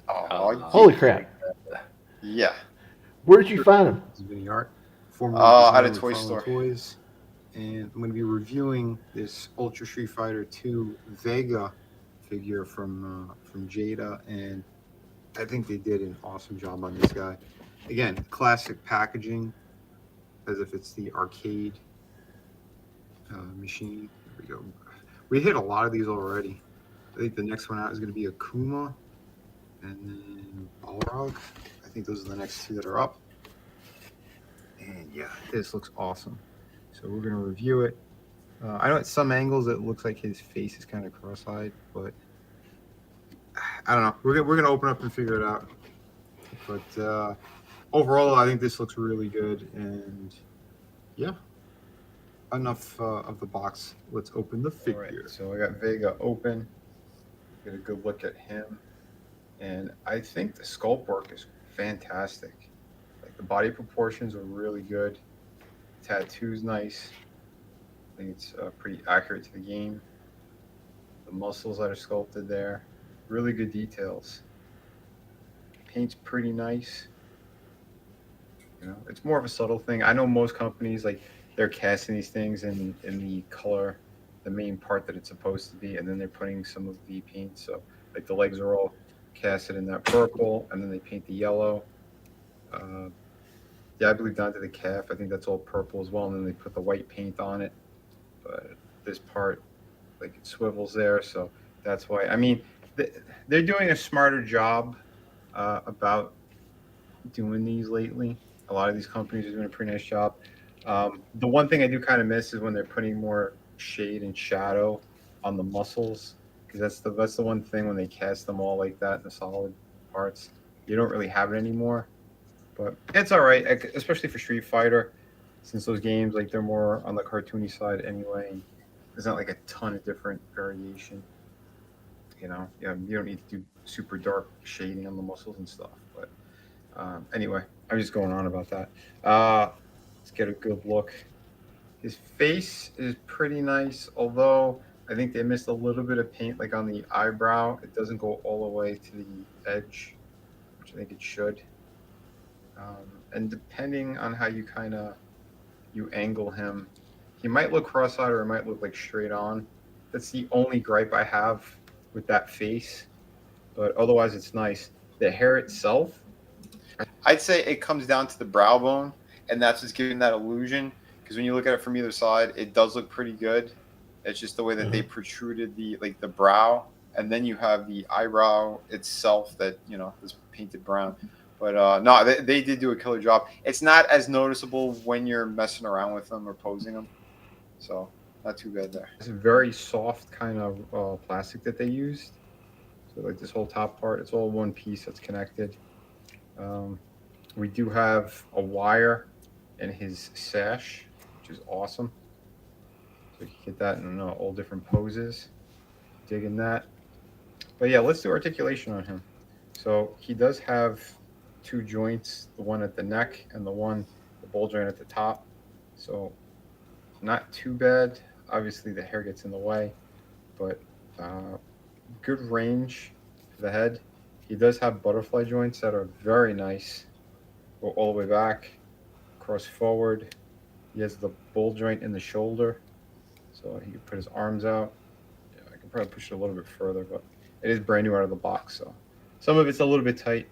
Holy crap! Yeah. Where did you find them? This is Vinnie Art, former at a designer toy of store. Toys, and I'm going to be reviewing this Ultra Street Fighter 2 Vega figure from Jada, and I think they did an awesome job on this guy. Again, classic packaging, as if it's the arcade machine. There we go. We hit a lot of these already. I think the next one out is going to be Akuma, and then Balrog. I think those are the next two that are up. And yeah, this looks awesome. So we're going to review it. I know at some angles it looks like his face is kind of cross-eyed, but I don't know. We're going to open up and figure it out. But overall, I think this looks really good. And yeah, enough of the box. Let's open the figure. Right, so I got Vega open. Get a good look at him, and I think the sculpt work is fantastic. Like the body proportions are really good. Tattoo's nice. I think it's pretty accurate to the game. The muscles that are sculpted there, really good details. Paint's pretty nice. You know, it's more of a subtle thing. I know most companies, like, they're casting these things in the color, the main part that it's supposed to be, and then they're putting some of the paint. So, like, the legs are all casted in that purple, and then they paint the yellow. Yeah, I believe down to the calf, I think that's all purple as well, and then they put the white paint on it. But this part, like, it swivels there, so that's why. I mean, they're doing a smarter job about doing these lately. A lot of these companies are doing a pretty nice job. The one thing I do kind of miss is when they're putting more shade and shadow on the muscles, because that's the one thing when they cast them all like that in the solid parts, you don't really have it anymore. But it's all right, especially for Street Fighter, since those games, like, they're more on the cartoony side anyway. There's not like a ton of different variation. You know, yeah, you don't need to do super dark shading on the muscles and stuff. But anyway, I'm just going on about that. Let's get a good look. His face is pretty nice, although I think they missed a little bit of paint, like on the eyebrow. It doesn't go all the way to the edge, which I think it should. And depending on how you you angle him, he might look cross-eyed or it might look like straight on. That's the only gripe I have with that face, but otherwise it's nice. The hair itself, I'd say it comes down to the brow bone, and that's what's giving that illusion. Because when you look at it from either side, it does look pretty good. It's just the way that they protruded the brow, and then you have the eyebrow itself that is painted brown. But no, they did do a killer job. It's not as noticeable when you're messing around with them or posing them, so not too bad there. it's a very soft kind of plastic that they used. So like this whole top part, it's all one piece that's connected. We do have a wire in his sash, which is awesome. So you can get that in all different poses. Digging that. But yeah, let's do articulation on him. So he does have two joints, the one at the neck and the ball joint at the top. So not too bad. Obviously the hair gets in the way, but good range for the head. He does have butterfly joints that are very nice. Go all the way back, cross forward. He has the ball joint in the shoulder, so he can put his arms out. Yeah, I can probably push it a little bit further, but it is brand new out of the box, so some of it's a little bit tight.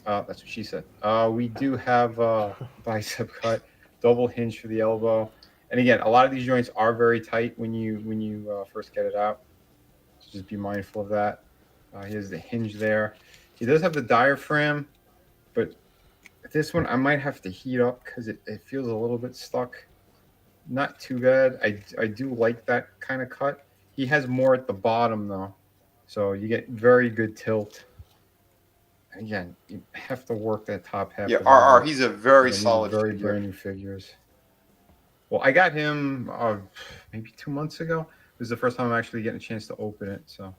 That's what she said. We do have bicep cut, double hinge for the elbow, and again, a lot of these joints are very tight when you first get it out. So just be mindful of that. He has the hinge there. He does have the diaphragm, but this one I might have to heat up because it feels a little bit stuck. Not too bad. I do like that kind of cut. He has more at the bottom though, so you get very good tilt. Again, you have to work that top half. Yeah, he's a very solid very figure. brand new figures. Well, I got him maybe 2 months ago. It was the first time I'm actually getting a chance to open it, so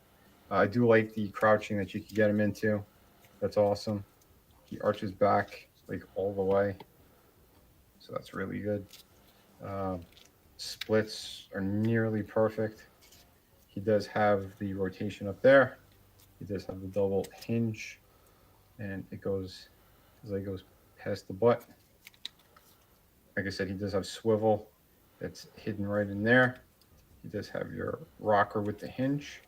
I do like the crouching that you can get him into. That's awesome. He arches back like all the way, so that's really good. Splits are nearly perfect. He does have the rotation up there. He does have the double hinge, and it goes past the butt. Like I said, he does have swivel that's hidden right in there. He does have your rocker with the hinge,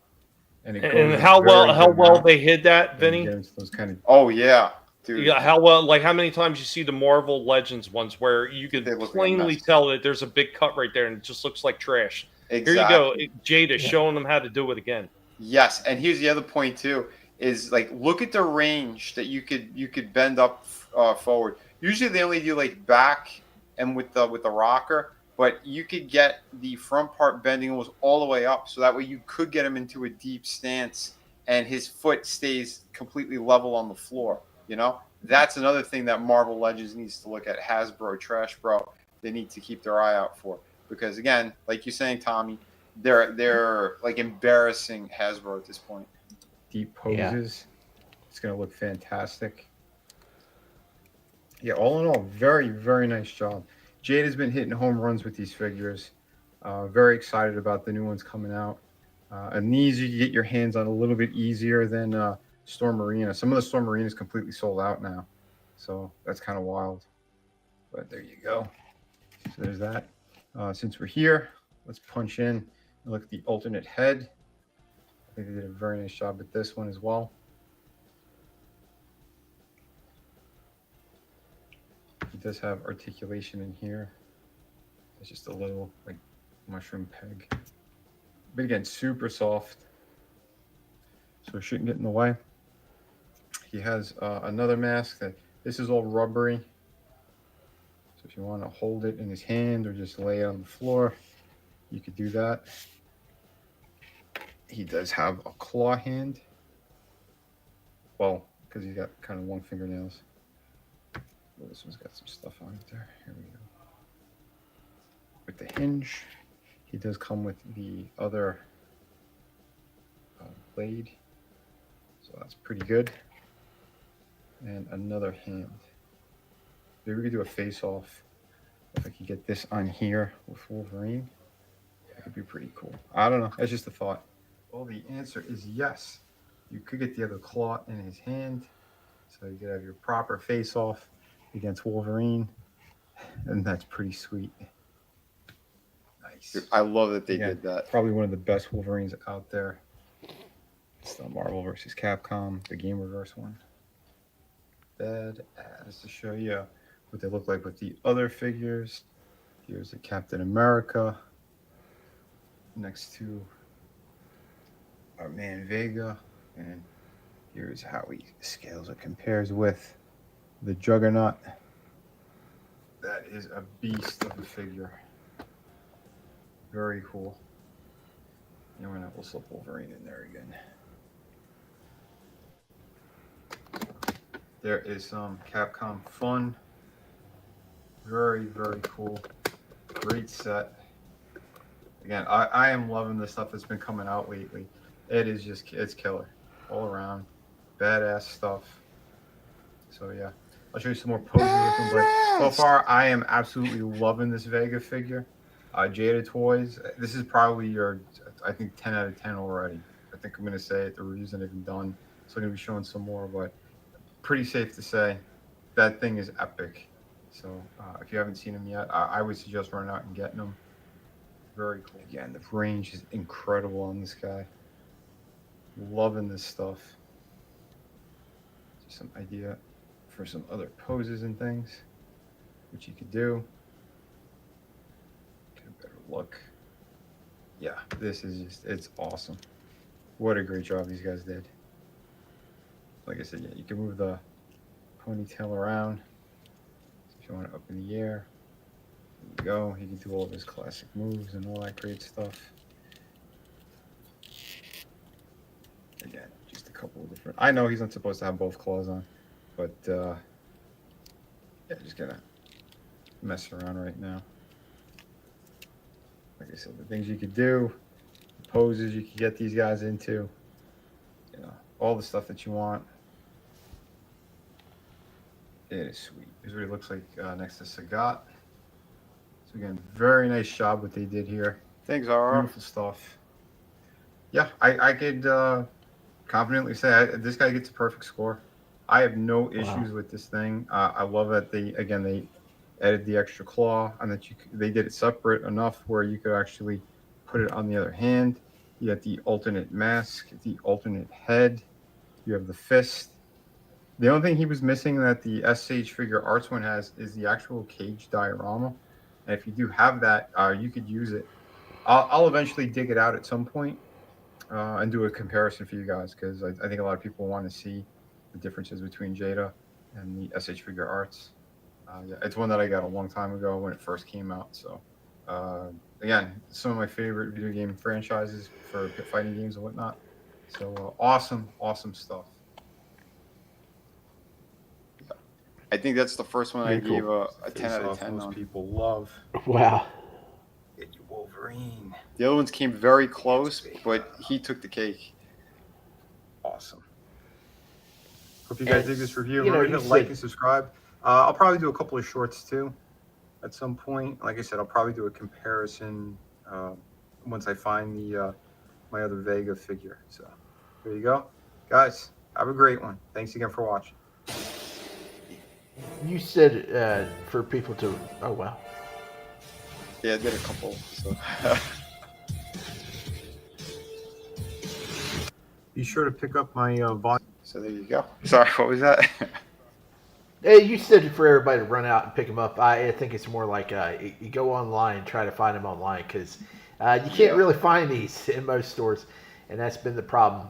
and how well they hid that, Vinnie? Those kind of oh yeah, dude. Yeah, how well? Like how many times you see the Marvel Legends ones where you can plainly tell that there's a big cut right there, and it just looks like trash. Exactly. Here you go, Jada showing them how to do it again. Yes, and here's the other point too: is like look at the range that you could bend up forward. Usually they only do like back and with the rocker, but you could get the front part bending almost all the way up, so that way you could get him into a deep stance, and his foot stays completely level on the floor. That's another thing that Marvel Legends needs to look at. Hasbro, Trash Bro, they need to keep their eye out for. because again, like you're saying, Tommy, they're like embarrassing Hasbro at this point. Deep poses. It's going to look fantastic. Yeah, all in all, very, very nice job. Jade has been hitting home runs with these figures. Very excited about the new ones coming out. And these you can get your hands on a little bit easier than Storm Arena. Some of the Storm Arena is completely sold out now. So that's kind of wild. But there you go. So there's that. Since we're here, let's punch in and look at the alternate head. I think they did a very nice job with this one as well. It does have articulation in here. It's just a little like mushroom peg. But again, super soft. So it shouldn't get in the way. He has another mask that this is all rubbery. So if you want to hold it in his hand or just lay it on the floor, you could do that. He does have a claw hand. Well, because he's got kind of long fingernails. Well, this one's got some stuff on it there. Here we go. With the hinge, he does come with the other blade. So that's pretty good. And another hand. Maybe we could do a face-off. If I could get this on here with Wolverine, that could be pretty cool. I don't know. That's just a thought. Well, the answer is yes. You could get the other claw in his hand. So you could have your proper face-off against Wolverine. And that's pretty sweet. Nice. I love that they did that. Probably one of the best Wolverines out there. It's the Marvel vs. Capcom, the Game Reverse one. Badass to show you what they look like with the other figures. Here's the Captain America next to our man Vega, and here's how he scales or compares with the Juggernaut. That is a beast of a figure. Very cool. And we'll slip Wolverine in there again. There is some Capcom Fun. Very, very cool. Great set. Again, I am loving the stuff that's been coming out lately. It is just, it's killer. All around. Badass stuff. So yeah. I'll show you some more poses with them. But so far, I am absolutely loving this Vega figure. Jada Toys. This is probably your, I think, 10 out of 10 already. I think I'm going to say it. The reviews that I've done. So I'm going to be showing some more, but pretty safe to say that thing is epic. So if you haven't seen them yet, I would suggest running out and getting them. Very cool. Again, the range is incredible on this guy. Loving this stuff. Just some idea for some other poses and things, which you could do. Get a better look. Yeah, this is just, it's awesome. What a great job these guys did. Like I said, yeah, you can move the ponytail around. So if you want it up in the air, there you go. He can do all of his classic moves and all that great stuff. Again, just a couple of different. I know he's not supposed to have both claws on, but yeah, just gonna mess around right now. Like I said, the things you could do, the poses you could get these guys into, you know, all the stuff that you want. It is sweet. Here's what he looks like next to Sagat. So again, very nice job what they did here. Thanks, Ara. Beautiful stuff. Yeah, I could confidently say this guy gets a perfect score. I have no issues with this thing. I love that they added the extra claw and that they did it separate enough where you could actually put it on the other hand. You got the alternate mask, the alternate head. You have the fist. The only thing he was missing that the SH Figure Arts one has is the actual cage diorama. And if you do have that, you could use it. I'll eventually dig it out at some point and do a comparison for you guys, because I think a lot of people want to see the differences between Jada and the SH Figure Arts. Yeah, it's one that I got a long time ago when it first came out. So again, some of my favorite video game franchises for fighting games and whatnot. So awesome stuff. I think that's the first one I gave a 10 out of 10 most on. people love. Wow. Wolverine. The other ones came very close, but he took the cake. Awesome. Hope you guys dig this review. You know, Remember to you like said- and subscribe. I'll probably do a couple of shorts too at some point. Like I said, I'll probably do a comparison once I find the my other Vega figure. So there you go. Guys, have a great one. Thanks again for watching. You said for people to... Oh, wow. Yeah, I did a couple. So. Be sure to pick up my volume. So there you go. Sorry, what was that? Hey, you said for everybody to run out and pick them up. I think it's more like you go online, try to find them online, because you can't really find these in most stores, and that's been the problem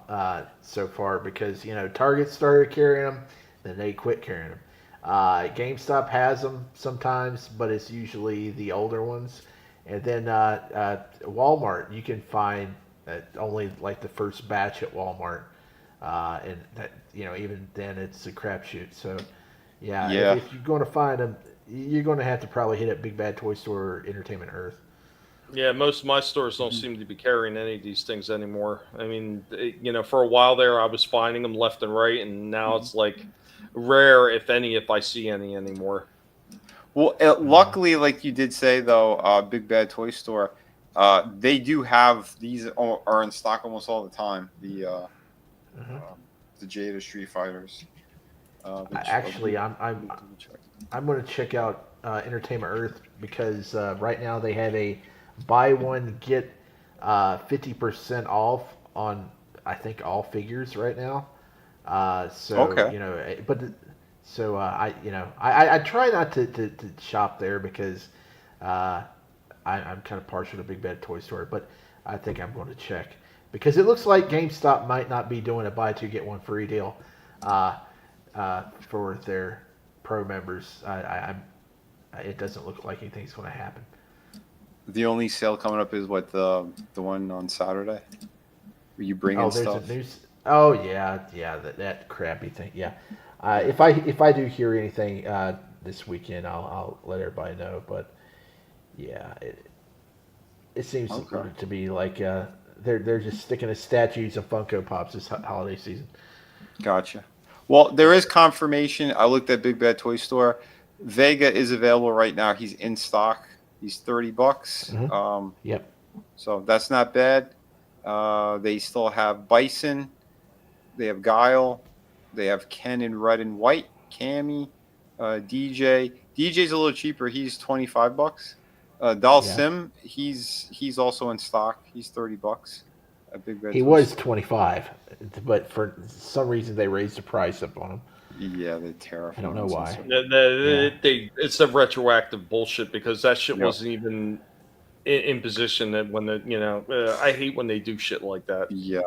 so far. Because Target started carrying them, then they quit carrying them. GameStop has them sometimes, but it's usually the older ones. And then Walmart, you can find only like the first batch at Walmart, and that even then it's a crapshoot. So. Yeah. If you're going to find them, you're going to have to probably hit up Big Bad Toy Store or Entertainment Earth. Yeah, most of my stores don't seem to be carrying any of these things anymore. I mean, for a while there, I was finding them left and right, and now it's like rare, if any, if I see any anymore. Well, luckily, like you did say, though, Big Bad Toy Store, they do have these are in stock almost all the time. The Jada Street Fighters. Actually, I'm going to check out Entertainment Earth because right now they have a buy one get 50% off on I think all figures right now. I try not to shop there because I'm kind of partial to Big Bad Toy Store, but I think I'm going to check because it looks like GameStop might not be doing a buy two get one free deal. For their pro members, it doesn't look like anything's going to happen. The only sale coming up is what the one on Saturday. Where you bring in stuff. That crappy thing. Yeah, if I do hear anything this weekend, I'll let everybody know. But yeah, it seems to be like they're just sticking to statues of Funko Pops this holiday season. Gotcha. Well, there is confirmation. I looked at Big Bad Toy Store. Vega is available right now. He's in stock. He's $30. Mm-hmm. Yep. So that's not bad. They still have Bison. They have Guile. They have Ken in red and white. Cammy. DJ. DJ's a little cheaper. He's $25. Sim. He's also in stock. He's $30. He was 25, but for some reason they raised the price up on him. Yeah, they're terrifying. I don't know why. It's a retroactive bullshit because that shit wasn't even in position that when I hate when they do shit like that. Yeah.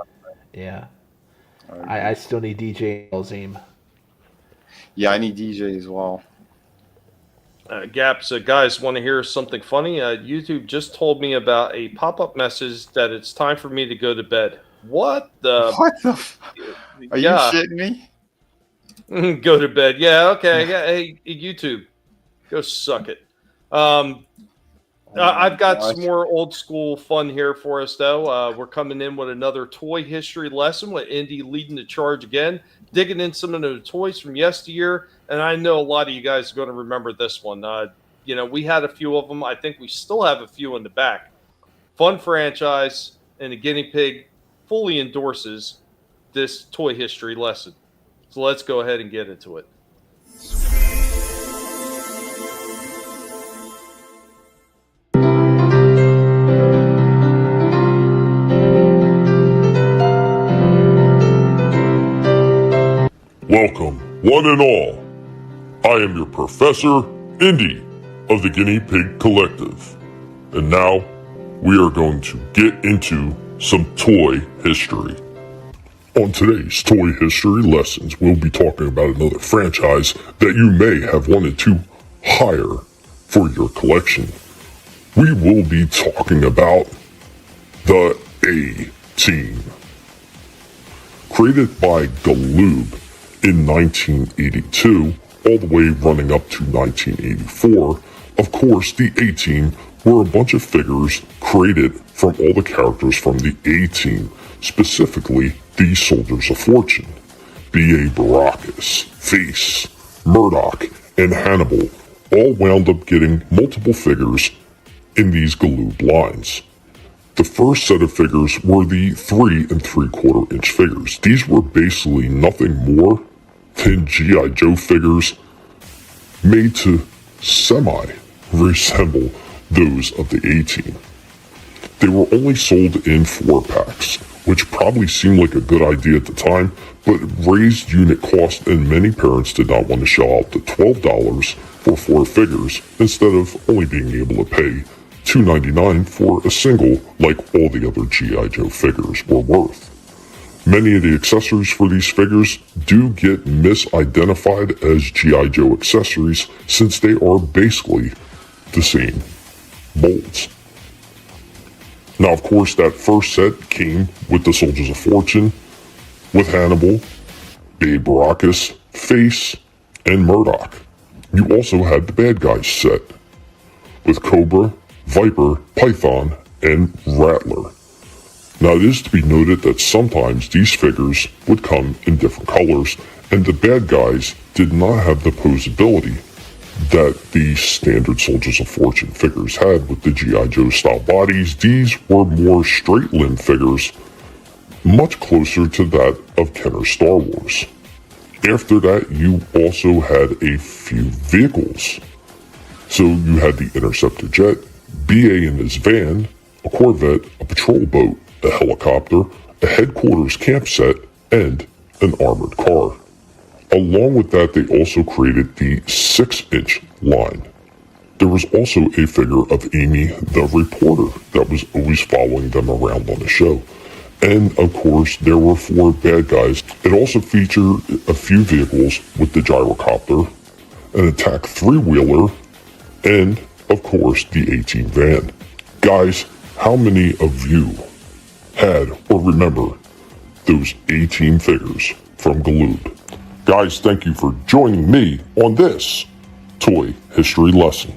Yeah. I still need DJ Elzim. Yeah, I need DJ as well. Gaps, guys, want to hear something funny? YouTube just told me about a pop-up message that it's time for me to go to bed. What the? Are you shitting me? Go to bed. Yeah, okay. Yeah, hey, YouTube, go suck it. I've got some more old school fun here for us, though. We're coming in with another toy history lesson with Indy leading the charge again, digging in some of the toys from yesteryear. And I know a lot of you guys are going to remember this one. We had a few of them. I think we still have a few in the back. Fun franchise, and the Guinea Pig fully endorses this toy history lesson. So let's go ahead and get into it. Welcome, one and all. I am your Professor Indy of the Guinea Pig Collective. And now, we are going to get into some toy history. On today's toy history lessons, we'll be talking about another franchise that you may have wanted to hire for your collection. We will be talking about the A-Team. Created by Galoob in 1982, all the way running up to 1984, of course, the A-Team were a bunch of figures created from all the characters from the A-Team, specifically the Soldiers of Fortune. B.A. Baracus, Face, Murdoch, and Hannibal all wound up getting multiple figures in these Galoob lines. The first set of figures were the 3 3/4 inch figures. These were basically nothing more than G.I. Joe figures made to semi-resemble those of the A-Team. They were only sold in 4-packs, which probably seemed like a good idea at the time, but raised unit cost and many parents did not want to shell out the $12 for 4 figures instead of only being able to pay $2.99 for a single like all the other G.I. Joe figures were worth. Many of the accessories for these figures do get misidentified as G.I. Joe accessories since they are basically the same molds. Now, of course, that first set came with the Soldiers of Fortune, with Hannibal, Babe Baracus, Face, and Murdoch. You also had the bad guys set, with Cobra, Viper, Python, and Rattler. Now, it is to be noted that sometimes these figures would come in different colors, and the bad guys did not have the posability that the standard Soldiers of Fortune figures had with the G.I. Joe style bodies. These were more straight limb figures, much closer to that of Kenner's Star Wars. After that, you also had a few vehicles. So you had the Interceptor jet, B.A. in his van, a Corvette, a patrol boat, a helicopter, a headquarters camp set, and an armored car. Along with that, they also created the 6-inch line. There was also a figure of Amy the reporter that was always following them around on the show. And of course, there were 4 bad guys. It also featured a few vehicles with the gyrocopter, an attack 3-wheeler, and of course the A-Team van. Guys, how many of you had or remember those A-Team figures from Galoob? Guys, thank you for joining me on this toy history lesson.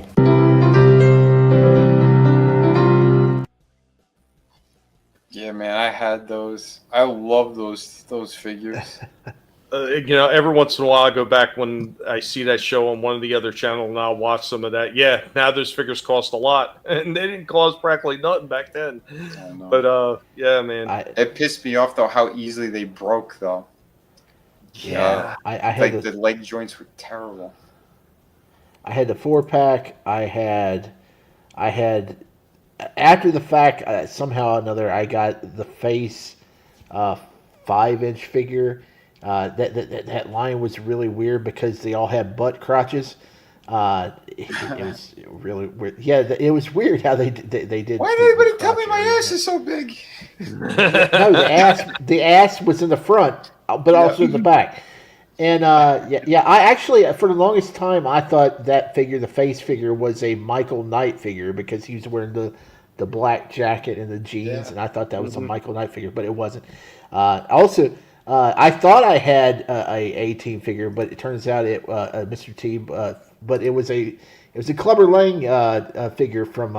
Yeah, man, I had those. I love those figures. Every once in a while I go back when I see that show on one of the other channels and I'll watch some of that. Yeah, now those figures cost a lot, and they didn't cost practically nothing back then. But yeah, man, it pissed me off though how easily they broke though. Yeah, I had the leg joints were terrible. I had the 4-pack. I had after the fact somehow or another I got the Face 5-inch figure. That line was really weird because they all had butt crotches. It was really weird. Yeah, it was weird how they did. Why did anybody tell me my ass is so big? No, the ass was in the front, but also in the back. And I actually, for the longest time, I thought that figure, the Face figure, was a Michael Knight figure because he was wearing the black jacket and the jeans, and I thought that was a Michael Knight figure, but it wasn't. Also, I thought I had a A-Team figure, but it turns out it Mr. T, but it was a Clubber Lang figure from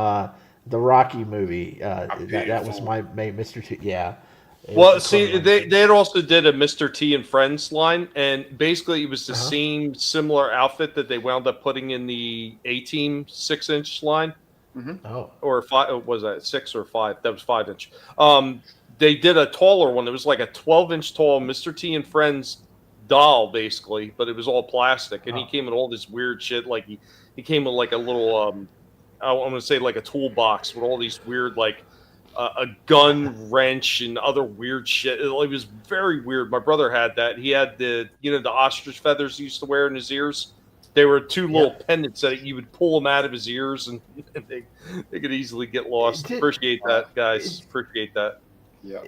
the Rocky movie. That was my main Mr. T. Yeah. Well, see, they also did a Mr. T and Friends line, and basically it was the same similar outfit that they wound up putting in the A-Team 6-inch line. Mm-hmm. Oh, or 5? Was that 6 or 5? That was 5-inch. They did a taller one. It was like a 12-inch tall Mr. T and Friends doll, basically, but it was all plastic, and he came in all this weird shit. Like he came with like a little, I'm gonna say like a toolbox with all these weird like. A gun wrench and other weird shit. It was very weird. My brother had that. He had the ostrich feathers he used to wear in his ears. They were 2 little pendants that you would pull them out of his ears, and they could easily get lost. Appreciate that, guys. Appreciate that. Yeah.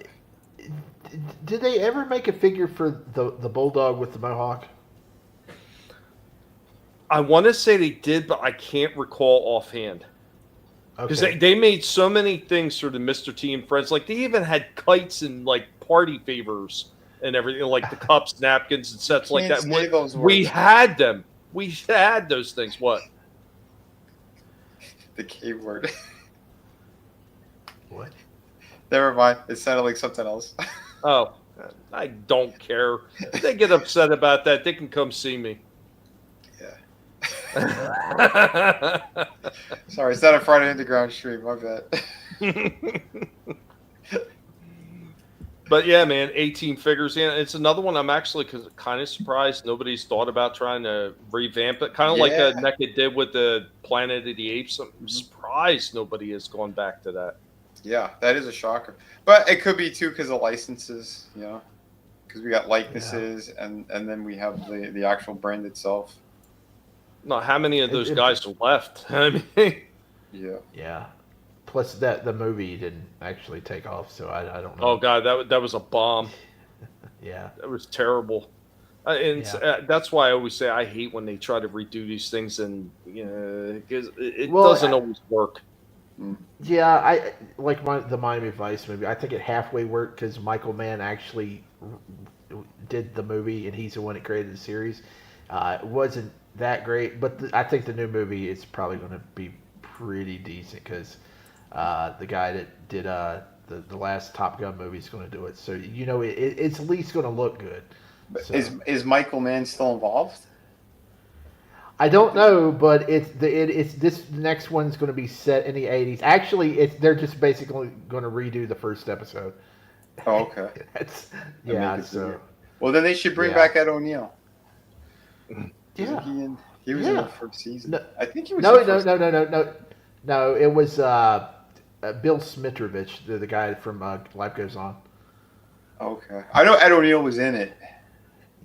Did they ever make a figure for the bulldog with the mohawk? I want to say they did, but I can't recall offhand. Because they made so many things for the Mr. T and Friends. Like, they even had kites and, like, party favors and everything. Like, the cups, napkins, and sets like that. We had them. We had those things. What? the K word. What? Never mind. It sounded like something else. Oh, I don't care. If they get upset about that, they can come see me. Yeah. Sorry, it's not a Friday Underground stream. My bad. But yeah, man, 18 figures. Yeah, it's another one I'm actually kind of surprised nobody's thought about trying to revamp it. Kind of like NECA did with the Planet of the Apes. I'm surprised nobody has gone back to that. Yeah, that is a shocker. But it could be, too, because of licenses, you know, because we got likenesses and then we have the actual brand itself. No, how many of those guys are left? I mean, yeah. Plus, the movie didn't actually take off, so I don't know. Oh god, that was a bomb. Yeah, that was terrible. And that's why I always say I hate when they try to redo these things, and because it doesn't always work. Yeah, I like the Miami Vice movie. I think it halfway worked because Michael Mann actually did the movie, and he's the one that created the series. It wasn't that great, but I think the new movie is probably going to be pretty decent because the guy that did the last Top Gun movie is going to do it. So it's at least going to look good. So. Is Michael Mann still involved? I don't know, but it's this next one's going to be set in the 80s. Actually, they're just basically going to redo the first episode. Oh, okay. So. Well, then they should bring back Ed O'Neill. Yeah, he was in the first season. No, I think he was. No. It was Bill Smitrovich, the guy from Life Goes On. Okay, I know Ed O'Neill was in it.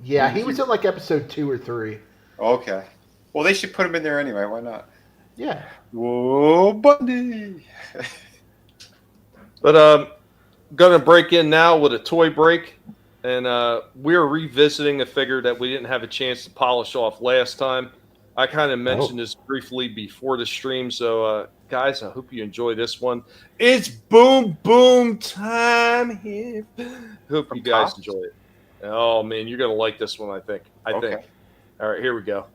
Yeah, he was in like episode 2 or 3. Okay, well they should put him in there anyway. Why not? Yeah. Whoa, Bundy. But gonna break in now with a toy break. And we're revisiting a figure that we didn't have a chance to polish off last time. I kind of mentioned this briefly before the stream. So, guys, I hope you enjoy this one. It's Boom Boom time here. Hope you guys enjoy it. Oh, man, you're going to like this one, I think. I think. All right, here we go.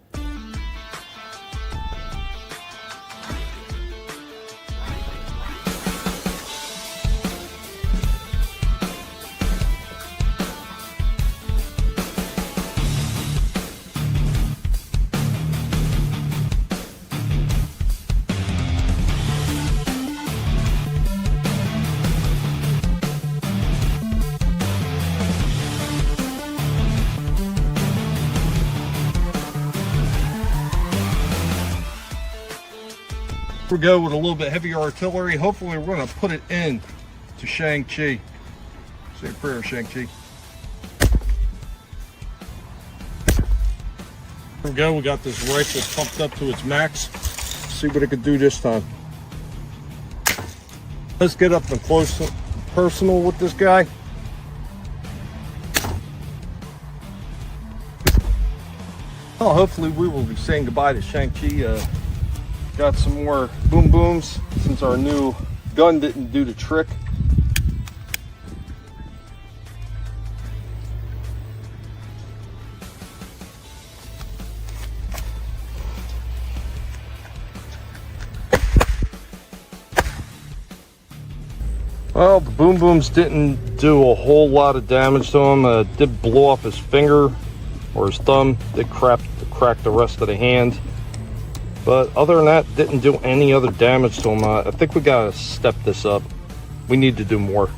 We go with a little bit heavier artillery. Hopefully we're going to put it in to Shang-Chi. Say a prayer, Shang-Chi. Here we go. We got this rifle pumped up to its max. Let's see what it could do this time. Let's get up and close and personal with this guy. Well, hopefully we will be saying goodbye to Shang-Chi. Got some more boom booms since our new gun didn't do the trick. Well, the boom booms didn't do a whole lot of damage to him. Did blow off his finger or his thumb. Did crack the rest of the hand. But other than that, didn't do any other damage to him. I think we gotta step this up. We need to do more.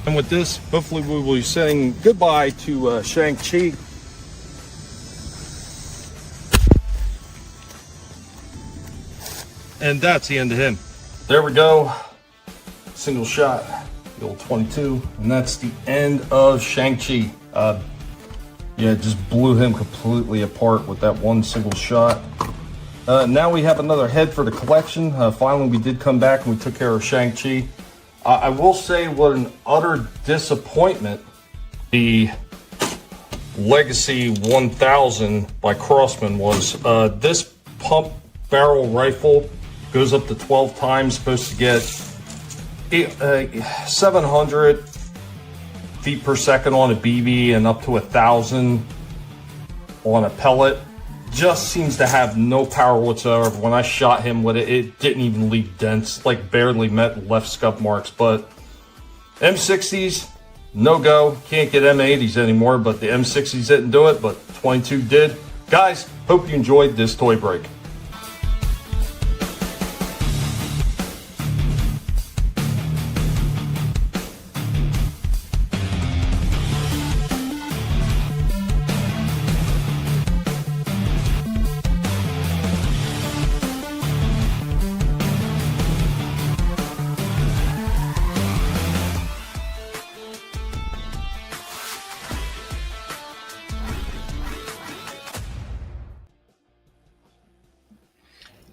And with this, hopefully we will be saying goodbye to Shang-Chi. And that's the end of him. There we go. Single shot, the old 22. And that's the end of Shang-Chi. Yeah, it just blew him completely apart with that one single shot. Now we have another head for the collection. Finally, we did come back and we took care of Shang-Chi. I will say what an utter disappointment the Legacy 1000 by Crossman was. This pump barrel rifle goes up to 12 times, supposed to get 700 feet per second on a BB and up to 1,000 on a pellet. just seems to have no power whatsoever. When I shot him with it, it didn't even leave dents, like barely met left scuff marks. But M60s, no go. Can't get M80s anymore, but the M60s didn't do it, but 22 did. Guys, hope you enjoyed this toy break.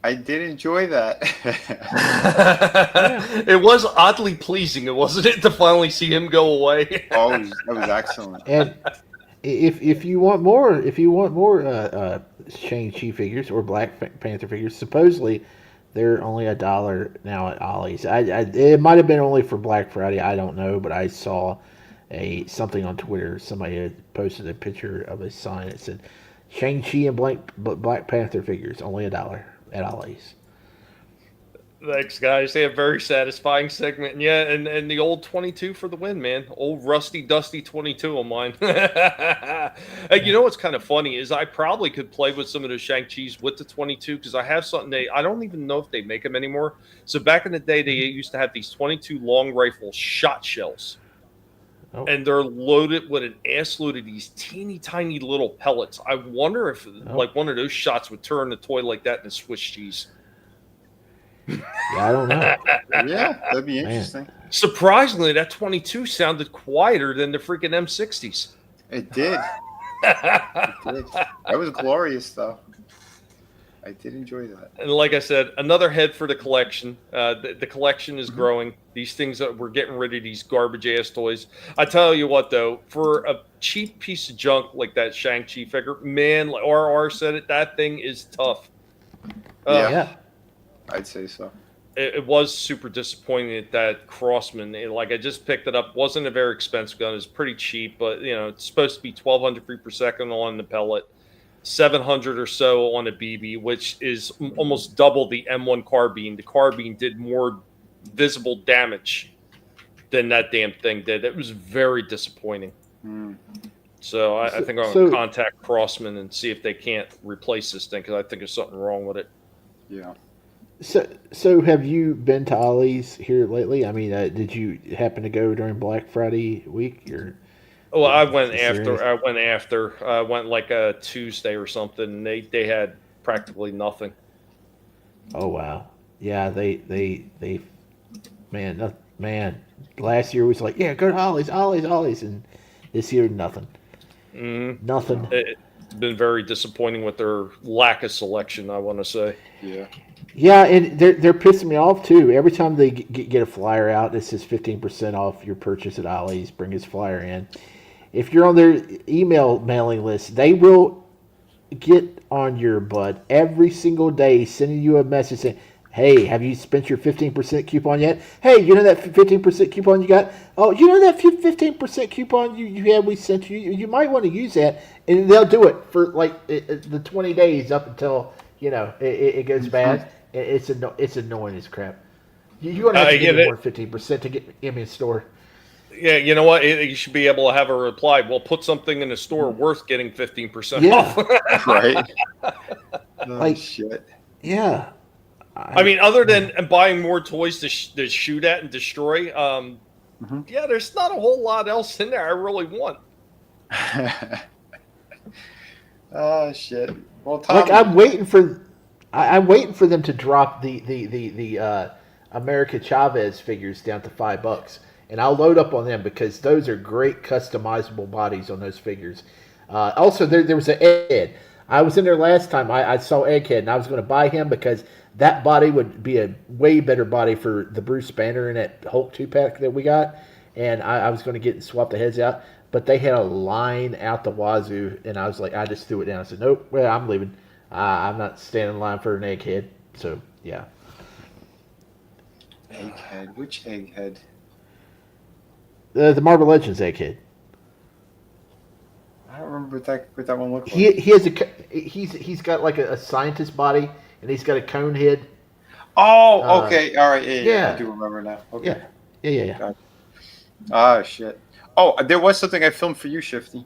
I did enjoy that. It was oddly pleasing, wasn't it, to finally see him go away? Oh, that was excellent. And if you want more, Shang-Chi figures or Black Panther figures, supposedly they're only $1 now at Ollie's. It might have been only for Black Friday. I don't know, but I saw something on Twitter. Somebody had posted a picture of a sign that said Shang-Chi and Black Panther figures only $1 at Ollie's. Thanks, guys. They have a very satisfying segment. And yeah, and the old 22 for the win, man. Old rusty, dusty 22 on mine. You know what's kind of funny is I probably could play with some of those Shang-Chi's with the 22 because I have something I don't even know if they make them anymore. So back in the day, they used to have these 22 long rifle shot shells. Oh. And they're loaded with an ass load of these teeny tiny little pellets. I wonder if like one of those shots would turn the toy like that into Swiss cheese. Yeah, I don't know. Yeah, that'd be interesting. Surprisingly, that 22 sounded quieter than the freaking M60s. It did. It did. That was glorious, though. I did enjoy that. And like I said, another head for the collection. The collection is growing. These things that we're getting rid of, these garbage ass toys. I tell you what, though, for a cheap piece of junk like that Shang-Chi figure, man, like RR said it, that thing is tough. Yeah, I'd say so. It was super disappointing that Crossman, I just picked it up. Wasn't a very expensive gun. It was pretty cheap, but it's supposed to be 1,200 feet per second on the pellet. 700 or so on a BB, which is almost double the M1 carbine. The carbine did more visible damage than that damn thing did. It was very disappointing. So I think I'm going to contact Crossman and see if they can't replace this thing because I think there's something wrong with it. Yeah. So have you been to Ollie's here lately? I mean, did you happen to go during Black Friday week or? Well, I went after. I went like a Tuesday or something. And they had practically nothing. Oh wow! Yeah, they man. Last year was like, yeah, go to Ollie's, and this year nothing. Nothing. It's been very disappointing with their lack of selection. I want to say. Yeah. Yeah, and they're pissing me off too. Every time they get a flyer out that says 15% off your purchase at Ollie's, bring his flyer in. If you're on their email mailing list, they will get on your butt every single day, sending you a message saying, hey, have you spent your 15% coupon yet? Hey, you know that 15% coupon you got? Oh, you know that 15% coupon you had we sent you? You might want to use that. And they'll do it for like the 20 days up until, it goes bad. It's annoying as crap. You're going to have to give me more than 15% to get in the store. Yeah, you know what? You should be able to have a reply. Well, put something in the store worth getting 15% off. Right. Shit. Yeah. I mean, other than buying more toys to shoot at and destroy, yeah, there's not a whole lot else in there I really want. Oh shit! Well, Tom, I'm waiting for them to drop the America Chavez figures down to $5. And I'll load up on them because those are great customizable bodies on those figures. Also, there was an Egghead. I was in there last time. I saw Egghead, and I was going to buy him because that body would be a way better body for the Bruce Banner in that Hulk 2-pack that we got. And I was going to get and swap the heads out. But they had a line out the wazoo, and I was like, I just threw it down. I said, nope, well, I'm leaving. I'm not standing in line for an Egghead. So, yeah. Egghead? Which Egghead? The Marvel Legends Egghead. I don't remember what that one looked like. He has he's got like a scientist body, and he's got a cone head. Oh, okay, all right, yeah, I do remember now. Okay. Yeah. Gotcha. Ah, shit. Oh, there was something I filmed for you, Shifty.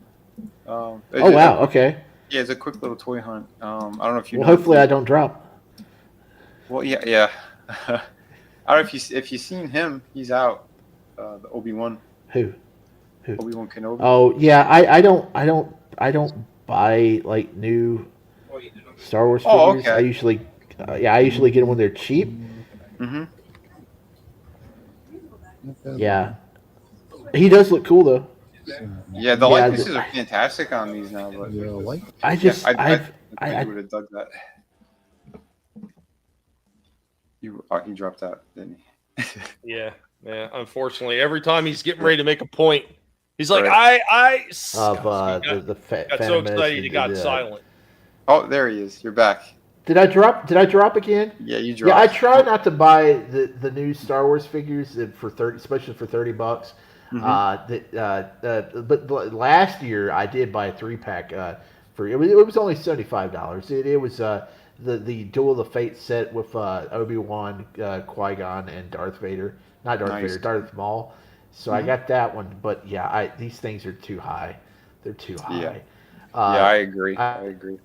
Oh wow, okay. Yeah, it's a quick little toy hunt. I don't know if you. Well, hopefully I don't drop. Well, yeah. I don't know if you've seen him. He's out. The Obi-Wan. Who? Obi-Wan Kenobi. Oh yeah, I don't buy like new Star Wars figures. Oh, okay. I usually get them when they're cheap. Mm-hmm. Yeah, he does look cool though. Yeah, the likenesses are fantastic on these now. But I just I would have dug that. He dropped out, didn't he? Yeah. Unfortunately, every time he's getting ready to make a point, he's like, Right. I got so excited he got silent. Oh, there he is. You're back. Did I drop again? Yeah, you dropped. Yeah, I try not to buy the new Star Wars figures for especially for $30. But last year I did buy a 3-pack for it was only $75. It was the Duel of the Fates set with Obi-Wan, Qui-Gon, and Darth Vader. Not Darth Vader, Darth Maul. So I got that one. But yeah, these things are too high. They're too high. Yeah, I agree. I agree.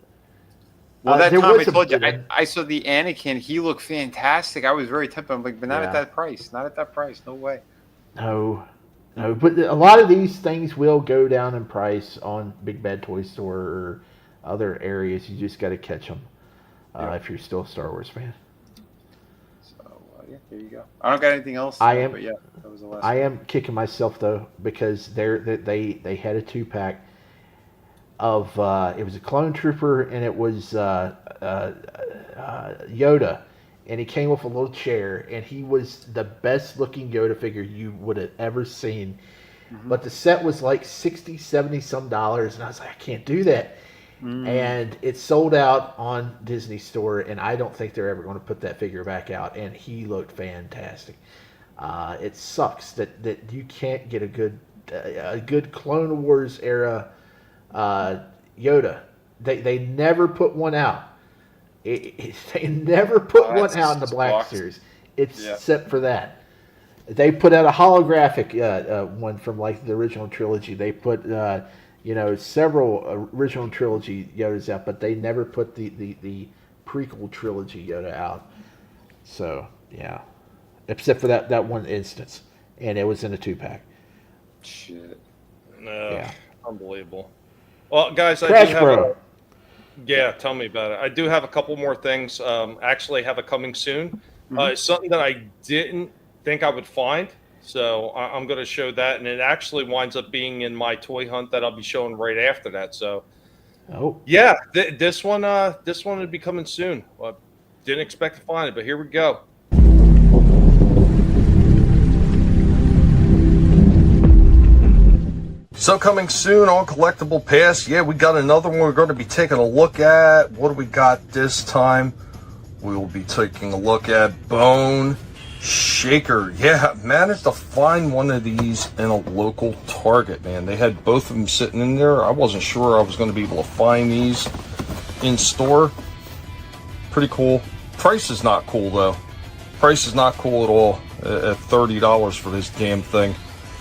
Well, that time I told you, I saw the Anakin. He looked fantastic. I was very tempted. I'm like, but not at that price. Not at that price. No way. No. But a lot of these things will go down in price on Big Bad Toy Store or other areas. You just got to catch them if you're still a Star Wars fan. So yeah, there you go. I don't got anything else. But yeah, that was the last. I am kicking myself though because they had a 2-pack of it was a clone trooper and it was Yoda, and he came with a little chair, and he was the best looking Yoda figure you would have ever seen. But the set was like $60, $70 some, and I was like, I can't do that. And it sold out on Disney Store, and I don't think they're ever going to put that figure back out. And he looked fantastic. It sucks that you can't get a good Clone Wars era Yoda. They never put one out. They never put one out in the Black Series, except for that. They put out a holographic one from like the original trilogy. They put several original trilogy Yodas out, but they never put the prequel trilogy Yoda out. So yeah, except for that one instance, and it was in a 2-pack. Shit. Yeah. Unbelievable. Well, guys, Crash I do have Bro. Yeah, tell me about it. I do have a couple more things. Actually, have it coming soon. It's something that I didn't think I would find, so I'm going to show that, and it actually winds up being in my toy hunt that I'll be showing right after that. So, yeah, this one would be coming soon. Didn't expect to find it, but here we go. So coming soon on Collectable Past, yeah, we got another one we're going to be taking a look at. What do we got this time? We will be taking a look at Bone Shaker. Yeah, managed to find one of these in a local Target, man. They had both of them sitting in there. I wasn't sure I was going to be able to find these in store. Pretty cool. Price is not cool, though. Price is not cool at all at $30 for this damn thing.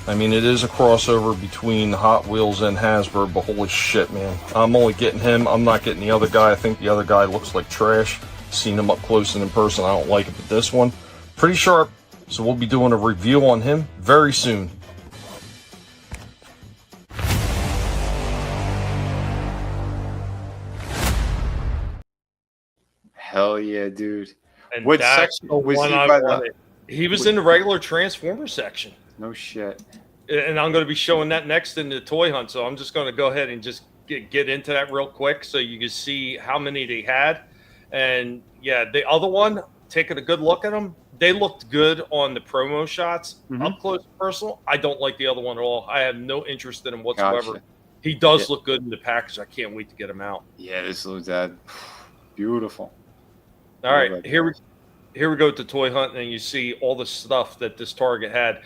I mean, it is a crossover between Hot Wheels and Hasbro, but holy shit, man. I'm only getting him. I'm not getting the other guy. I think the other guy looks like trash. Seen him up close and in person. I don't like it, but this one, pretty sharp. So we'll be doing a review on him very soon. Hell yeah, dude. And What that's section the was one he I by wanted. He was in the regular Transformer section. No shit. And I'm going to be showing that next in the toy hunt. So I'm just going to go ahead and just get into that real quick so you can see how many they had. And yeah, the other one, taking a good look at them, they looked good on the promo shots. Up close and personal, I don't like the other one at all. I have no interest in him whatsoever. Gotcha. He does look good in the package. I can't wait to get him out. Yeah, this looks beautiful. All right, here here we go to Toy Hunt, and you see all the stuff that this Target had.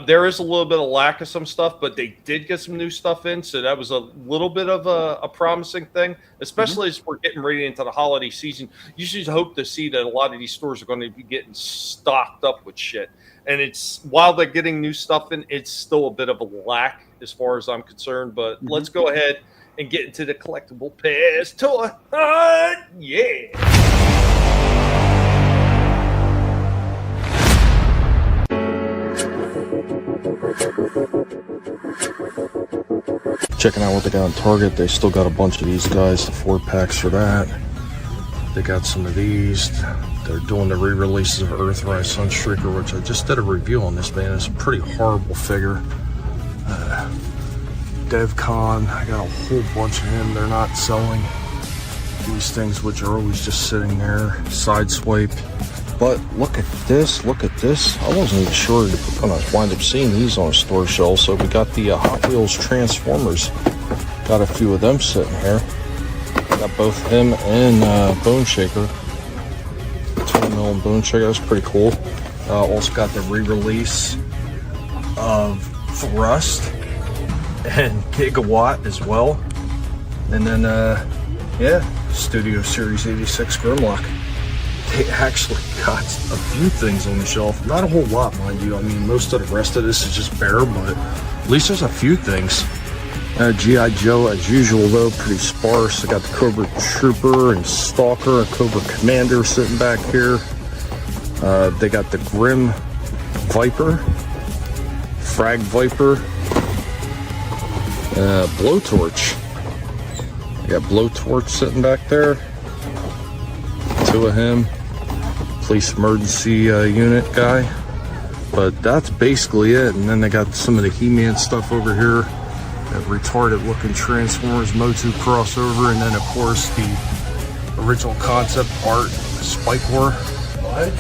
There is a little bit of lack of some stuff, but they did get some new stuff in, so that was a little bit of a promising thing, especially as we're getting ready into the holiday season. You should hope to see that a lot of these stores are going to be getting stocked up with shit. And it's, while they're getting new stuff in, it's still a bit of a lack as far as I'm concerned. But let's go ahead and get into the Collectible Past Toy Hunt. Yeah. Checking out what they got on Target. They still got a bunch of these guys, the 4-packs for that. They got some of these. They're doing the re-releases of Earthrise Sunstreaker, which I just did a review on this, man. It's a pretty horrible figure. DevCon, I got a whole bunch of him. They're not selling these things, which are always just sitting there. Sideswipe. But look at this, look at this. I wasn't even sure if we're gonna wind up seeing these on a store shelf. So we got the Hot Wheels Transformers. Got a few of them sitting here. Got both him and Bone Shaker. 20 mm Bone Shaker, that's pretty cool. Also got the re-release of Thrust and Gigawatt as well. And then, yeah, Studio Series 86 Grimlock. They actually got a few things on the shelf. Not a whole lot, mind you. I mean, most of the rest of this is just bare, but at least there's a few things. G.I. Joe, as usual, though, pretty sparse. I got the Cobra Trooper and Stalker and Cobra Commander sitting back here. They got the Grim Viper, Frag Viper, Blowtorch. I got Blowtorch sitting back there. Two of him. Police emergency unit guy. But that's basically it. And then they got some of the He-Man stuff over here. That retarded looking Transformers Motu crossover. And then, of course, the original concept art Spike War. A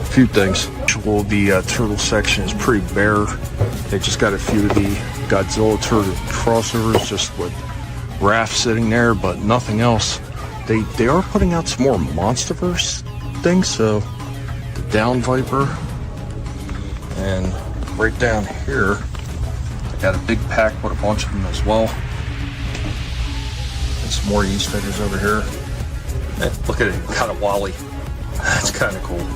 few things. Well, the turtle section is pretty bare. They just got a few of the Godzilla turtle crossovers just with Raph sitting there, but nothing else. They are putting out some more Monsterverse things, so the Down Viper, and right down here, I got a big pack with a bunch of them as well. And some more East figures over here. Hey, look at it, got a Wally. That's kind of cool.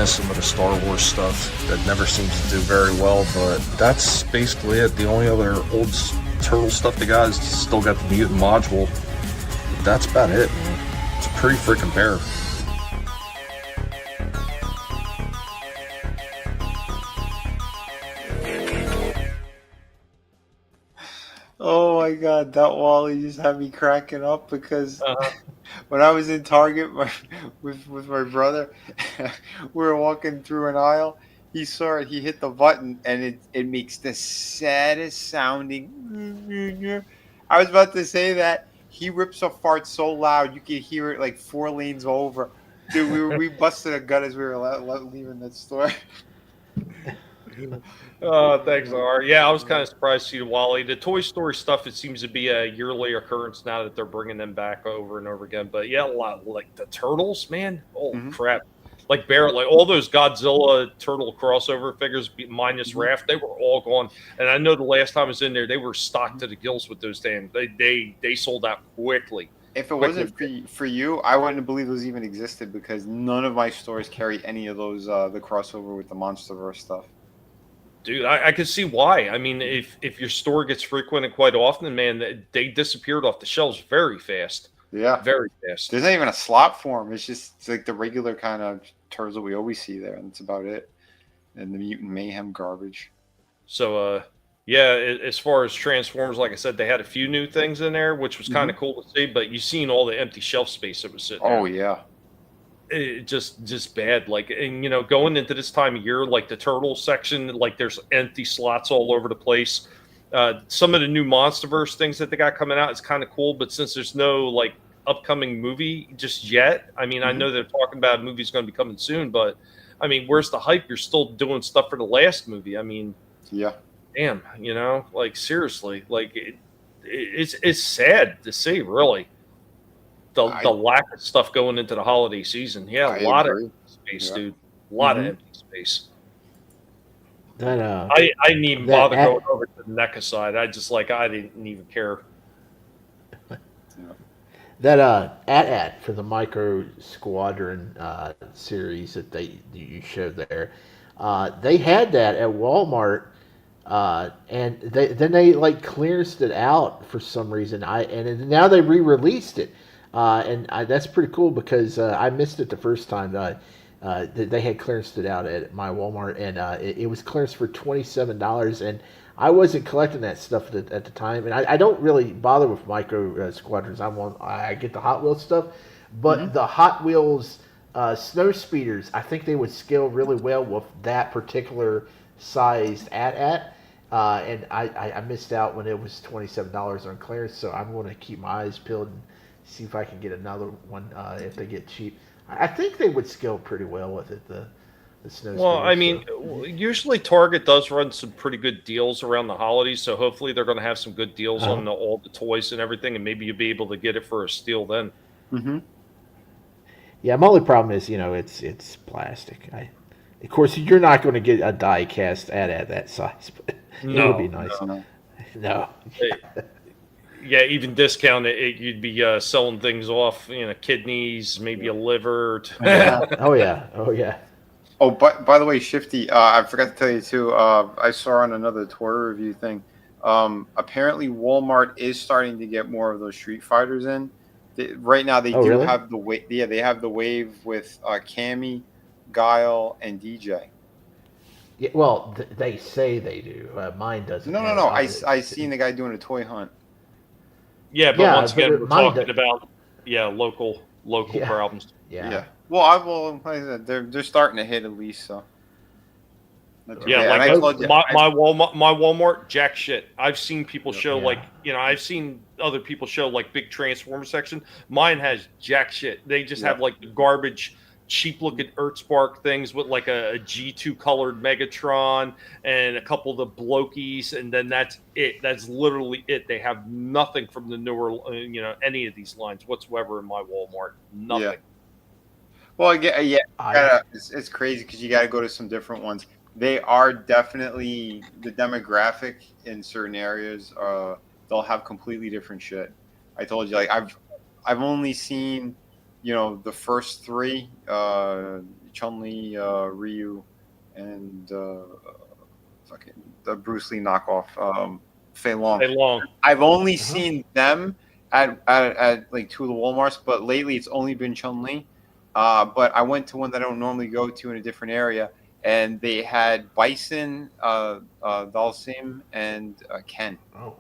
Some of the Star Wars stuff that never seems to do very well, but that's basically it. The only other old turtle stuff they got is still got the mutant module. That's about it, man. It's pretty freaking bare. Oh my god, that Wally just had me cracking up because when I was in Target with my brother, we were walking through an aisle. He saw it, he hit the button, and it makes the saddest sounding. I was about to say that. He rips a fart so loud you can hear it like 4 lanes over. Dude, we busted a gut as we were leaving that store. Thanks, R. Yeah, I was kind of surprised to see the Wally. The Toy Story stuff, it seems to be a yearly occurrence now that they're bringing them back over and over again. But yeah, a lot like the Turtles, man. Oh, crap. Like Barrett, like all those Godzilla turtle crossover figures minus Raph, they were all gone. And I know the last time I was in there, they were stocked to the gills with those damn. They sold out quickly. If it wasn't for you, I wouldn't believe those even existed because none of my stores carry any of those the crossover with the Monsterverse stuff. Dude, I can see why. I mean, if your store gets frequented quite often, man, they disappeared off the shelves very fast. Yeah, very fast. There's not even a slot for them. It's like the regular kind of turtles that we always see there, and that's about it. And the Mutant Mayhem garbage. So, yeah, as far as Transformers, like I said, they had a few new things in there, which was kind of cool to see. But you've seen all the empty shelf space that was sitting there. Oh yeah, it just bad. Like, and you know, going into this time of year, like the turtle section, like there's empty slots all over the place. Some of the new Monsterverse things that they got coming out is kind of cool, but since there's no like upcoming movie just yet, I mean, I know they're talking about a movie's going to be coming soon, but I mean, where's the hype? You're still doing stuff for the last movie. I mean, yeah, damn, you know, like seriously, like it's sad to see, really. the lack of stuff going into the holiday season. Yeah, a lot of space, dude. A lot of empty space. That I didn't even bother going over to the NECA side. I didn't even care. That AT for the Micro Squadron series that you showed there, they had that at Walmart, and then they like clearanced it out for some reason. And now they re-released it, and that's pretty cool because I missed it the first time. They had clearanced it out at my Walmart, and it was clearance for $27, and I wasn't collecting that stuff at the time, and I don't really bother with Micro Squadrons. I get the Hot Wheels stuff, but the Hot Wheels snow speeders, I think they would scale really well with that particular sized and I missed out when it was $27 on clearance, so I'm going to keep my eyes peeled and see if I can get another one if they get cheap. I think they would scale pretty well with it. The snow. Well, I mean, usually Target does run some pretty good deals around the holidays, so hopefully they're going to have some good deals on all the toys and everything, and maybe you'll be able to get it for a steal then. Mm-hmm. Yeah, my only problem is, it's plastic. Of course, you're not going to get a die cast at that size, but it would be nice. No. Yeah, even discounted, you'd be selling things off, kidneys, maybe a liver. Oh yeah. Oh, by the way, Shifty, I forgot to tell you too. I saw on another toy review thing. Apparently, Walmart is starting to get more of those Street Fighters in. Right now, they do have the wave. Yeah, they have the wave with Cammy, Guile, and DJ. Yeah, well, they say they do. Mine doesn't. No. I seen the guy doing a toy hunt. Yeah, but once again, we're talking about local problems. Yeah. Well, like I said, they're starting to hit at least. So. Yeah, like my Walmart, jack shit. I've seen people show I've seen other people show like big Transformer section. Mine has jack shit. They just have like the garbage, cheap looking Earthspark things with like a G2 colored Megatron and a couple of the Blokies, and then that's it. That's literally it. They have nothing from the newer, any of these lines whatsoever in my Walmart. Nothing. Yeah. Well, it's crazy because you got to go to some different ones. They are definitely the demographic in certain areas. They'll have completely different shit. I told you, like I've only seen, the first three, Chun-Li, Ryu, and the Bruce Lee knockoff, Fei Long. I've only seen them at like two of the Walmarts, but lately it's only been Chun-Li. But I went to one that I don't normally go to in a different area, and they had Bison, Dalsim, and Ken. Oh.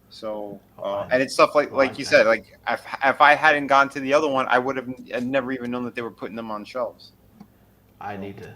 So, and it's stuff like you said, like if I hadn't gone to the other one, I would have never even known that they were putting them on shelves. I need to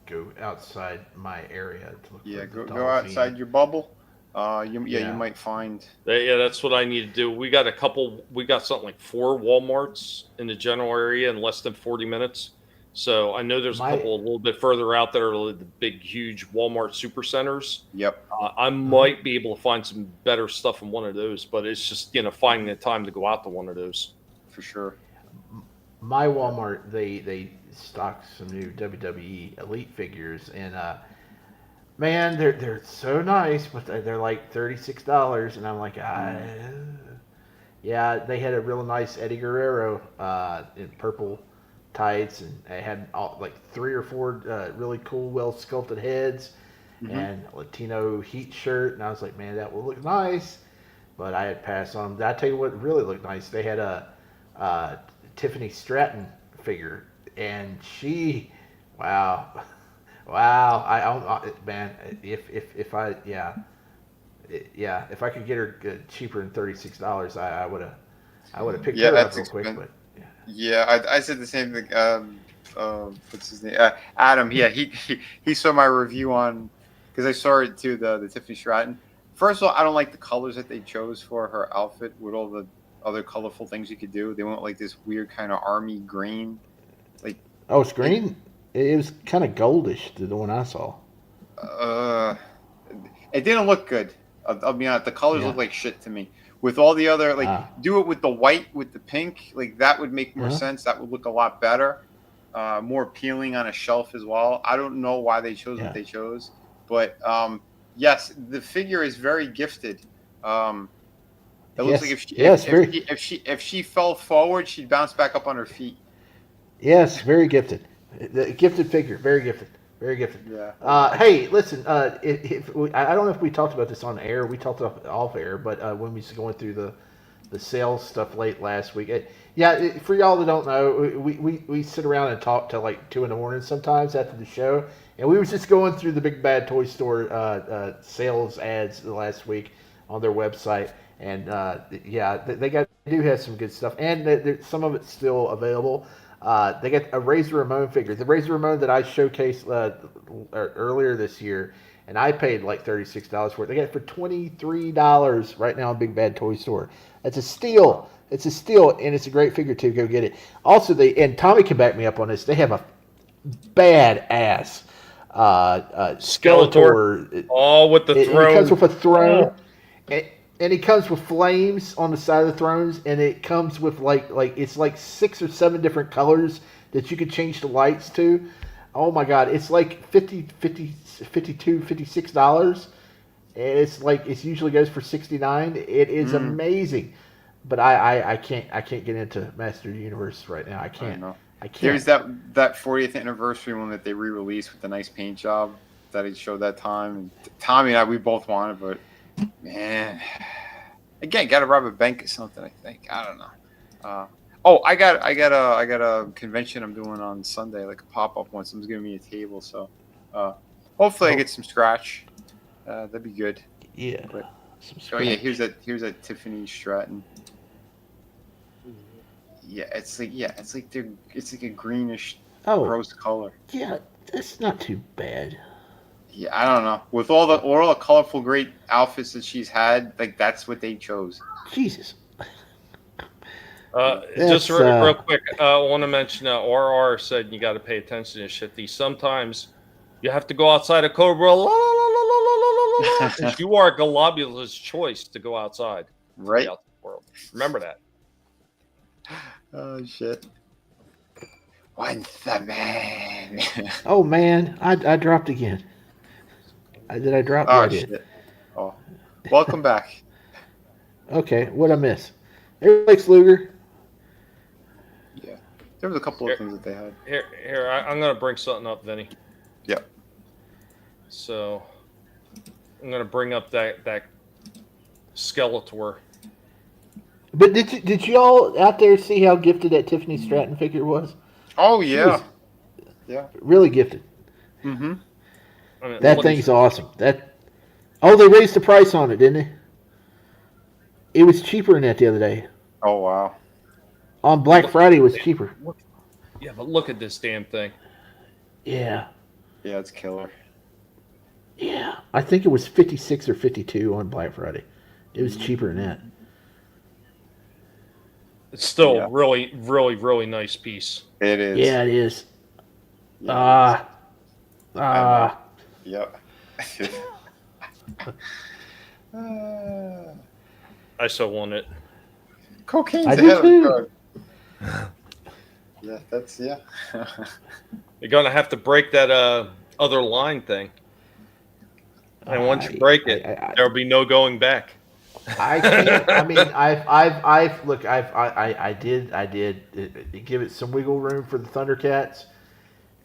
go outside my area to look. Yeah, go outside your bubble. You might find. Yeah, that's what I need to do. We got something like 4 Walmarts in the general area in less than 40 minutes. So I know there's a couple a little bit further out that are the big, huge Walmart super centers. Yep. I might be able to find some better stuff in one of those, but it's just finding the time to go out to one of those. For sure. My Walmart, they stock some new WWE Elite figures, and man, they're so nice, but they're like $36, and I'm like, yeah. They had a real nice Eddie Guerrero in purple tights, and they had like 3 or 4 really cool, well sculpted heads, and Latino heat shirt, and I was like, man, that will look nice, but I had passed on. I tell you what really looked nice. They had a Tiffany Stratton figure, and she, wow. Man, if I could get her cheaper than $36, I would have picked her up real quick. But yeah, I said the same thing. What's his name? Adam. Yeah, he saw my review on, because I saw it too. The Tiffany Stratton. First of all, I don't like the colors that they chose for her outfit with all the other colorful things you could do. They went like this weird kind of army green, like. Oh, it's green. It was kind of goldish, the one I saw. It didn't look good. I'll be honest. The colors look like shit to me. With all the other, like, do it with the white, with the pink, like, that would make more sense. That would look a lot better, more appealing on a shelf as well. I don't know why they chose what they chose, but yes, the figure is very gifted. It looks like if she fell forward, she'd bounce back up on her feet. Yes, very gifted. The gifted figure, very gifted. Very gifted. Yeah. Hey, listen. I don't know if we talked about this on air. We talked off air, but when we was going through the sales stuff late last week, for y'all that don't know, we sit around and talk till like 2 a.m. sometimes after the show, and we was just going through the Big Bad Toy Store sales ads last week on their website, and they do have some good stuff, and some of it's still available. They got a Razor Ramon figure. The Razor Ramon that I showcased earlier this year, and I paid like $36 for it. They got it for $23 right now on Big Bad Toy Store. That's a steal. It's a steal, and it's a great figure too. Go get it. Also, and Tommy can back me up on this. They have a badass Skeletor. All with the throne. It comes with a throne. And it comes with flames on the side of the thrones, and it comes with like it's like 6 or 7 different colors that you can change the lights to. Oh my God, it's like $52, $56, and it's like it usually goes for $69. It is amazing, but I can't get into Master Universe right now. I can't. There's that 40th anniversary one that they re-released with the nice paint job that it showed that time. And Tommy and I, we both wanted, but. Man, again, got to rob a bank or something. I think I don't know. I got a convention I'm doing on Sunday, like a pop up one. Someone's giving me a table, so hopefully I get some scratch. That'd be good. Yeah. But, here's that Tiffany Stratton. Yeah, it's like a greenish rose color. Yeah, that's not too bad. Yeah, I don't know. With all the colorful, great outfits that she's had, like that's what they chose. Jesus. Just real quick, I want to mention RR said you got to pay attention to Shifty. Sometimes you have to go outside of Cobra. You are Galobula's choice to go outside, right? Out the world. Remember that. Oh shit! Once the man. Oh man, I dropped again. Did I drop? Oh, shit. Oh. Welcome back. Okay, what'd I miss? There's Lex Luger. Yeah. There was a couple of things that they had. Here, I'm going to bring something up, Vinny. Yep. So, I'm going to bring up that Skeletor. But did you all out there see how gifted that Tiffany Stratton figure was? Oh, yeah. Yeah. Really gifted. Mm-hmm. That thing's awesome. They raised the price on it, didn't they? It was cheaper than that the other day. Oh wow! On Black Friday, it was cheaper. Yeah, but look at this damn thing. Yeah. Yeah, it's killer. Yeah, I think it was 56 or 52 on Black Friday. It was cheaper than that. It's still really, really, really nice piece. It is. Yeah, it is. Yep. I still want it. Cocaine's I do too. Yeah, that's You're gonna have to break that other line thing, and once you break it, there'll be no going back. I can't. I mean, I did give it some wiggle room for the Thundercats.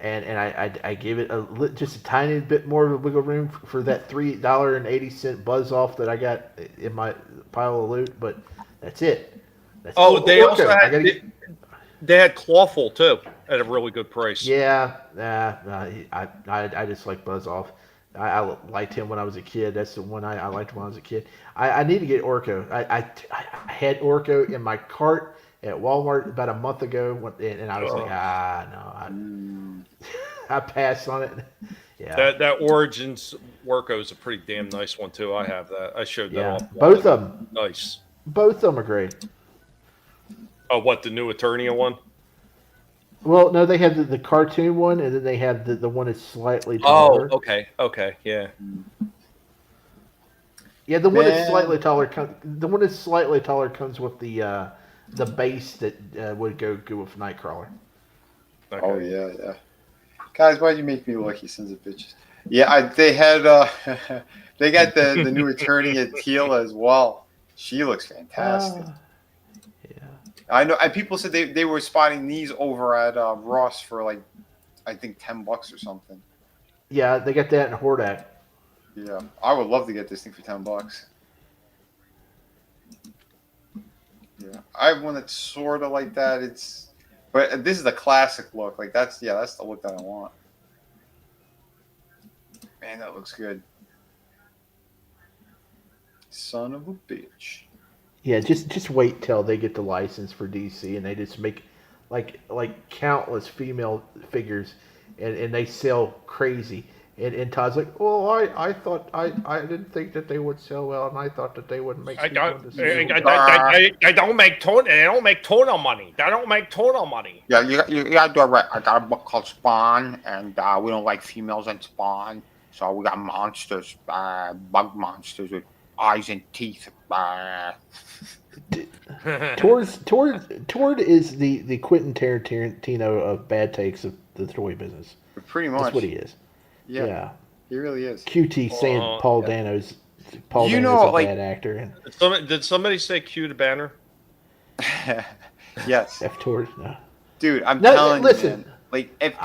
And I gave it just a tiny bit more of a wiggle room for that $3.80 buzz off that I got in my pile of loot, but that's it. They also had they had Clawful too at a really good price. Yeah, I just like Buzz Off. I liked him when I was a kid. That's the one I liked when I was a kid. I need to get Orko. I had Orko in my cart at Walmart about a month ago, and I was like, no, I passed on it. Yeah, that Origins Orko is a pretty damn nice one too. I have that. I showed that off. Both of them. Nice. Both of them are great. Oh, what, the new Eternia one? Well, no, they have the cartoon one, and then they have the one that's slightly taller. Oh, okay, yeah. Yeah, the one that's slightly taller. The one that's slightly taller comes with the base that would go good with Nightcrawler. Okay. Oh yeah. Guys, why'd you make me look, you sons of bitches? Yeah, they had they got the new attorney at Teal as well. She looks fantastic. Yeah. I know. And people said they were spotting these over at Ross for like, I think $10 or something. Yeah, they got that in Hordak. Yeah, I would love to get this thing for $10. Yeah, I have one that's sort of like that. But this is the classic look. Like that's the look that I want. Man, that looks good. Son of a bitch. Yeah, just wait till they get the license for DC and they just make like countless female figures and they sell crazy. And Todd's like, well, I thought I didn't think that they would sell well, and I thought that they wouldn't make. They don't make total money. They don't make total money. Yeah, you gotta do it right. I got a book called Spawn, and we don't like females in Spawn, so we got monsters, bug monsters with eyes and teeth. Tord is the Quentin Tarantino of bad takes of the toy business. Pretty much. That's what he is. Yeah, he really is. QT saying Paul Dano's a bad actor. Did somebody say Q to Banner? Yes. F Tord, no. Dude, I'm telling you, man, like if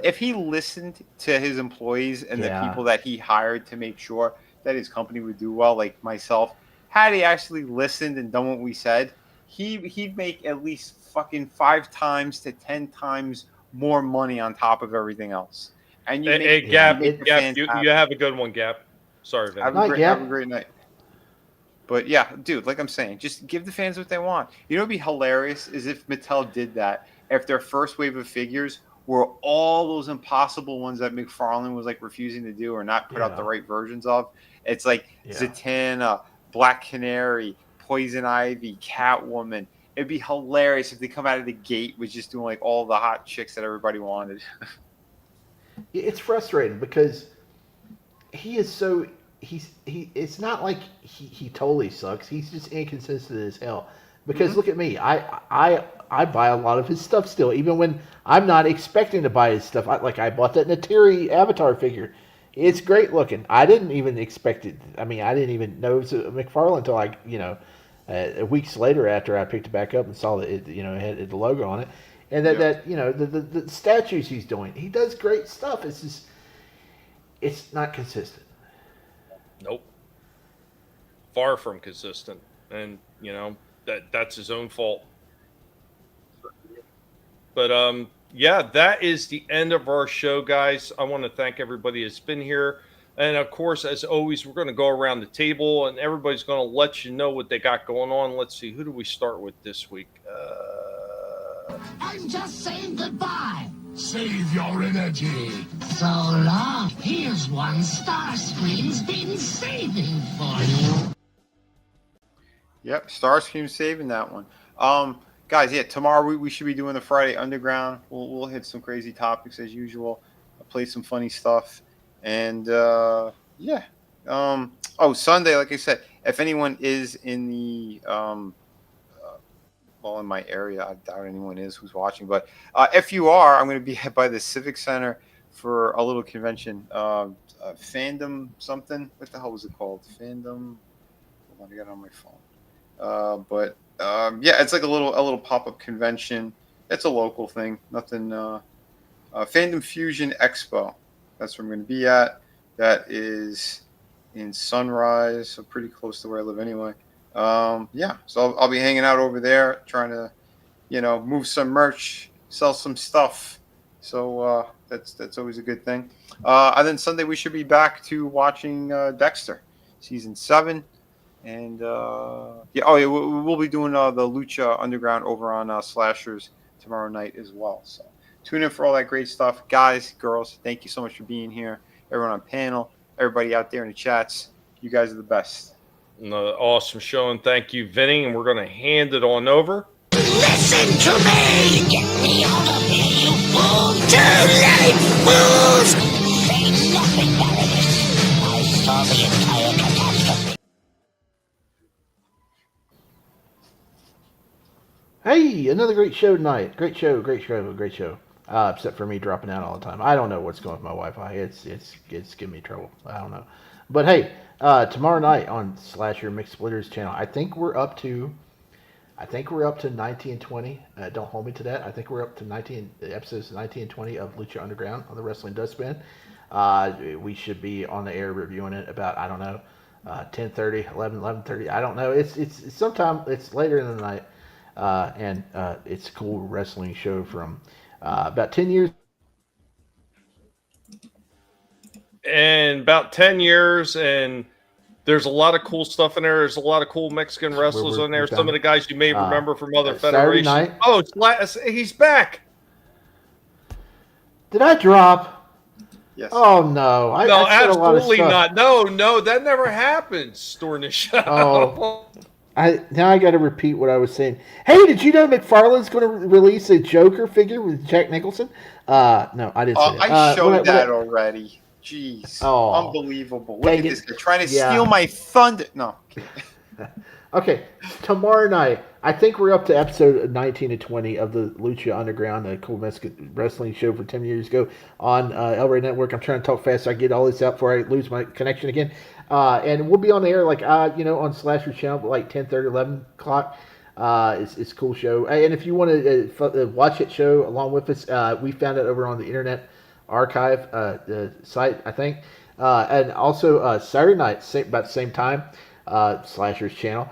if he listened to his employees and the people that he hired to make sure that his company would do well, like myself, had he actually listened and done what we said, he'd make at least fucking 5 times to 10 times more money on top of everything else. And you Gap, you have a good one, Gap. Sorry, Vinnie. Have a great night. But yeah, dude, like I'm saying, just give the fans what they want. You know what'd be hilarious is if Mattel did that. If their first wave of figures were all those impossible ones that McFarlane was like refusing to do or not put out the right versions of. It's like Zatanna, Black Canary, Poison Ivy, Catwoman. It'd be hilarious if they come out of the gate with just doing like all the hot chicks that everybody wanted. It's frustrating because he is so it's not like he totally sucks. He's just inconsistent as hell. Because look at me, I buy a lot of his stuff still, even when I'm not expecting to buy his stuff. I bought that Nateri Avatar figure. It's great looking. I didn't even expect it. I mean, I didn't even know it was a McFarlane until weeks later after I picked it back up and saw that it had the logo on it. And the statues he's doing, he does great stuff. It's just, it's not consistent. Nope. Far from consistent, and that's his own fault. But yeah, that is the end of our show, guys. I want to thank everybody that's been here, and of course, as always, we're going to go around the table, and everybody's going to let you know what they got going on. Let's see, who do we start with this week? I'm just saying goodbye. Save your energy. So long. Here's one Starscream's been saving for you. Yep, Starscream saving that one. Guys, yeah, tomorrow we should be doing the Friday Underground. We'll hit some crazy topics as usual. I'll play some funny stuff. And yeah. Sunday, like I said, if anyone is in the in my area, I doubt anyone is who's watching, but if you are, I'm going to be by the Civic Center for a little convention. Fandom something. What the hell was it called? Fandom. Hold on, I got it on my phone. Yeah, it's like a little pop-up convention. It's a local thing. Nothing. Fandom Fusion Expo. That's where I'm going to be at. That is in Sunrise, so pretty close to where I live anyway. Yeah, so I'll be hanging out over there, trying to, move some merch, sell some stuff. So that's always a good thing. And then Sunday we should be back to watching Dexter, season 7, and we'll be doing the Lucha Underground over on Slashers tomorrow night as well. So tune in for all that great stuff, guys, girls. Thank you so much for being here. Everyone on panel, everybody out there in the chats, you guys are the best. Another awesome show, and thank you, Vinnie. And we're going to hand it on over. Listen to me! Get me out of here, you fool! Too late, fools! Say nothing, Baroness. I saw the entire catastrophe. Hey, another great show tonight. Great show. Except for me dropping out all the time. I don't know what's going on with my Wi-Fi. It's giving me trouble. I don't know. But hey, tomorrow night on Slasher Mix Splitters channel, I think we're up to 19 and 20. Don't hold me to that. I think we're up to episodes 19 and 20 of Lucha Underground on the Wrestling Dustbin. We should be on the air reviewing it about, I don't know, 10:30, 11:30. I don't know. It's sometime. It's later in the night, and it's a cool wrestling show from about 10 years. And about 10 years, and there's a lot of cool stuff in there. There's a lot of cool Mexican wrestlers on there. Some of the guys you may remember from other federations. Night. Oh, he's back. Did I drop? Yes. Oh no! No, I said absolutely a lot of not. No, that never happens during the show. Oh, now I got to repeat what I was saying. Hey, did you know McFarlane's going to release a Joker figure with Jack Nicholson? No, I didn't say that. I showed that already. Jeez, unbelievable! Look at this guy trying to steal my thunder. No. Okay, tomorrow night, I think we're up to episode 19 and 20 of the Lucha Underground, a cool Mexican wrestling show from 10 years ago on El Rey Network. I'm trying to talk fast so I get all this out before I lose my connection again. And we'll be on the air on Slasher Channel like 10:30, 11 o'clock. It's a cool show. And if you want to watch it show along with us, we found it over on the Internet Archive site, I think. And also Saturday night, about the same time, Slasher's channel.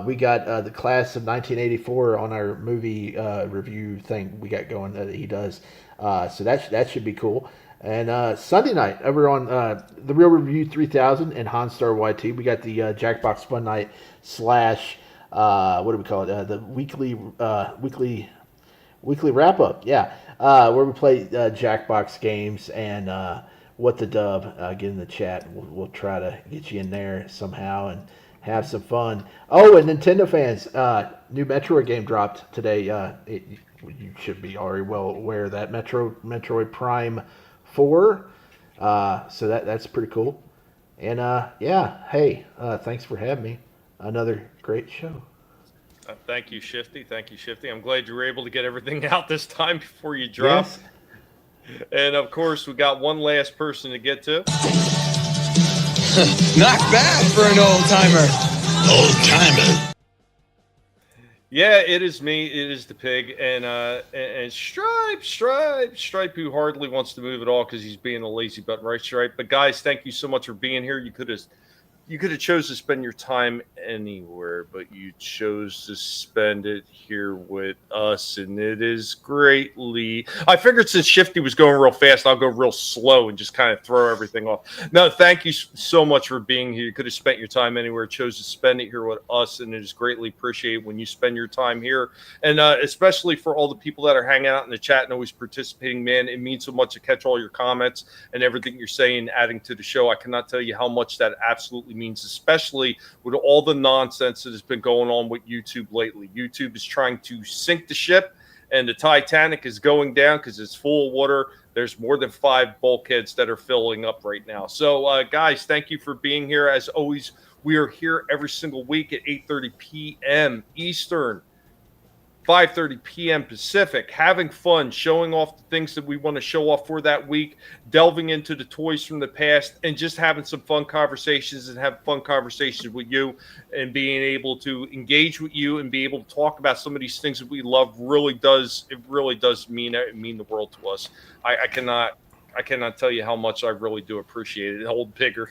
We got the class of 1984 on our movie review thing we got going that he does. So that should be cool. And Sunday night over on the Real Review 3000 and Hanstar YT, we got the Jackbox Fun Night / what do we call it? The weekly wrap up. Yeah, where we play Jackbox games and What the Dub. Get in the chat. We'll try to get you in there somehow and have some fun. Oh, and Nintendo fans, new Metroid game dropped today. You should be already well aware of that. Metroid Prime 4. So that's pretty cool. And hey, thanks for having me. Another great show. Thank you, Shifty. I'm glad you were able to get everything out this time before you drop. Yes. And of course, we got one last person to get to. Not bad for an old timer. Old timer. Yeah, it is me. It is the pig, and Stripe, who hardly wants to move at all because he's being a lazy button, right, Stripe? But guys, thank you so much for being here. You could have chose to spend your time anywhere, but you chose to spend it here with us, and it is greatly. I figured since Shifty was going real fast, I'll go real slow and just kind of throw everything off. No, thank you so much for being here. You could have spent your time anywhere, chose to spend it here with us, and it is greatly appreciated when you spend your time here. And especially for all the people that are hanging out in the chat and always participating, man, it means so much to catch all your comments and everything you're saying, adding to the show. I cannot tell you how much that absolutely means, especially with all the nonsense that has been going on with YouTube lately. YouTube is trying to sink the ship, and the Titanic is going down because it's full of water. There's more than 5 bulkheads that are filling up right now. So, guys, thank you for being here. As always, we are here every single week at 8:30 p.m. Eastern, 5:30 p.m. Pacific, having fun, showing off the things that we want to show off for that week, delving into the toys from the past, and just having some fun conversations and have fun conversations with you, and being able to engage with you and be able to talk about some of these things that we love really does mean the world to us. I cannot tell you how much I really do appreciate it. Old Pigger.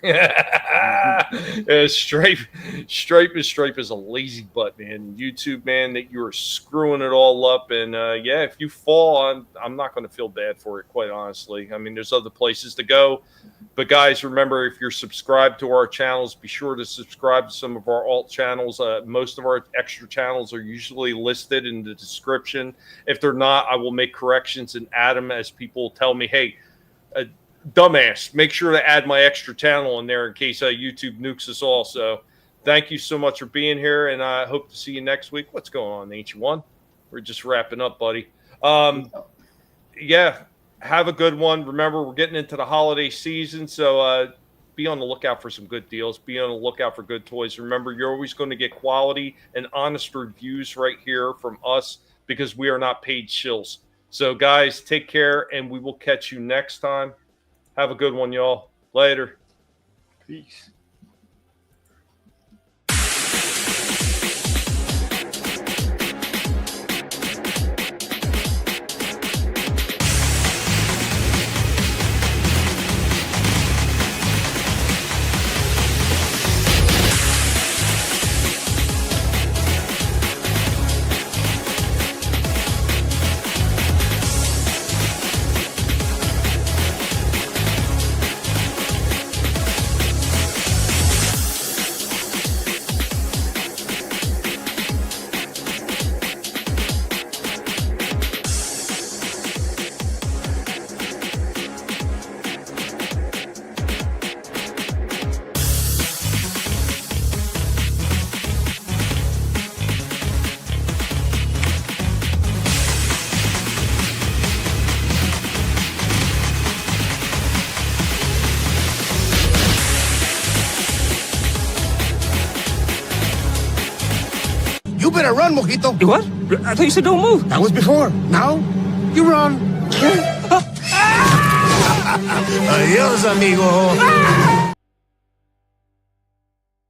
Stripe is a lazy butt, man. YouTube, man, that you are screwing it all up. And if you fall, I'm not going to feel bad for it, quite honestly. I mean, there's other places to go. But guys, remember, if you're subscribed to our channels, be sure to subscribe to some of our alt channels. Most of our extra channels are usually listed in the description. If they're not, I will make corrections and add them as people tell me, hey, dumbass, make sure to add my extra channel in there in case YouTube nukes us all. So thank you so much for being here, and I hope to see you next week. What's going on, Ancient One? We're just wrapping up, buddy. Have a good one. Remember, we're getting into the holiday season, so be on the lookout for some good deals. Be on the lookout for good toys. Remember, you're always going to get quality and honest reviews right here from us because we are not paid shills. So, guys, take care, and we will catch you next time. Have a good one, y'all. Later. Peace. You better run, Mojito. You what? I thought you said don't move. That was before. Now, you run. Adios, amigo.